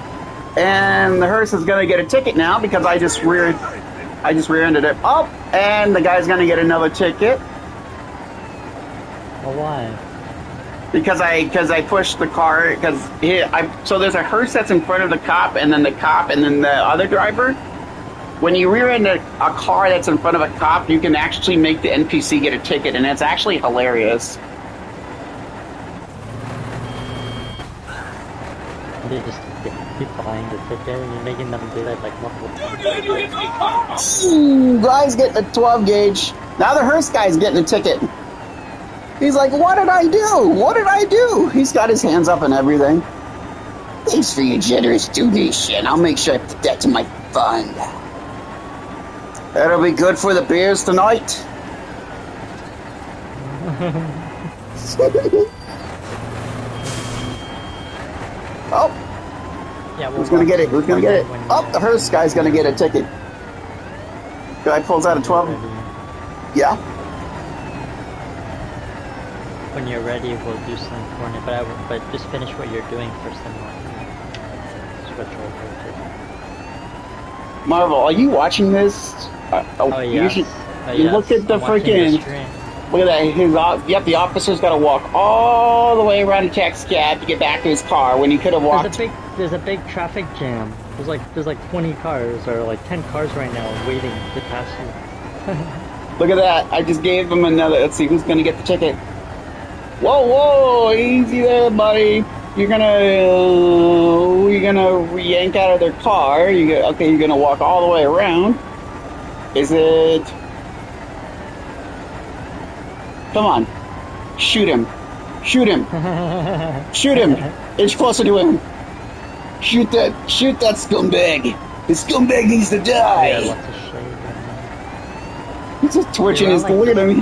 and the hearse is gonna get a ticket now because I just rear-ended it. Oh, and the guy's gonna get another ticket. Well, why? Because I pushed the car, so there's a hearse that's in front of the cop, and then the cop, and then the other driver. When you rear end a car that's in front of a cop, you can actually make the NPC get a ticket, and it's actually hilarious. They just keep buying the ticket, and you're making them do that like multiple times. Ooh, guy's getting a 12 gauge. Now the hearse guy's getting a ticket. He's like, what did I do? What did I do? He's got his hands up and everything. Thanks for your generous donation. I'll make sure I put that to my fund. That'll be good for the beers tonight. Oh. Yeah, who's gonna get it? Who's gonna get it? Oh, the hearse guy's gonna get a ticket. Guy pulls out a 12. Yeah. When you're ready, we'll do some Fortnite, but just finish what you're doing first, and we'll switch over to... Marvel, are you watching this? Oh yeah. You look at the freaking... Look at that. Yep, the officer's got to walk all the way around the taxi cab to get back to his car when he could have walked. There's a big traffic jam. There's like 20 cars or like 10 cars right now waiting to pass you. Look at that. I just gave him another. Let's see who's going to get the ticket. Whoa, easy there, buddy. You're gonna yank out of their car. You're gonna walk all the way around. Is it? Come on, shoot him, shoot him, shoot him. Inch closer to him. Shoot that scumbag. The scumbag needs to die. Yeah, lots of shade right now. He's just twitching his. Look at him.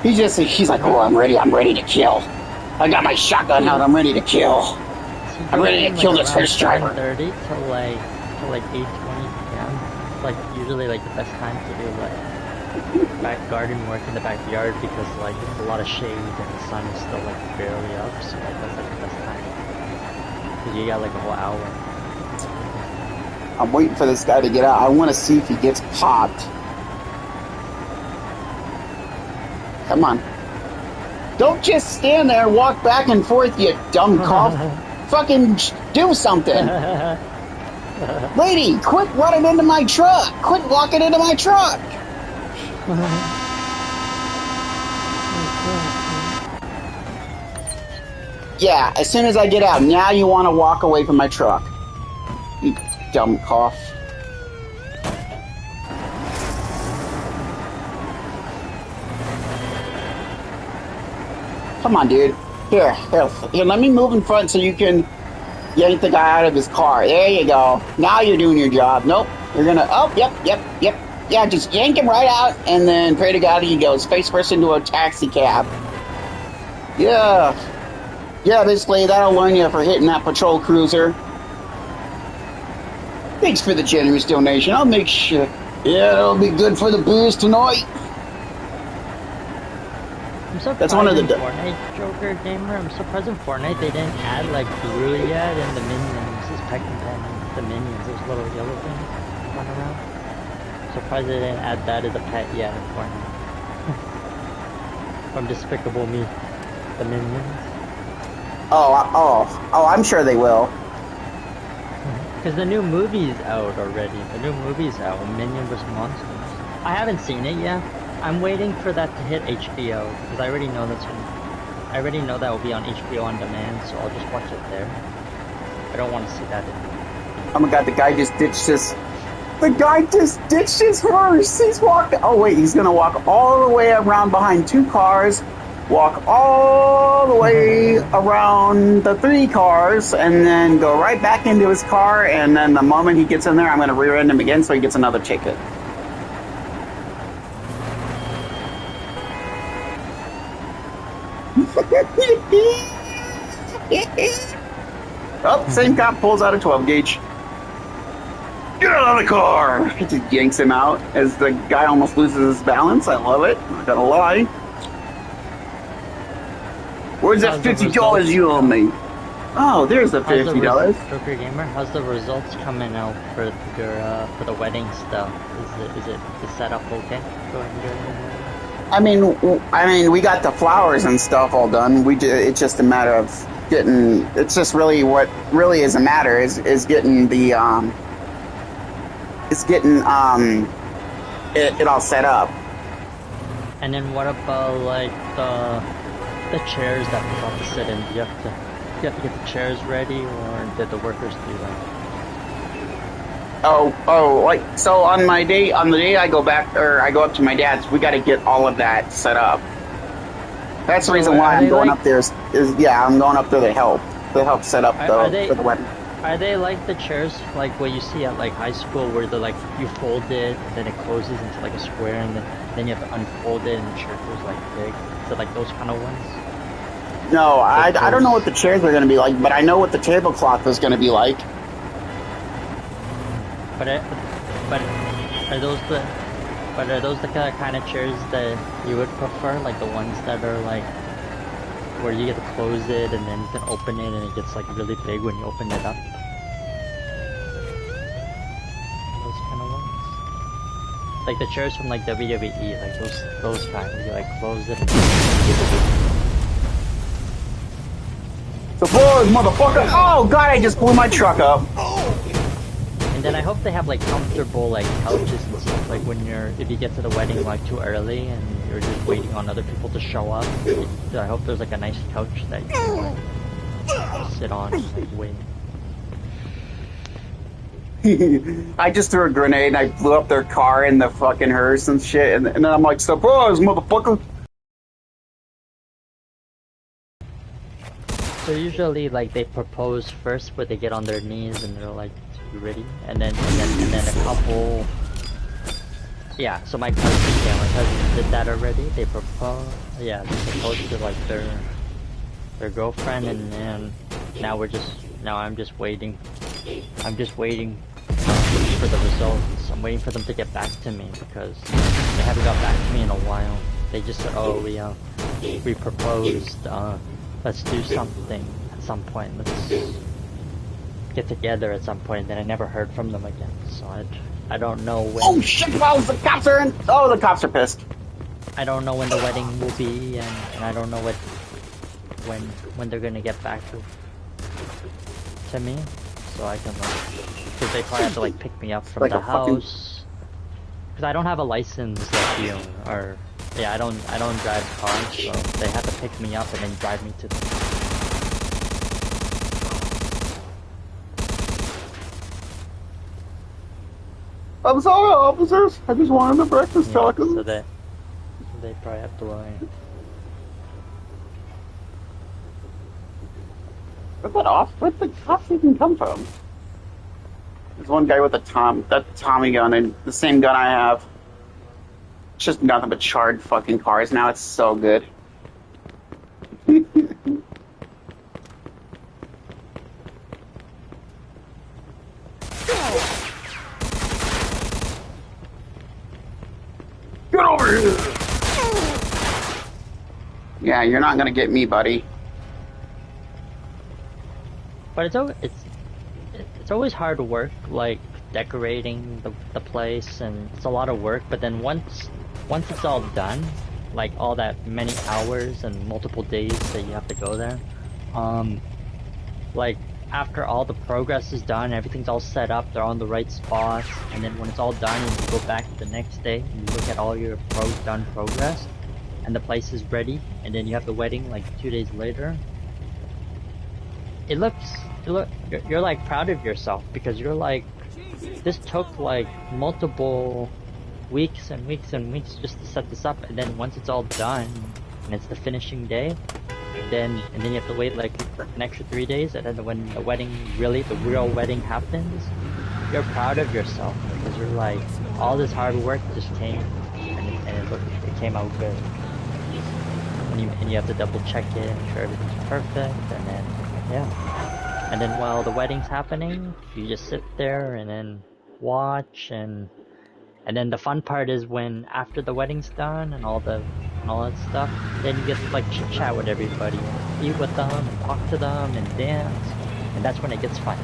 He's like, oh, I'm ready to kill. I got my shotgun out, I'm ready to kill. I'm ready to kill this hearse driver. 7:30 to like 8:20 p.m. Like usually like the best time to do like back garden work in the backyard because like it's a lot of shade and the sun is still like barely up, so like that's like the best time. Cause you got like a whole hour. I'm waiting for this guy to get out. I want to see if he gets popped. Come on. Don't just stand there and walk back and forth, you dumb cough. Fucking do something. Lady, quit running into my truck. Quit walking into my truck. Yeah, as soon as I get out, now you want to walk away from my truck. You dumb cough. Come on, dude. Here, let me move in front so you can yank the guy out of his car. There you go. Now you're doing your job. Nope. You're gonna, oh, yep. Yeah, just yank him right out and then pray to God he goes face first into a taxi cab. Yeah. Yeah, basically that'll learn you for hitting that patrol cruiser. Thanks for the generous donation. I'll make sure. Yeah, it'll be good for the booze tonight. I'm surprised That's one of the in Fortnite, Joker Gamer. I'm surprised in Fortnite they didn't add like blue yet and the minions, this Peck and Pen, the minions, those little yellow things run around. Surprised they didn't add that as a pet yet in Fortnite. From Despicable Me, the minions. Oh, I'm sure they will. Because the new movie's out already. The new movie's out, Minion vs. Monsters. I haven't seen it yet. I'm waiting for that to hit HBO because I already know I already know that will be on HBO on demand, so I'll just watch it there. I don't want to see that. Oh my God, the guy just ditched his. The guy just ditched his horse. He's walking. Oh wait, he's gonna walk all the way around behind two cars, walk all the way around the three cars, and then go right back into his car. And then the moment he gets in there, I'm gonna rear-end him again so he gets another ticket. Oh, same cop pulls out a 12 gauge. Get out of the car! It just yanks him out as the guy almost loses his balance. I love it. Not gonna lie. Where's that $50 you owe me? Oh, there's the $50. Joker Gamer, how's the results coming out for the wedding stuff? Is it the setup okay? Go ahead and do it. I mean, we got the flowers and stuff all done. It's just a matter of getting. It's just really what really is a matter is getting the it all set up. And then what about like the chairs that people have to sit in? Do you have to get the chairs ready, or did the workers do that? Like so on the day I go up to my dad's, we got to get all of that set up. That's the reason why I'm going up there. I'm going up there to help set up for the wedding. Are they like the chairs like what you see at like high school where they're like you fold it and then it closes into like a square and then you have to unfold it and the chair goes like big? Is it like those kind of ones? No, I don't know what the chairs are going to be like, but I know what the tablecloth is going to be like. But are those the kind of chairs that you would prefer, like the ones that are like where you get to close it and then you can open it and it gets like really big when you open it up? Those kind of ones, like the chairs from like WWE, like those kind where you like close it. Surprise, motherfucker! Oh God, I just blew my truck up. And then I hope they have like comfortable like couches and stuff, like when if you get to the wedding like too early and you're just waiting on other people to show up. I hope there's like a nice couch that you can like sit on and like wait. I just threw a grenade and I blew up their car in the fucking hearse and shit, and then I'm like, surprise, motherfucker! So usually like they propose first where they get on their knees and they're like ready, and then a couple. Yeah, so my cousin did that already. They proposed. Yeah, they proposed to like their girlfriend, and then now I'm just waiting. I'm just waiting for the results. I'm waiting for them to get back to me because they haven't got back to me in a while. They just said, oh, we proposed. Let's do something at some point. Let's get together at some point. And then I never heard from them again. So I don't know when. Oh shit! Balls! The cops are in. Oh, the cops are pissed. I don't know when the wedding will be, and I don't know when they're gonna get back to me, so I can because they probably have to like pick me up from like the house. Because I don't have a license like you, or yeah, I don't drive cars, so they have to pick me up and then drive me to the. I'm sorry, officers. I just wanted the breakfast tacos. So they probably have to Where'd the cops even come from? There's one guy with that Tommy gun, and the same gun I have. It's just nothing but charred fucking cars now. It's so good. Get over here! Yeah, you're not gonna get me, buddy. But it's always hard work, like decorating the place, and it's a lot of work. But then once it's all done, like all that many hours and multiple days that you have to go there, like after all the progress is done, everything's all set up, they're on the right spots, and then when it's all done, and you go back the next day and you look at all your done progress, and the place is ready, and then you have the wedding like 2 days later. You're like proud of yourself because you're like, this took like multiple weeks and weeks and weeks just to set this up, and then once it's all done and it's the finishing day, then you have to wait like an extra 3 days, and then when the wedding the real wedding happens, you're proud of yourself because you're like, all this hard work just came and it came out good. And you have to double check it, make sure everything's perfect, and then yeah. And then while the wedding's happening, you just sit there and then watch, and then the fun part is when after the wedding's done and all that stuff, then you get to like chit chat with everybody, and eat with them, and talk to them, and dance, and that's when it gets fun.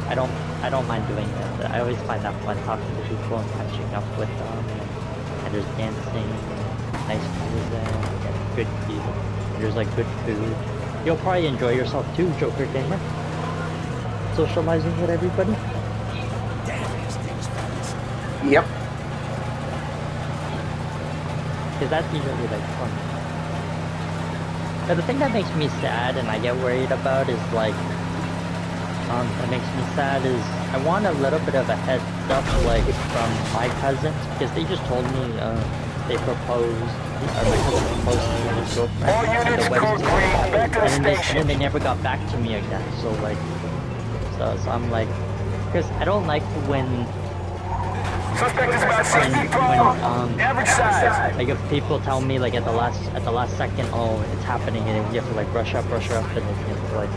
I don't mind doing that. I always find that fun, talking to people and catching up with them, and there's dancing, nice music, and good people. There's like good food. You'll probably enjoy yourself too, Joker Gamer. Socializing with everybody. Yep. Because that's usually like fun. But the thing that makes me sad and I get worried about is like, that makes me sad is I want a little bit of a heads up like from my cousins, because they just told me they proposed, or my cousin proposed to me and his girlfriend at the wedding, and then they never got back to me again. So like, so I'm like, because I don't like when like if people tell me like at the last second, oh it's happening, and you have to like rush up, and then you have to like,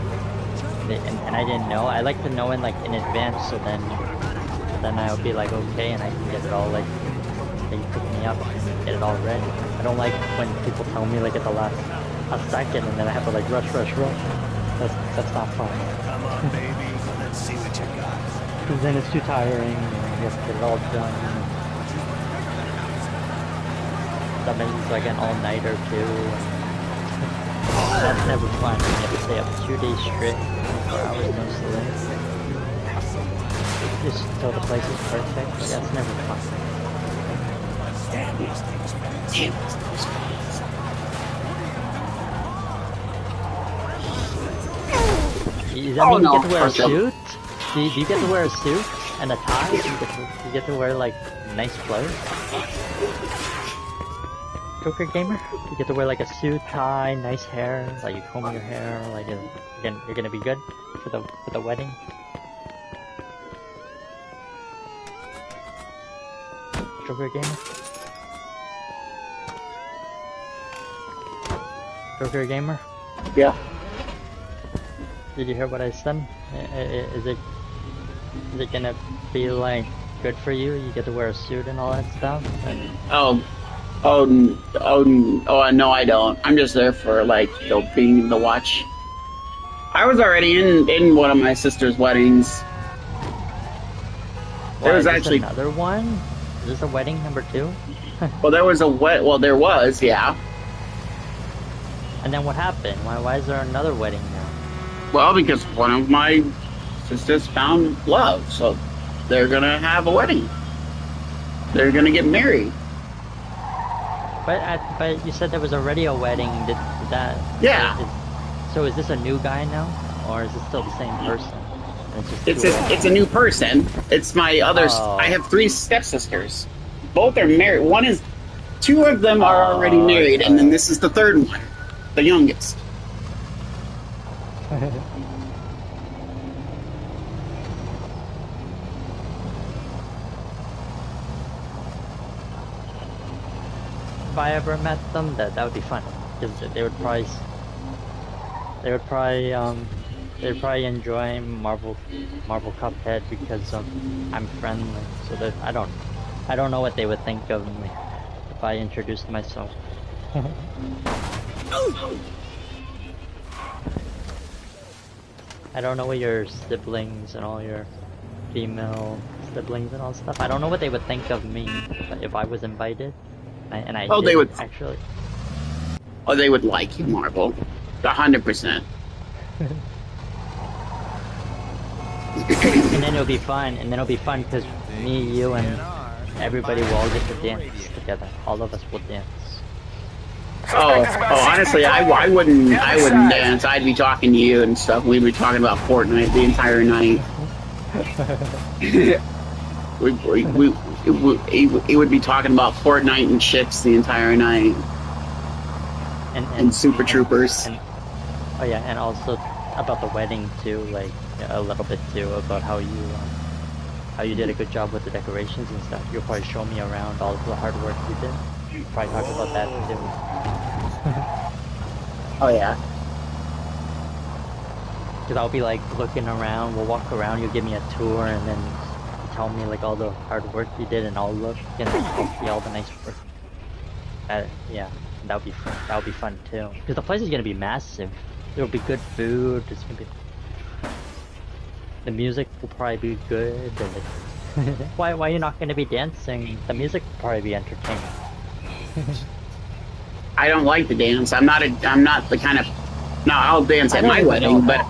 and I didn't know. I like to know in like in advance, so then I'll be like okay, and I can get it all like, they pick me up and get it all ready. I don't like when people tell me like at the last second, and then I have to like rush. That's not fun. Come on, baby. Let's see what you got. Because then it's too tiring, and you have to get it all done. Sometimes it's like an all-nighter too. That's never fun. You have to stay up 2 days straight, 24 hours, no sleep. Just until the place is perfect. That's never fun. Does that mean you get to wear a suit? Do you get to wear a suit and a tie? You get to wear like nice clothes? Joker Gamer? You get to wear like a suit, tie, nice hair, like you comb your hair, like you're gonna be good for the wedding. Joker Gamer? Joker Gamer? Yeah. Did you hear what I said? Is it gonna be like good for you? You get to wear a suit and all that stuff? And... Oh, no, I don't. I'm just there for like being the watch. I was already in one of my sister's weddings. There was actually another one. Is this a wedding number 2? Well, there was there was, yeah. And then what happened? Why is there another wedding now? Well, because one of my sisters found love, so they're gonna have a wedding. They're gonna get married. But you said there was already a wedding. Did that? Yeah. So is this a new guy now, or is it still the same person? It's a new person. It's my other. Oh. I have 3 stepsisters. Both are married. 2 of them are already married, and then this is the 3rd one, the youngest. if I ever met them, that would be fun. Because they'd probably enjoy Marvel Cuphead because I'm friendly. So that I don't know what they would think of me if I introduced myself. I don't know what your siblings and all your female siblings and all stuff. I don't know what they would think of me if I was invited. I Oh, did, they would. actually. Oh, they would like you, Marvel. 100%. And then it'll be fun. And then it'll be fun because me, you, and everybody will all get to dance together. All of us will dance. Honestly, I wouldn't dance. I'd be talking to you and stuff. We'd be talking about Fortnite the entire night. He would be talking about Fortnite and chicks the entire night. And Super Troopers. Oh yeah, and also about the wedding too, like a little bit too about how you did a good job with the decorations and stuff. You'll probably show me around all of the hard work you did. Probably talk about that too. Oh yeah. Because I'll be like looking around, we'll walk around, you'll give me a tour, and then you tell me like all the hard work you did, and I'll look and I'll see all the nice work. Yeah, that would be fun. That would be fun too. Because the place is gonna be massive. There'll be good food. It's gonna be. The music will probably be good. And why are you not gonna be dancing? The music will probably be entertaining. I don't like to dance. I'm not the kind of. No, I'll dance at my wedding, but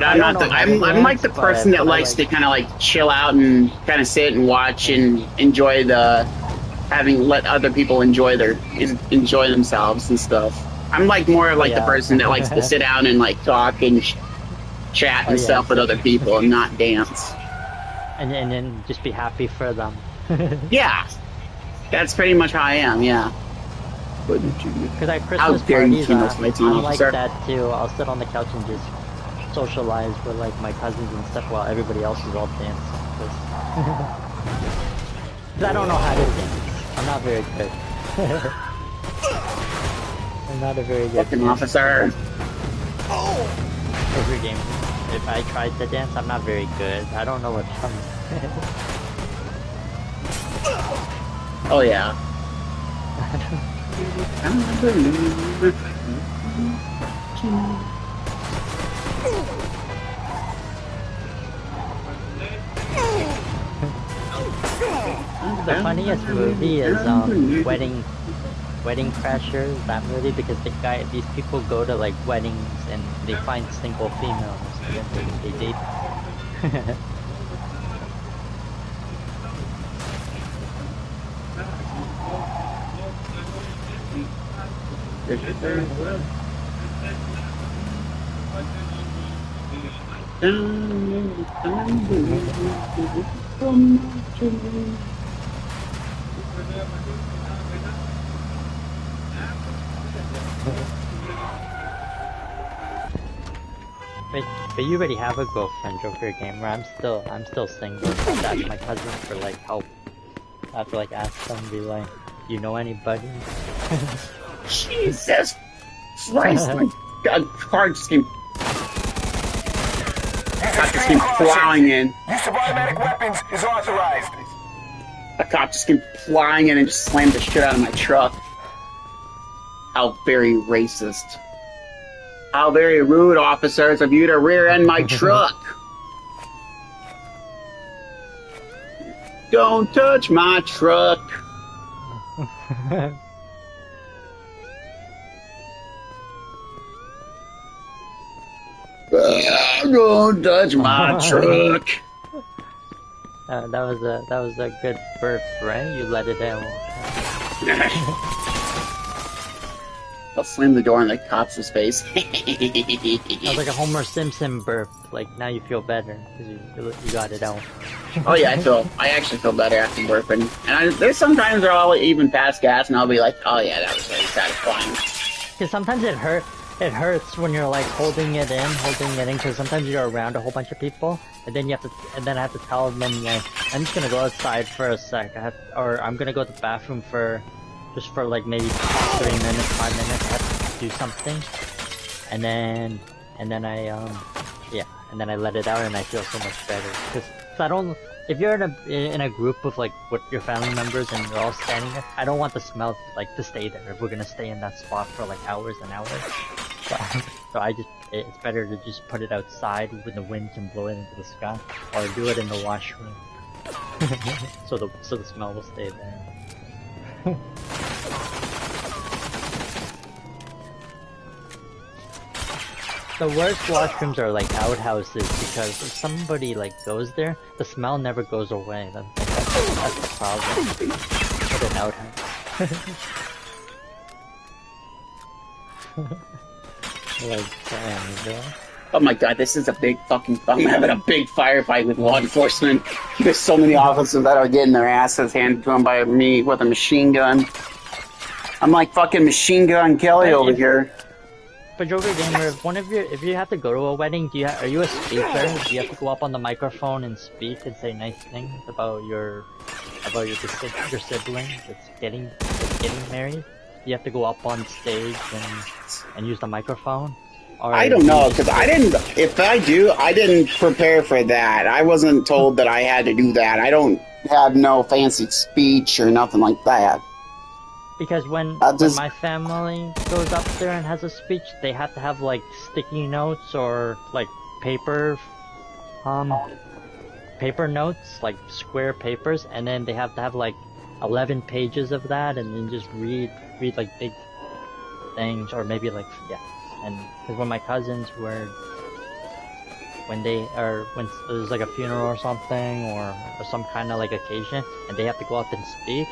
I'm not the. I'm like the person that likes to kind of like chill out and kind of sit and watch and enjoy let other people enjoy themselves and stuff. I'm like more like the person that likes to sit down and like talk and chat and stuff with other people and not dance. And then just be happy for them. Yeah, that's pretty much how I am. Yeah. Because at Christmas parties, I'm like that too. I'll sit on the couch and just socialize with like my cousins and stuff while everybody else is all dancing. Because I don't know how to dance. I'm not very good. I'm not a very good fucking officer. Every game, if I tried to dance, I'm not very good. I don't know what's coming. Oh yeah. The funniest movie is Wedding Crashers, that movie, because these people go to like weddings and they find single females and then they date them. But you already have a girlfriend, Joker Gamer. I'm still single. I have to ask my cousin for like help. I have to like ask them, be like, you know anybody? Jesus Christ! My God, car just came plowing in. Use of automatic weapons is authorized. A cop just came flying in and just slammed the shit out of my truck. How very racist. How very rude, officers, of you to rear-end my truck. Don't touch my truck. Don't touch my truck. That was a good burp, right? You let it out. I'll slam the door in the cop's face. That was like a Homer Simpson burp. Like now you feel better because you got it out. Oh yeah, I actually feel better after burping. And there's sometimes where I'll even pass gas and I'll be like, oh yeah, that was very satisfying. Because sometimes it hurts when you're like holding it in, because sometimes you're around a whole bunch of people, and then I have to tell them like, I'm just gonna go outside for a sec, or I'm gonna go to the bathroom for just for like maybe 3 minutes, 5 minutes. I have to do something, and then I yeah, and then I let it out, and I feel so much better. Because I don't. If you're in a group with like with your family members and you're all standing there, I don't want the smell to stay there. If we're gonna stay in that spot for like hours and hours, so I just it's better to just put it outside when the wind can blow it into the sky, or do it in the washroom, so the smell will stay there. The worst washrooms are like outhouses because if somebody like goes there, the smell never goes away. That's the problem. Put an outhouse. Like, damn, bro. Oh my god, this is a big fucking. I'm having a big firefight with law enforcement. There's so many officers that are getting their asses handed to them by me with a machine gun. I'm like fucking Machine Gun Kelly over here. But Joker Gamer, if you have to go to a wedding, are you a speaker? Do you have to go up on the microphone and speak and say nice things about your sibling that's getting married? Do you have to go up on stage and use the microphone? Or I don't know, because I didn't. If I do, I didn't prepare for that. I wasn't told that I had to do that. I don't have no fancy speech or nothing like that. Because when my family goes up there and has a speech, they have to have like sticky notes or like paper notes, like square papers, and then they have to have like 11 pages of that, and then just read like big things, or maybe like And because when my cousins were, when there's like a funeral or something, or some kind of like occasion, and they have to go up and speak.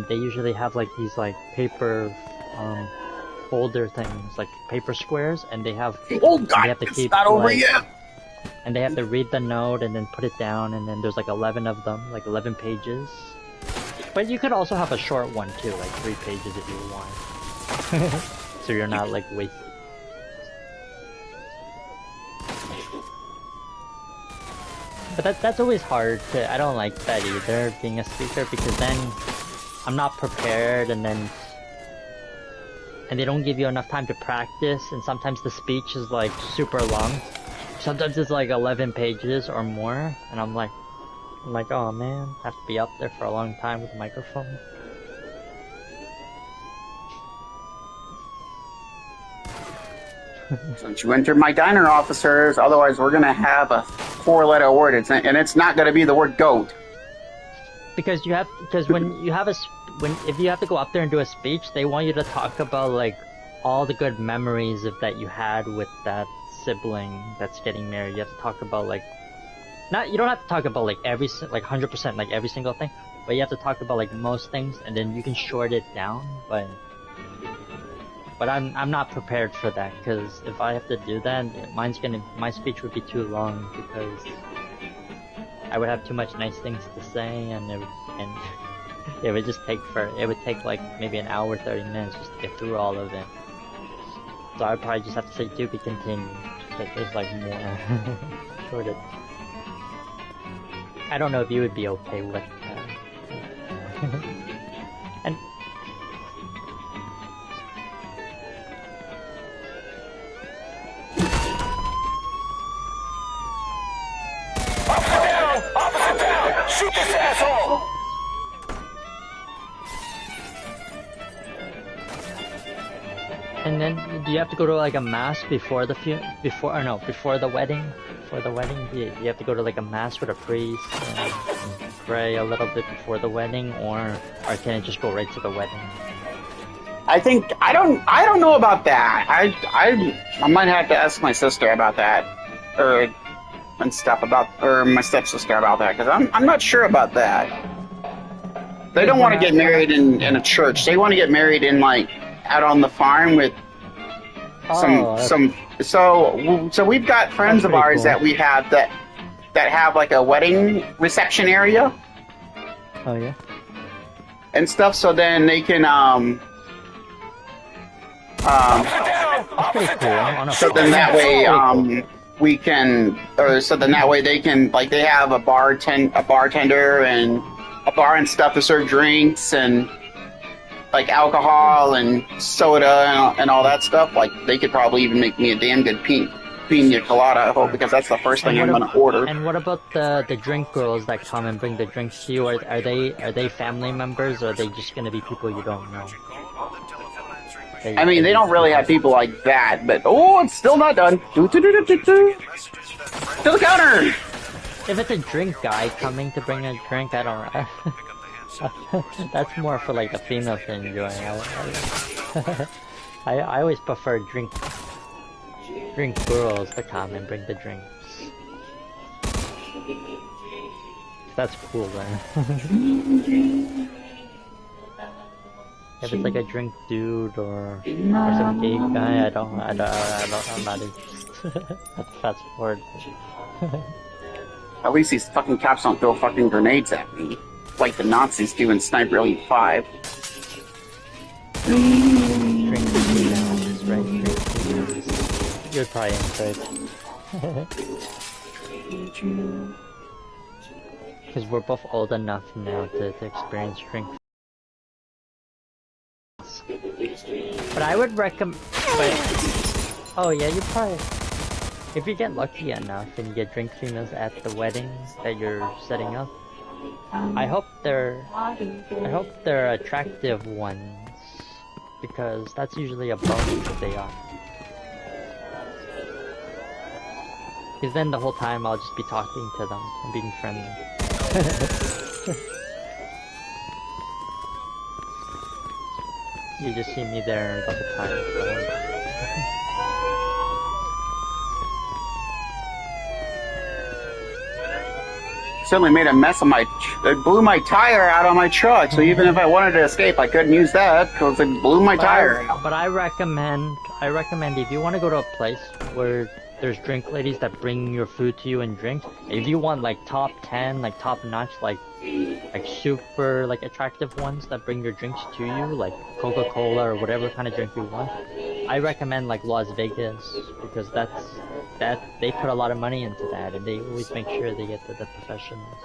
They usually have like these like paper folder things, like paper squares, and they have they have to keep not over yet. And they have to read the note and then put it down, and then there's like 11 of them, like 11 pages. But you could also have a short one too, like 3 pages if you want. So you're not like wasting. But that's always hard I don't like that either, being a speaker, because then I'm not prepared, and they don't give you enough time to practice, and sometimes the speech is like super long. Sometimes it's like 11 pages or more, and I'm like, oh man, I have to be up there for a long time with a microphone. Since you entered my diner, officers, otherwise we're gonna have a 4-letter word, and it's not gonna be the word goat. Because if you have to go up there and do a speech, they want you to talk about like all the good memories that you had with that sibling that's getting married. You have to talk about like, you don't have to talk about like 100% like every single thing, but you have to talk about like most things, and then you can short it down. But I'm not prepared for that, because if I have to do that, my speech would be too long, because I would have too much nice things to say, and it would just it would take like maybe an hour, 30 minutes just to get through all of it. So I'd probably just have to say to be continued, but there's like more shorter. I don't know if you would be okay with that. And Officer down! Shoot this asshole! And then, do you have to go to like a mass before the wedding? Before the wedding, do you have to go to like a mass with a priest and pray a little bit before the wedding, or can it just go right to the wedding? I don't know about that. I might have to ask my sister about that, or my stepsister about that, because I'm not sure about that. They don't want to get married in a church. They want to get married in like out on the farm with some. So we've got friends of ours that we have that have like a wedding reception area. Oh yeah. And stuff. So then they can That's pretty cool. So then that way we can, or so then that way they can, like, they have a bartender and a bar and stuff to serve drinks, and like alcohol and soda and all that stuff, like they could probably even make me a damn good pina colada, I hope, because that's the first thing I'm going to order. And what about the drink girls that come and bring the drinks to you? Are they family members, or are they just going to be people you don't know? I mean, they don't really have people like that, but oh, it's still not done. To the counter. If it's a drink guy coming to bring a drink, I don't. That's more for like the female to enjoy. I always prefer drink girls to come and bring the drinks. That's cool then. If it's like a drink dude or some gay guy, I'm not interested. That's fast forward. At least these fucking cops don't throw fucking grenades at me, like the Nazis do in Sniper Elite 5. Drink females, right? Drink females. You're probably into it. Because we're both old enough now to experience drink. But I would recommend. Oh yeah, you probably. If you get lucky enough and you get drink females at the wedding that you're setting up, I hope they're attractive ones, because that's usually a bonus if they are. Because then the whole time I'll just be talking to them and being friendly. You just see me there the whole time. Certainly made a mess of it blew my tire out on my truck, so even if I wanted to escape, I couldn't use that because it blew my tire out. But I recommend if you want to go to a place where there's drink ladies that bring your food to you and drinks, if you want like top 10, like top notch, like super like attractive ones that bring your drinks to you, like Coca-Cola or whatever kind of drink you want, I recommend like Las Vegas, because they put a lot of money into that, and they always make sure they get the professionals.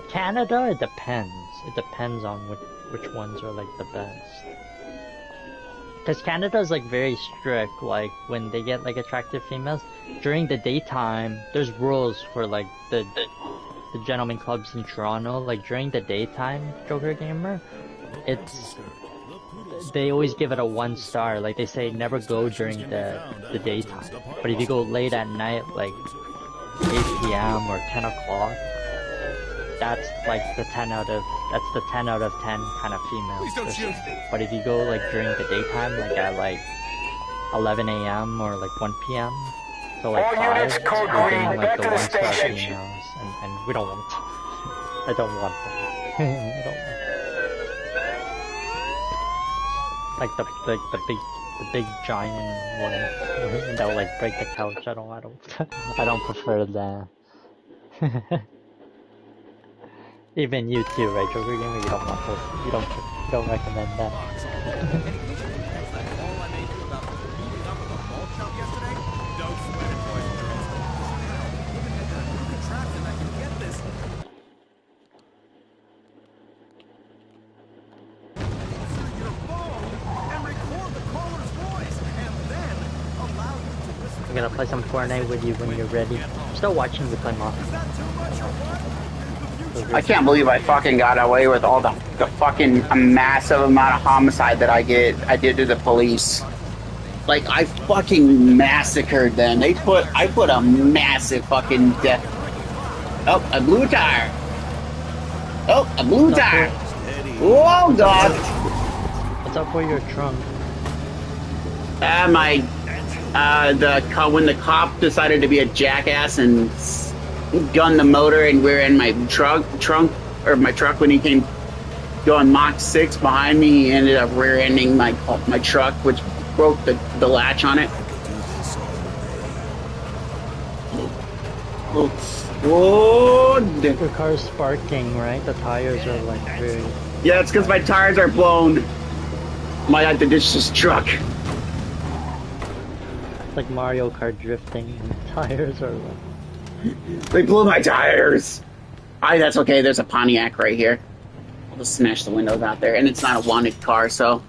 Canada, it depends. It depends on which ones are like the best. Because Canada's like very strict, like when they get like attractive females, during the daytime, there's rules for like the gentleman clubs in Toronto, like during the daytime, Joker Gamer, they always give it a 1 star, like they say never go during the daytime. But if you go late at night, like 8 p.m. or 10 o'clock, that's like the 10 out of 10 kind of females. But if you go like during the daytime, like at like 11 a.m. or like 1 p.m. to like 5, you're getting like the 1 star females, and we don't want. I don't want them. I don't want. Like the big giant ones that will like break the couch. I don't prefer that. Even you too, right, Joker Gamer? You don't want those. You don't recommend that. I'm gonna play some Fortnite with you when you're ready. I'm still watching you play Mafia. I can't believe I fucking got away with all the fucking massive amount of homicide that I did to the police. Like, I fucking massacred them. I put a massive fucking death. Oh, I blew a tire. Oh, I blew a tire. Oh, God. What's up with your trunk? When the cop decided to be a jackass and gunned the motor, and we were in my truck when he came going Mach 6 behind me, he ended up rear-ending my truck, which broke the latch on it. Oh, your car's sparking, right? The tires are like very... Yeah, it's because my tires are blown. Might have to ditch this truck. It's like Mario Kart drifting, and the tires are like... They blew my tires. That's okay. There's a Pontiac right here. I'll just smash the windows out there. And it's not a wanted car, so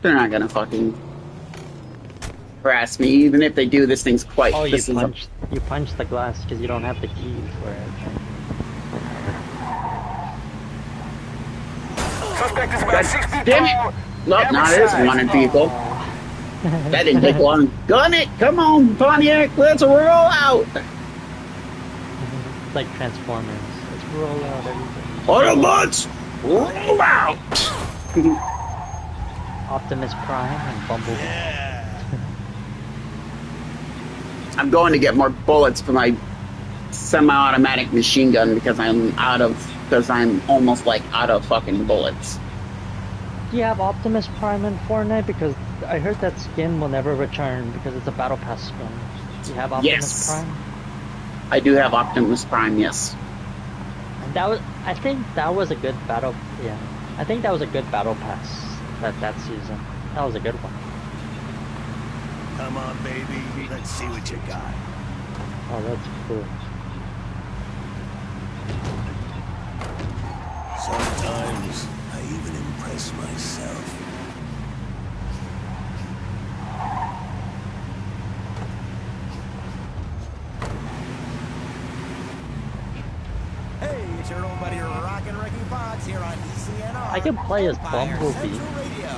they're not gonna fucking harass me. Even if they do, this thing's quite... Oh, this is you punch the glass because you don't have the key for it. Suspect is about 6 feet Damn tall. it! Nope, average not this size. wanted vehicle. That didn't take long. Gun it! Come on, Pontiac, let's roll out! It's like Transformers. Let's roll out everything. Autobots, roll out! Optimus Prime and Bumblebee. I'm going to get more bullets for my semi-automatic machine gun because I'm almost like out of fucking bullets. Do you have Optimus Prime in Fortnite? Because I heard that skin will never return because it's a Battle Pass skin. Do you have Optimus Yes. Prime? I do have Optimus Prime, yes. And I think that was a good battle. Yeah, I think that was a good Battle Pass that season. That was a good one. Come on, baby. Let's see what you got. Oh, that's cool. Sometimes I even impress myself. Hey, it's your old buddy Rockin' Ricky Fox here on ECNR. I can play as Empire Bumblebee. Central Radio.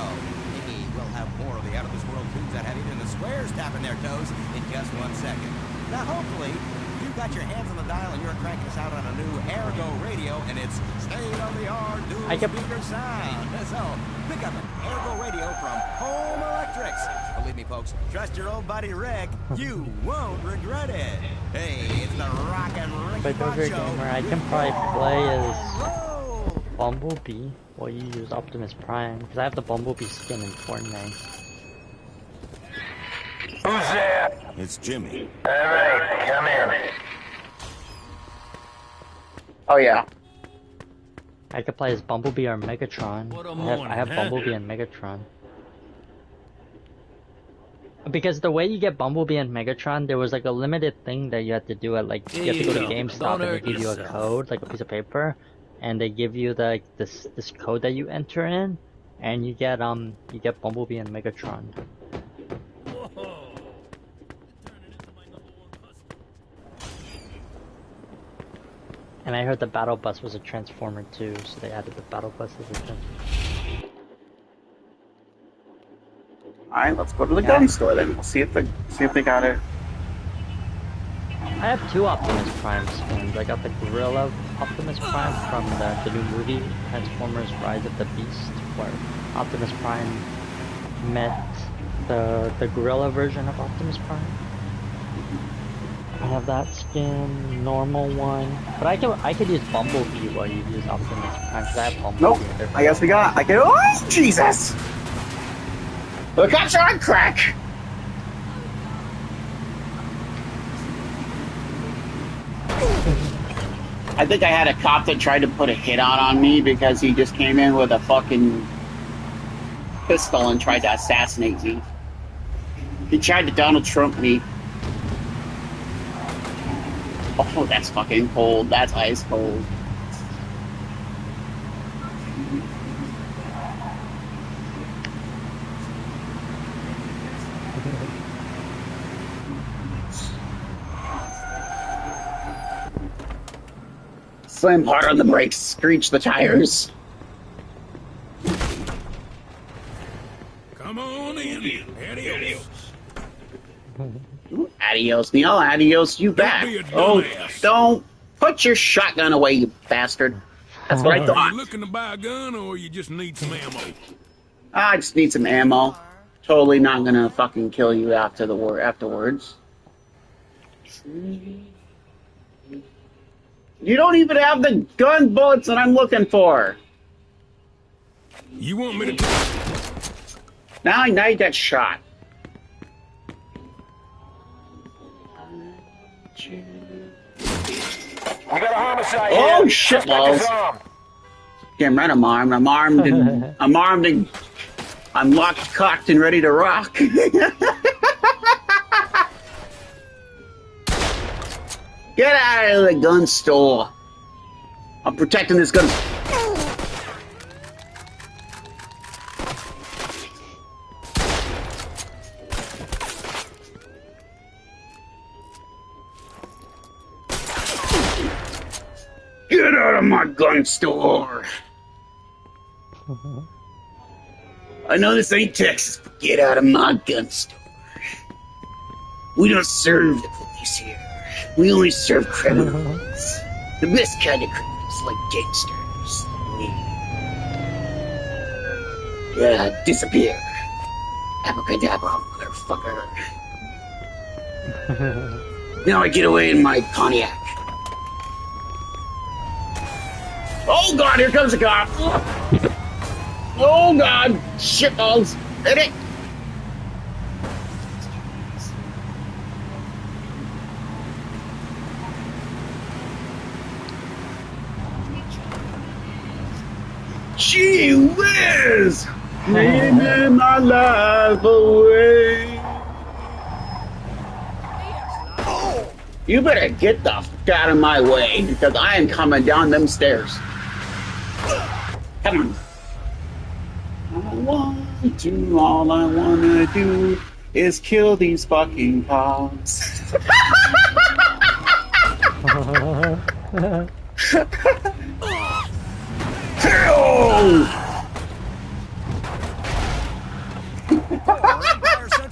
Maybe we'll have more of the out of this world tunes that have even the squares tapping their toes in just 1 second. Now, hopefully, you've got your hands on the dial and you're cranking us out on a new Ergo radio, and it's state-of-the-art dual speaker sound. So, pick up an Ergo radio from Home Electrics. Believe me, folks, trust your old buddy Rick. You won't regret it. Hey, it's the Rockin' Ricky But Fox over Show. gamer, I can probably play as Bumblebee while you use Optimus Prime because I have the Bumblebee skin in Fortnite. Who's there? It's Jimmy. All right, come in. Oh yeah. I could play as Bumblebee or Megatron. I have Bumblebee and Megatron. Because the way you get Bumblebee and Megatron, there was like a limited thing that you had to do at like you have to go to GameStop and they give you a code, like a piece of paper, and they give you the this code that you enter in, and you get Bumblebee and Megatron. And I heard the battle bus was a transformer too, so they added the battle bus as a transformer. Alright, let's go to the gun store then. We'll see if they got it. I have 2 Optimus Prime skins. I got the Gorilla Optimus Prime from the new movie Transformers Rise of the Beast, where Optimus Prime met the Gorilla version of Optimus Prime. I have that skin, normal one, but I could use Bumblebee while you use Optimus Prime because I have Bumblebee. Nope. I guess we got. Oh Jesus! The cops are on crack. I think I had a cop that tried to put a hit out on me because he just came in with a fucking pistol and tried to assassinate me. He tried to Donald Trump me. Oh, that's fucking cold. That's ice cold. Slam hard on the brakes, screech the tires. Come on in. Adios. Adios, Neil. Adios, you back. be a Oh, dumbass. don't put your shotgun away, you bastard. That's what I Are thought. you looking to buy a gun or you just need some ammo? I just need some ammo. Totally not gonna fucking kill you after the war afterwards. You don't even have the gun bullets that I'm looking for. You want me to Now you got shot. We got a homicide Oh, here. shit, Suspect is balls. armed. Damn right I'm armed. I'm armed and I'm locked, cocked, and ready to rock. Get out of the gun store. I'm protecting this gun. Get out of my gun store! I know this ain't Texas, but get out of my gun store. We don't serve the police here. We only serve criminals. The best kind of criminals, like gangsters. Yeah, disappear. Abracadabra, motherfucker. Now I get away in my Pontiac. Oh god, here comes a cop! Oh god! Shit balls! Hit it! Gee whiz! Living my life away. You better get the fuck out of my way, because I am coming down them stairs. Come on. All I wanna do is kill these fucking cops. Kill!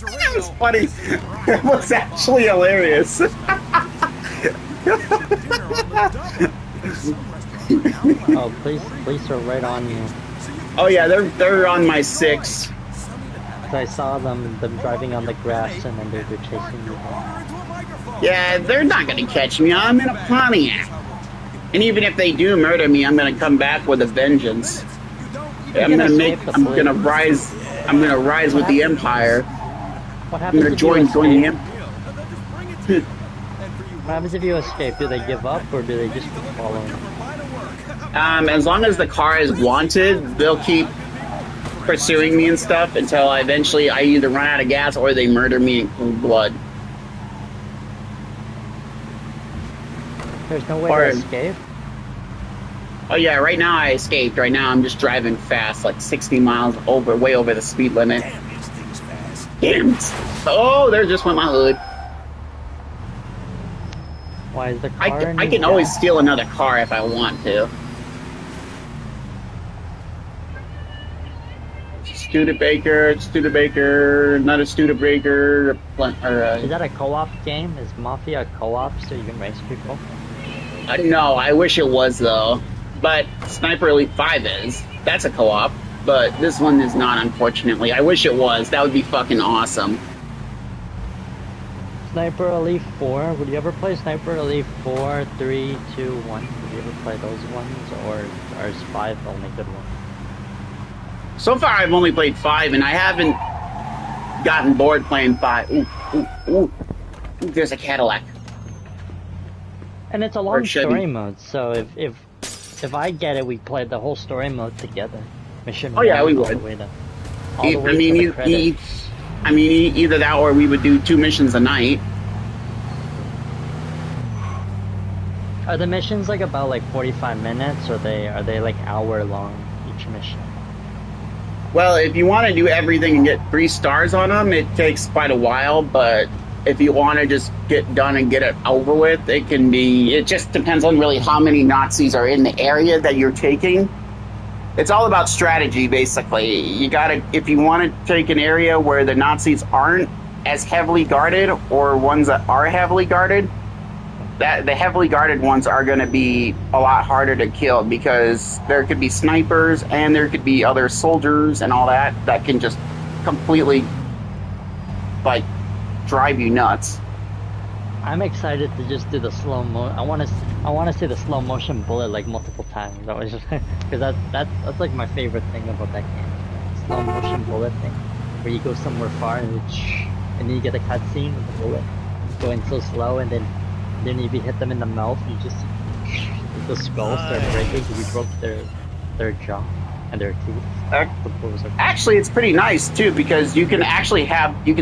That was funny. It was actually hilarious. Oh, police are right on you. Oh yeah, they're on my 6. I saw them driving on the grass and then they're chasing you. Yeah, they're not gonna catch me. I'm in a Pontiac. And even if they do murder me, I'm gonna come back with a vengeance. I'm gonna rise with the Empire. What I'm gonna join the Empire. What happens if you escape? Do they give up or do they just keep following? As long as the car is wanted, they'll keep pursuing me and stuff until I either run out of gas or they murder me in cold blood. There's no way to escape? Oh yeah, right now I escaped. Right now I'm just driving fast, like 60 miles way over the speed limit. Damn, this thing's fast. Damn. Oh, there just went my hood. Why is the car I can always steal another car if I want to. Studebaker, not a Studebaker. Is that a co-op game? Is Mafia a co-op so you can race people? No, I wish it was though. But Sniper Elite 5 is. That's a co-op. But this one is not, unfortunately. I wish it was. That would be fucking awesome. Sniper Elite 4? Would you ever play Sniper Elite 4, 3, 2, 1? Would you ever play those ones? Or is 5 the only good one? So far I've only played 5 and I haven't gotten bored playing 5. Ooh, there's a Cadillac. And it's a long story mode, so if I get it, we play the whole story mode together. Mission oh yeah, we all would. The way to, all the way to the credits. Either that or we would do 2 missions a night. Are the missions like about like 45 minutes, or are they like hour long each mission? Well, if you want to do everything and get 3 stars on them, it takes quite a while, but if you want to just get done and get it over with, it just depends on really how many Nazis are in the area that you're taking. It's all about strategy, basically. If you want to take an area where the Nazis aren't as heavily guarded, or ones that are heavily guarded, the heavily guarded ones are going to be a lot harder to kill, because there could be snipers and there could be other soldiers and all that can just completely like drive you nuts. I'm excited to just do the slow mo. I want to see the slow motion bullet like multiple times. That was just because that's like my favorite thing about that game. Slow motion bullet thing, where you go somewhere far and then you get a cutscene with the bullet going so slow, and then if you hit them in the mouth, you just the skulls start breaking because you broke their jaw and their teeth. Actually, it's pretty nice too, because you can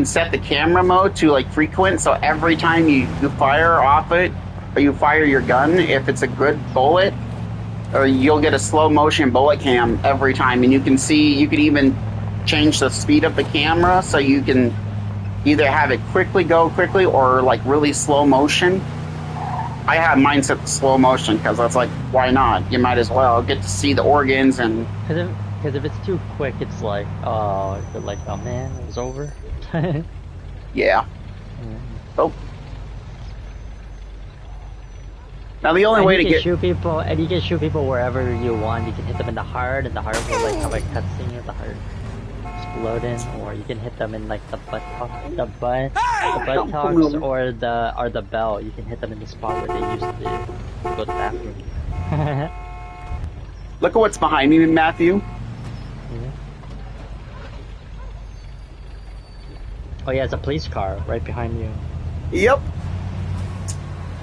set the camera mode to like frequent, so every time you fire off it or you fire your gun, if it's a good bullet, or you'll get a slow motion bullet cam every time, and you can even change the speed of the camera so you can either have it go quickly or like really slow motion. I have mine set to slow motion because that's like, why not? You might as well get to see the organs and. Because if it's too quick, it's like, oh, you're like, oh man, it was over. Yeah. Oh. Now the only way to get shoot people, and you can shoot people wherever you want. You can hit them in the heart, and the heart will like have a cutscene with the heart exploding, or you can hit them in like the buttocks, or the bell. You can hit them in the spot where they used to go to the bathroom. Look at what's behind me, Matthew. Yeah. Oh yeah, it's a police car right behind you. Yep.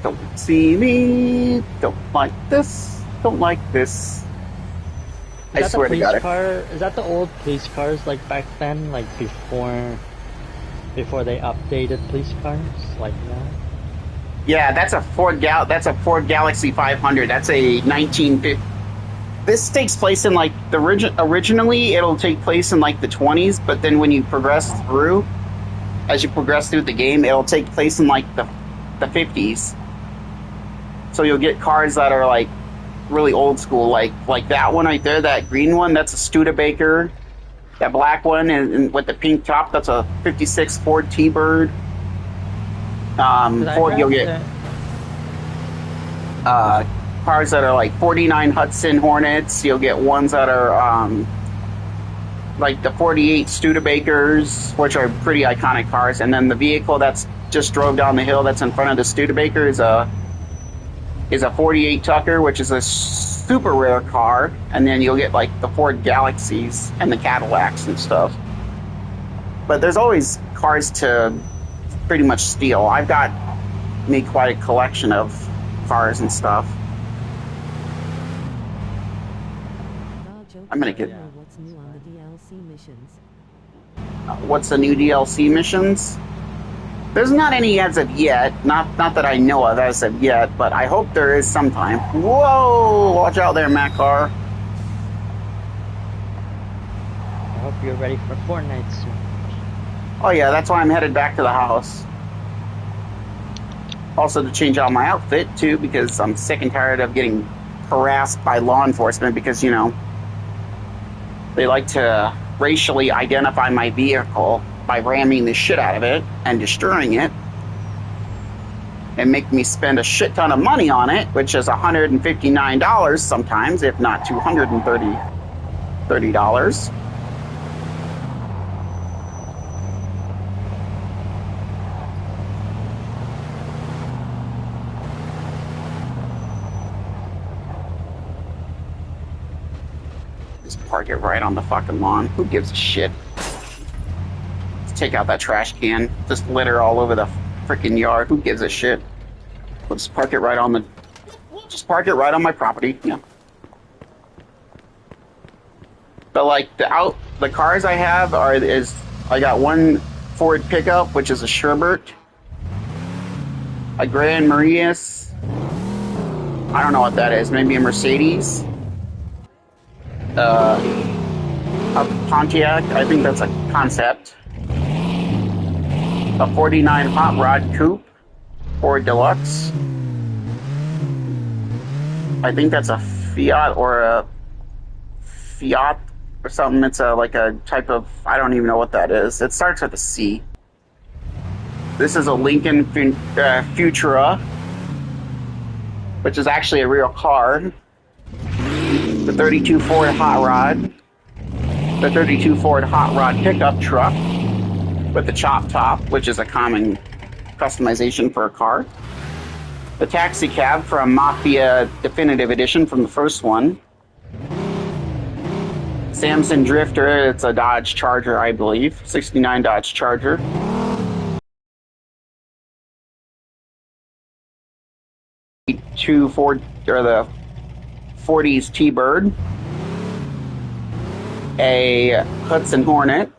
Don't see me. Don't like this. Don't like this. I swear to God. Is that the old police cars like back then, like before they updated police cars like that? Yeah, that's a Ford Galaxy 500. That's a 1950. This takes place in like originally it'll take place in like the 20s, but then when you progress through the game, it'll take place in like the 50s. So you'll get cars that are like really old school, like that one right there, that green one, that's a Studebaker. That black one and with the pink top, that's a 56 Ford T-Bird. Ford, you'll get cars that are like 49 Hudson Hornets. You'll get ones that are like the 48 Studebakers, which are pretty iconic cars. And then the vehicle that's just drove down the hill that's in front of the Studebaker is a 48 Tucker, which is a super rare car. And then you'll get like the Ford Galaxies and the Cadillacs and stuff. But there's always cars to pretty much steal. I've got made quite a collection of cars and stuff. I'm gonna get. What's new on the DLC missions? What's the new DLC missions? There's not any as of yet. Not that I know of as of yet, but I hope there is sometime. Whoa! Watch out there, Macar. I hope you're ready for Fortnite soon. Oh yeah, that's why I'm headed back to the house. Also to change out my outfit too, because I'm sick and tired of getting harassed by law enforcement because, you know, they like to racially identify my vehicle by ramming the shit out of it and destroying it and make me spend a shit ton of money on it, which is $159 sometimes, if not $230. Just park it right on the fucking lawn. Who gives a shit? Let's take out that trash can. Just litter all over the freaking yard. Who gives a shit? We'll just park it right on the. Just park it right on my property. Yeah. But like the cars I have I got one Ford pickup, which is a Sherbert, a Grand Marias. I don't know what that is. Maybe a Mercedes. A Pontiac, I think that's a Concept. A 49 Hot Rod Coupe, Ford Deluxe. I think that's a Fiat or something. It's like a type of, I don't even know what that is. It starts with a C. This is a Lincoln Futura, which is actually a real car. The 32 Ford Hot Rod. The 32 Ford Hot Rod pickup truck with the chop top, which is a common customization for a car. The taxi cab from Mafia Definitive Edition from the first one. Samson Drifter, it's a Dodge Charger, I believe. 69 Dodge Charger. Two Ford, or the 40s T-Bird. A Hudson Hornet.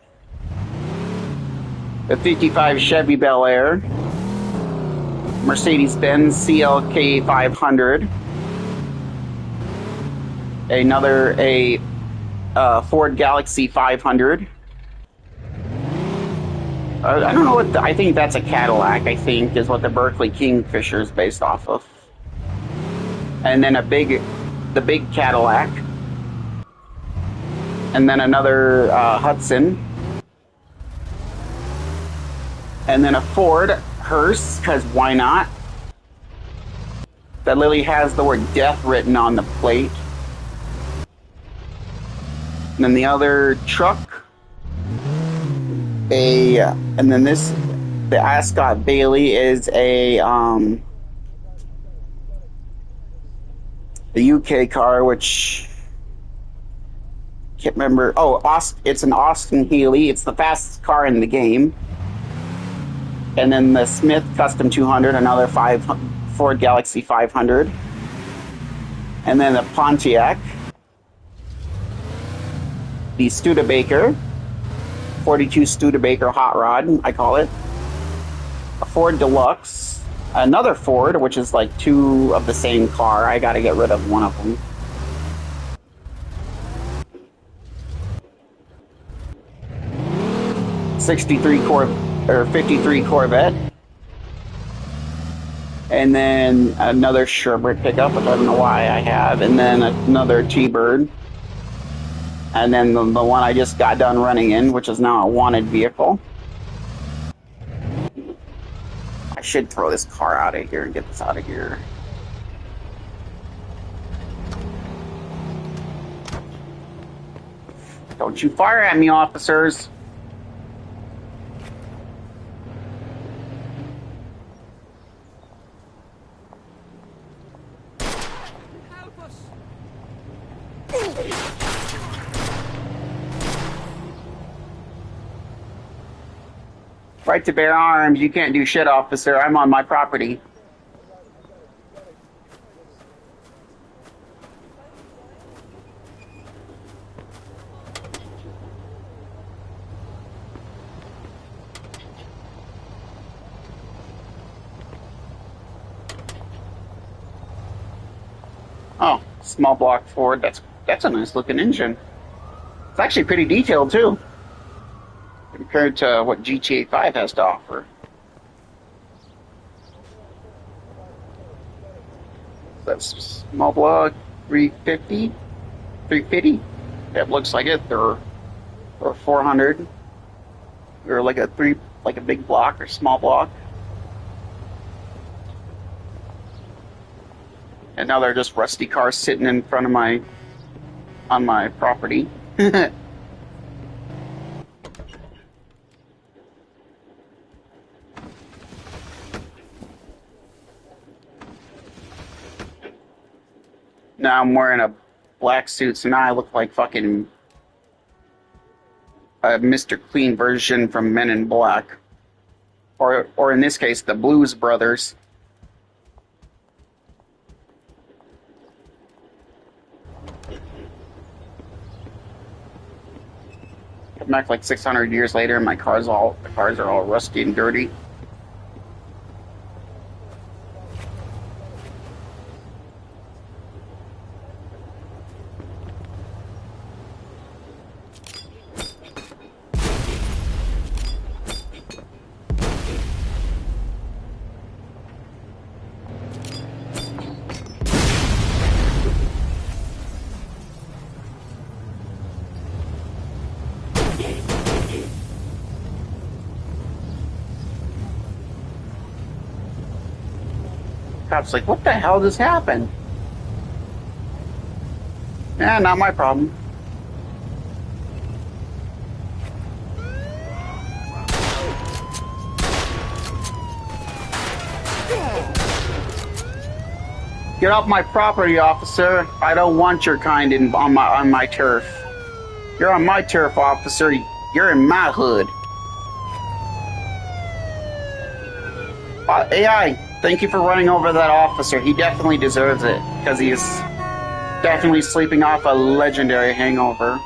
The 55 Chevy Bel Air. Mercedes-Benz CLK 500. a Ford Galaxy 500. I don't know what I think that's a Cadillac. I think is what the Berkeley Kingfisher is based off of. And then the big Cadillac, and then another Hudson, and then a Ford hearse, because why not? That literally has the word death written on the plate. And then the other truck, and then the Ascot Bailey is a UK car, which can't remember. Oh, it's an Austin Healey. It's the fastest car in the game. And then the Smith Custom 200, another Ford Galaxy 500. And then the Pontiac, the Studebaker, 42 Studebaker Hot Rod, I call it. A Ford Deluxe, another Ford, which is like two of the same car. I gotta get rid of one of them. '53 Corvette, and then another Sherbert pickup, which I don't know why I have, and then another T-Bird, and then the one I just got done running in, which is now a wanted vehicle. I should throw this car out of here and get this out of here. Don't you fire at me, officers. Right to bear arms. You can't do shit, officer. I'm on my property. Oh, small block Ford. That's a nice looking engine. It's actually pretty detailed too, compared to what GTA 5 has to offer. That's small block 350. That looks like it. Or 400, or like a big block or small block. And now they're just rusty cars sitting in front of on my property. Now I'm wearing a black suit, so now I look like fucking a Mr. Clean version from Men in Black. Or in this case, the Blues Brothers. Come back like 600 years later, and the cars are all rusty and dirty. Cop's like, what the hell just happened? Yeah, not my problem. Get off my property, officer. I don't want your kind on my turf. You're on my turf, officer. You're in my hood. AI, thank you for running over that officer. He definitely deserves it, because he is definitely sleeping off a legendary hangover.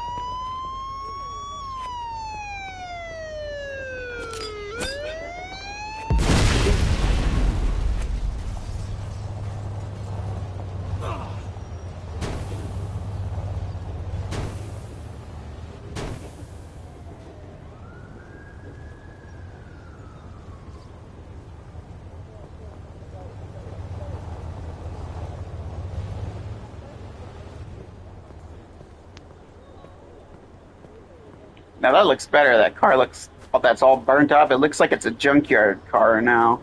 Now that looks better. That car looks, oh, that's all burnt up. It looks like it's a junkyard car now.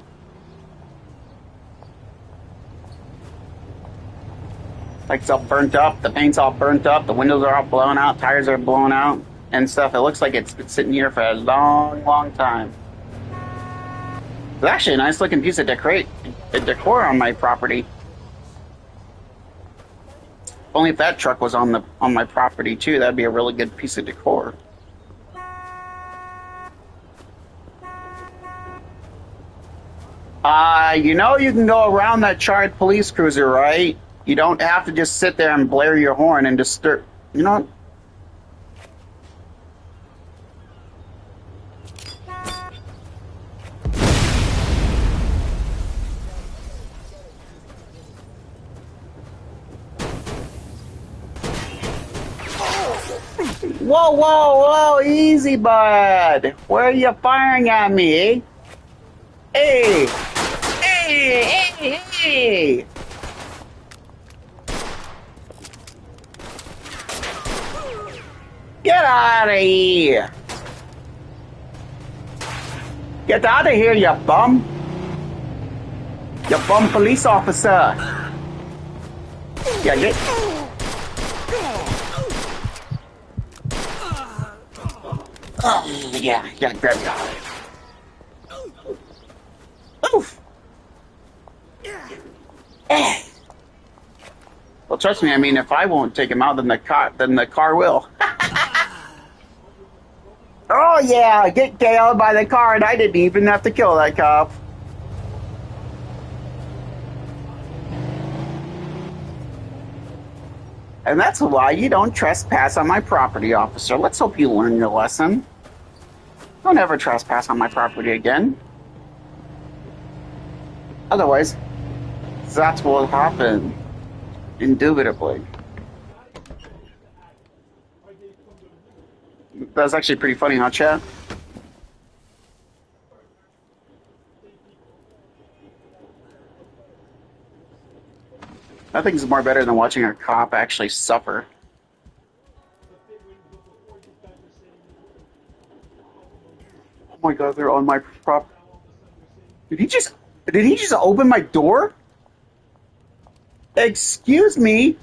Like it's all burnt up. The paint's all burnt up. The windows are all blown out. Tires are blown out and stuff. It looks like it's been sitting here for a long, long time. It's actually a nice looking piece of decor on my property. Only if that truck was on my property too, that'd be a really good piece of decor. You know you can go around that charred police cruiser, right? You don't have to just sit there and blare your horn and disturb. You know what? Whoa, whoa, whoa, easy, bud. Where are you firing at me, eh? Hey! Hey, hey, hey! Get out of here! Get out of here, you bum! You bum police officer! Yeah, get... Oh, yeah, grab you. Oof! Well, trust me, I mean, if I won't take him out, then the car will. Oh, yeah, get killed by the car, and I didn't even have to kill that cop. And that's why you don't trespass on my property, officer. Let's hope you learn your lesson. Don't ever trespass on my property again. Otherwise, that's what will happen. Indubitably. That's actually pretty funny, huh, chat? Nothing's more better than watching a cop actually suffer. Oh my god, they're on my prop. Did he just open my door? Excuse me?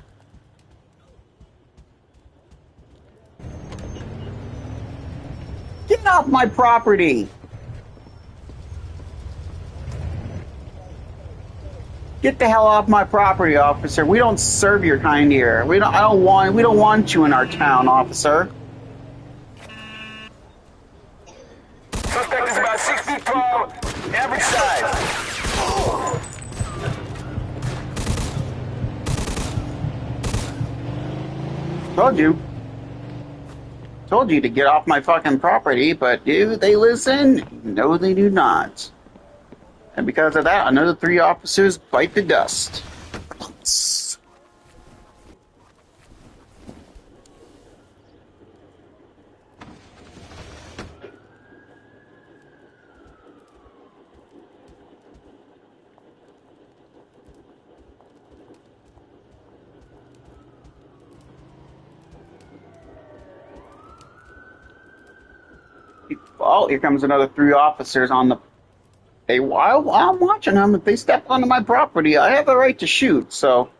Get off my property! Get the hell off my property, officer. We don't serve your kind here. We don't want you in our town, officer. Suspect is about 6 feet tall, average size. Told you to get off my fucking property, but do they listen? No, they do not. And because of that, another 3 officers bite the dust. Oh, here comes another 3 officers on the... Hey, while I'm watching them, if they step onto my property, I have the right to shoot, so...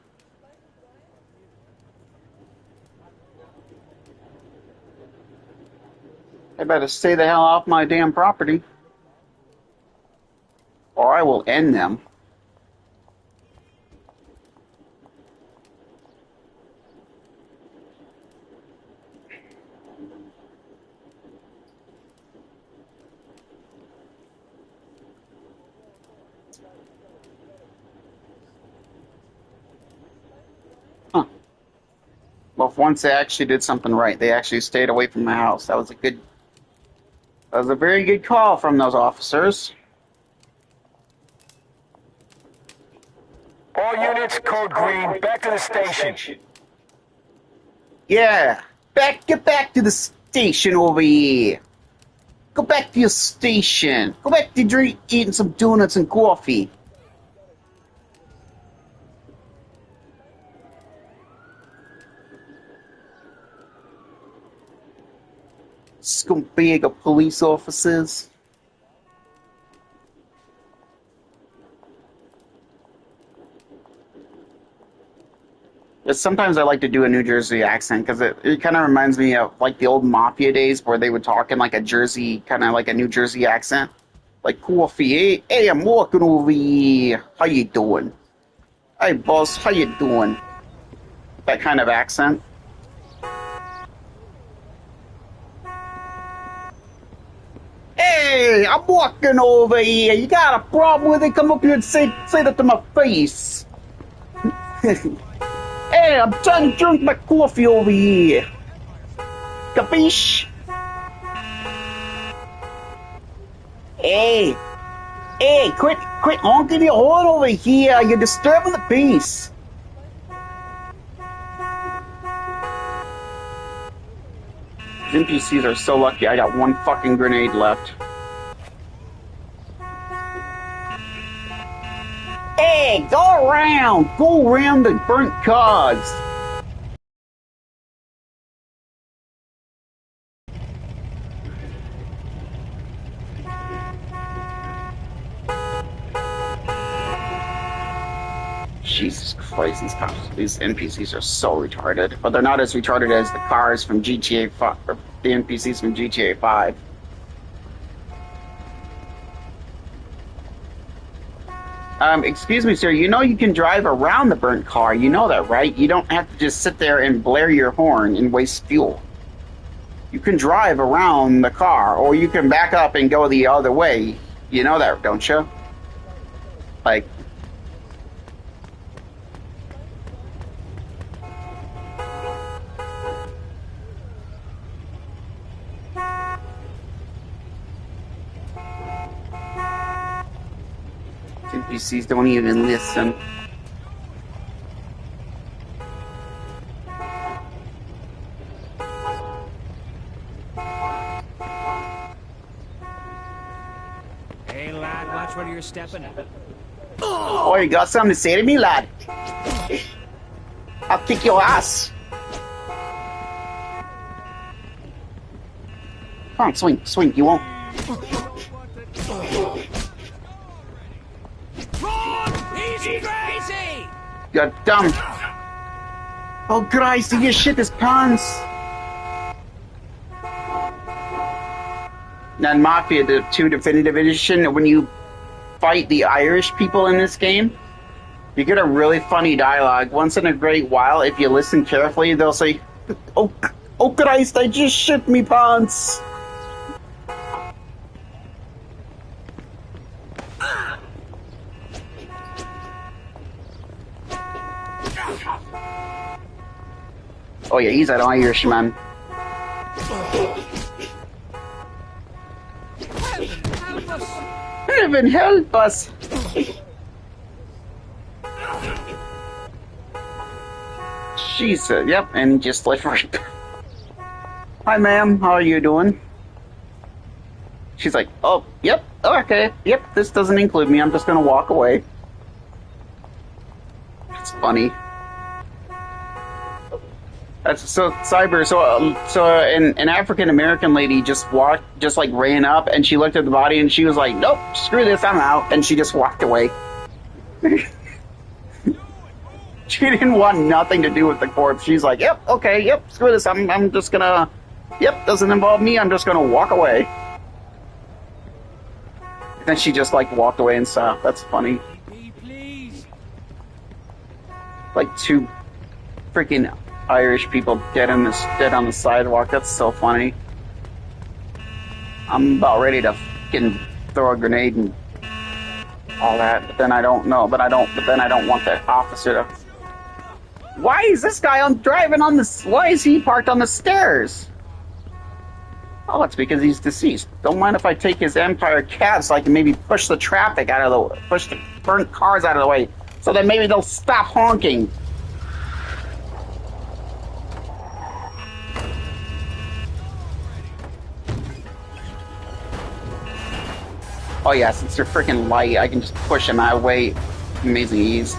I better stay the hell off my damn property. Or I will end them. Huh. Well, for once they actually did something right. They actually stayed away from my house. That was a very good call from those officers. All units, code green, back to the station. Yeah. Get back to the station over here. Go back to your station. Go back to eating some donuts and coffee. scumbag of police officers. But sometimes I like to do a New Jersey accent because it kind of reminds me of like the old Mafia days where they would talk in like a Jersey, kind of like a New Jersey accent. Like, coffee, hey, I'm walking over here. How you doing? Hey, boss, how you doing? That kind of accent. Hey, I'm walking over here. You got a problem with it? Come up here and say that to my face. Hey, I'm trying to drink my coffee over here. Capiche? Hey, quit honking your horn over here. You're disturbing the peace. NPCs are so lucky. I got one fucking grenade left. Hey, go around the burnt cars. Jesus Christ, these NPCs are so retarded. But they're not as retarded as the cars from GTA 5, or the NPCs from GTA 5. Excuse me, sir, you know you can drive around the burnt car. You know that, right? You don't have to just sit there and blare your horn and waste fuel. You can drive around the car, or you can back up and go the other way. You know that, don't you? Like... NPCs don't even listen. Hey, lad, watch where you're stepping up. Oh, you got something to say to me, lad? I'll kick your ass. Come on, swing, you won't. Easy, crazy! You're dumb. Oh, Christ, you shit his pants. Now, in Mafia, the 2 Definitive Edition, when you fight the Irish people in this game, you get a really funny dialogue. Once in a great while, if you listen carefully, they'll say, oh Christ, I just shit me pants. Oh yeah, he's an Irishman. Heaven help us! Jesus, yep, and just like right. Hi ma'am, how are you doing? She's like, oh, yep, okay, yep, this doesn't include me, I'm just gonna walk away. It's funny. That's so Cyber. So an African American lady just ran up and she looked at the body and she was like, "Nope, screw this, I'm out," and she just walked away. She didn't want nothing to do with the corpse. She's like, "Yep, okay, yep, screw this, I'm just gonna, yep, doesn't involve me. I'm just gonna walk away." And then she just like walked away and stopped. That's funny. Like 2 freaking Irish people dead on the sidewalk. That's so funny. I'm about ready to fucking throw a grenade and all that, but then I don't know. But then I don't want that officer to. Why is this guy driving on this? Why is he parked on the stairs? Oh, it's because he's deceased. Don't mind if I take his Empire cab so I can maybe push the traffic out of the push the burnt cars out of the way, so that maybe they'll stop honking. Oh yeah, since they're freaking light, I can just push them out of the way. Amazing ease.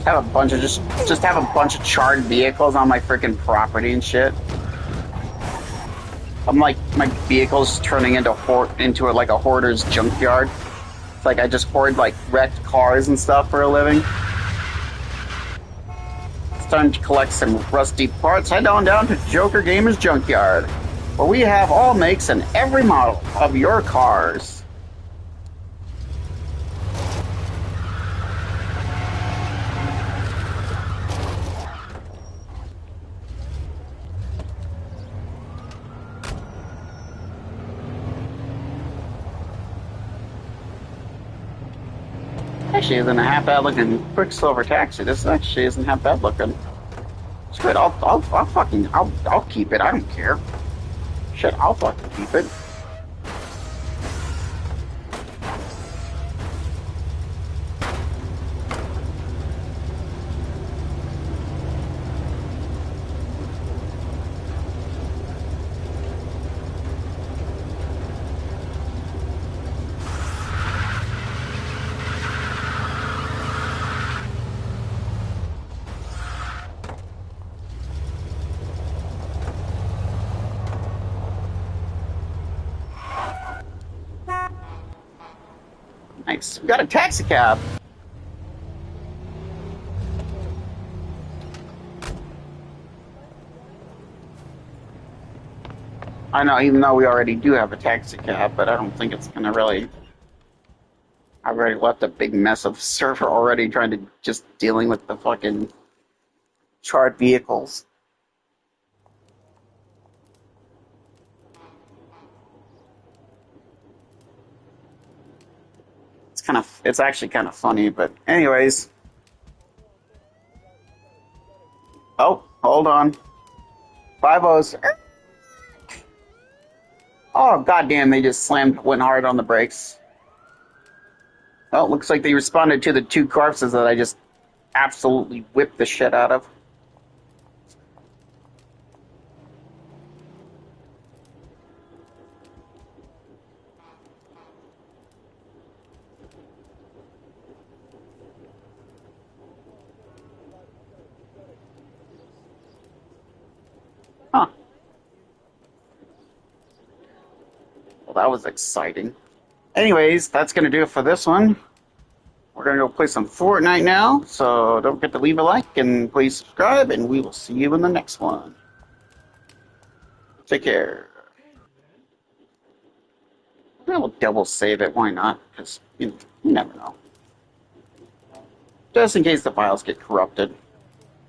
Have a bunch of just have a bunch of charred vehicles on my freaking property and shit. I'm like my vehicle's turning into like a hoarder's junkyard. It's like I just hoard like wrecked cars and stuff for a living. It's time to collect some rusty parts. Head on down to Joker Gamers Junkyard, where we have all makes and every model of your cars. Actually isn't a half bad looking Quicksilver taxi. This actually isn't half bad looking. It's good. I'll keep it. I don't care. Shit, I'll fucking keep it. Nice. We got a taxi cab. I know, even though we already do have a taxi cab, but I don't think it's gonna really... I've already left a big mess of server already trying to just dealing with the fucking charred vehicles. It's actually kind of funny, but anyways. Oh, hold on. 5-0s. Oh, goddamn, they just went hard on the brakes. Well, looks like they responded to the 2 corpses that I just absolutely whipped the shit out of. Huh. Well, that was exciting. Anyways, that's going to do it for this one. We're going to go play some Fortnite now, so don't forget to leave a like and please subscribe, and we will see you in the next one. Take care. I'll double save it, why not? Because you never know. Just in case the files get corrupted.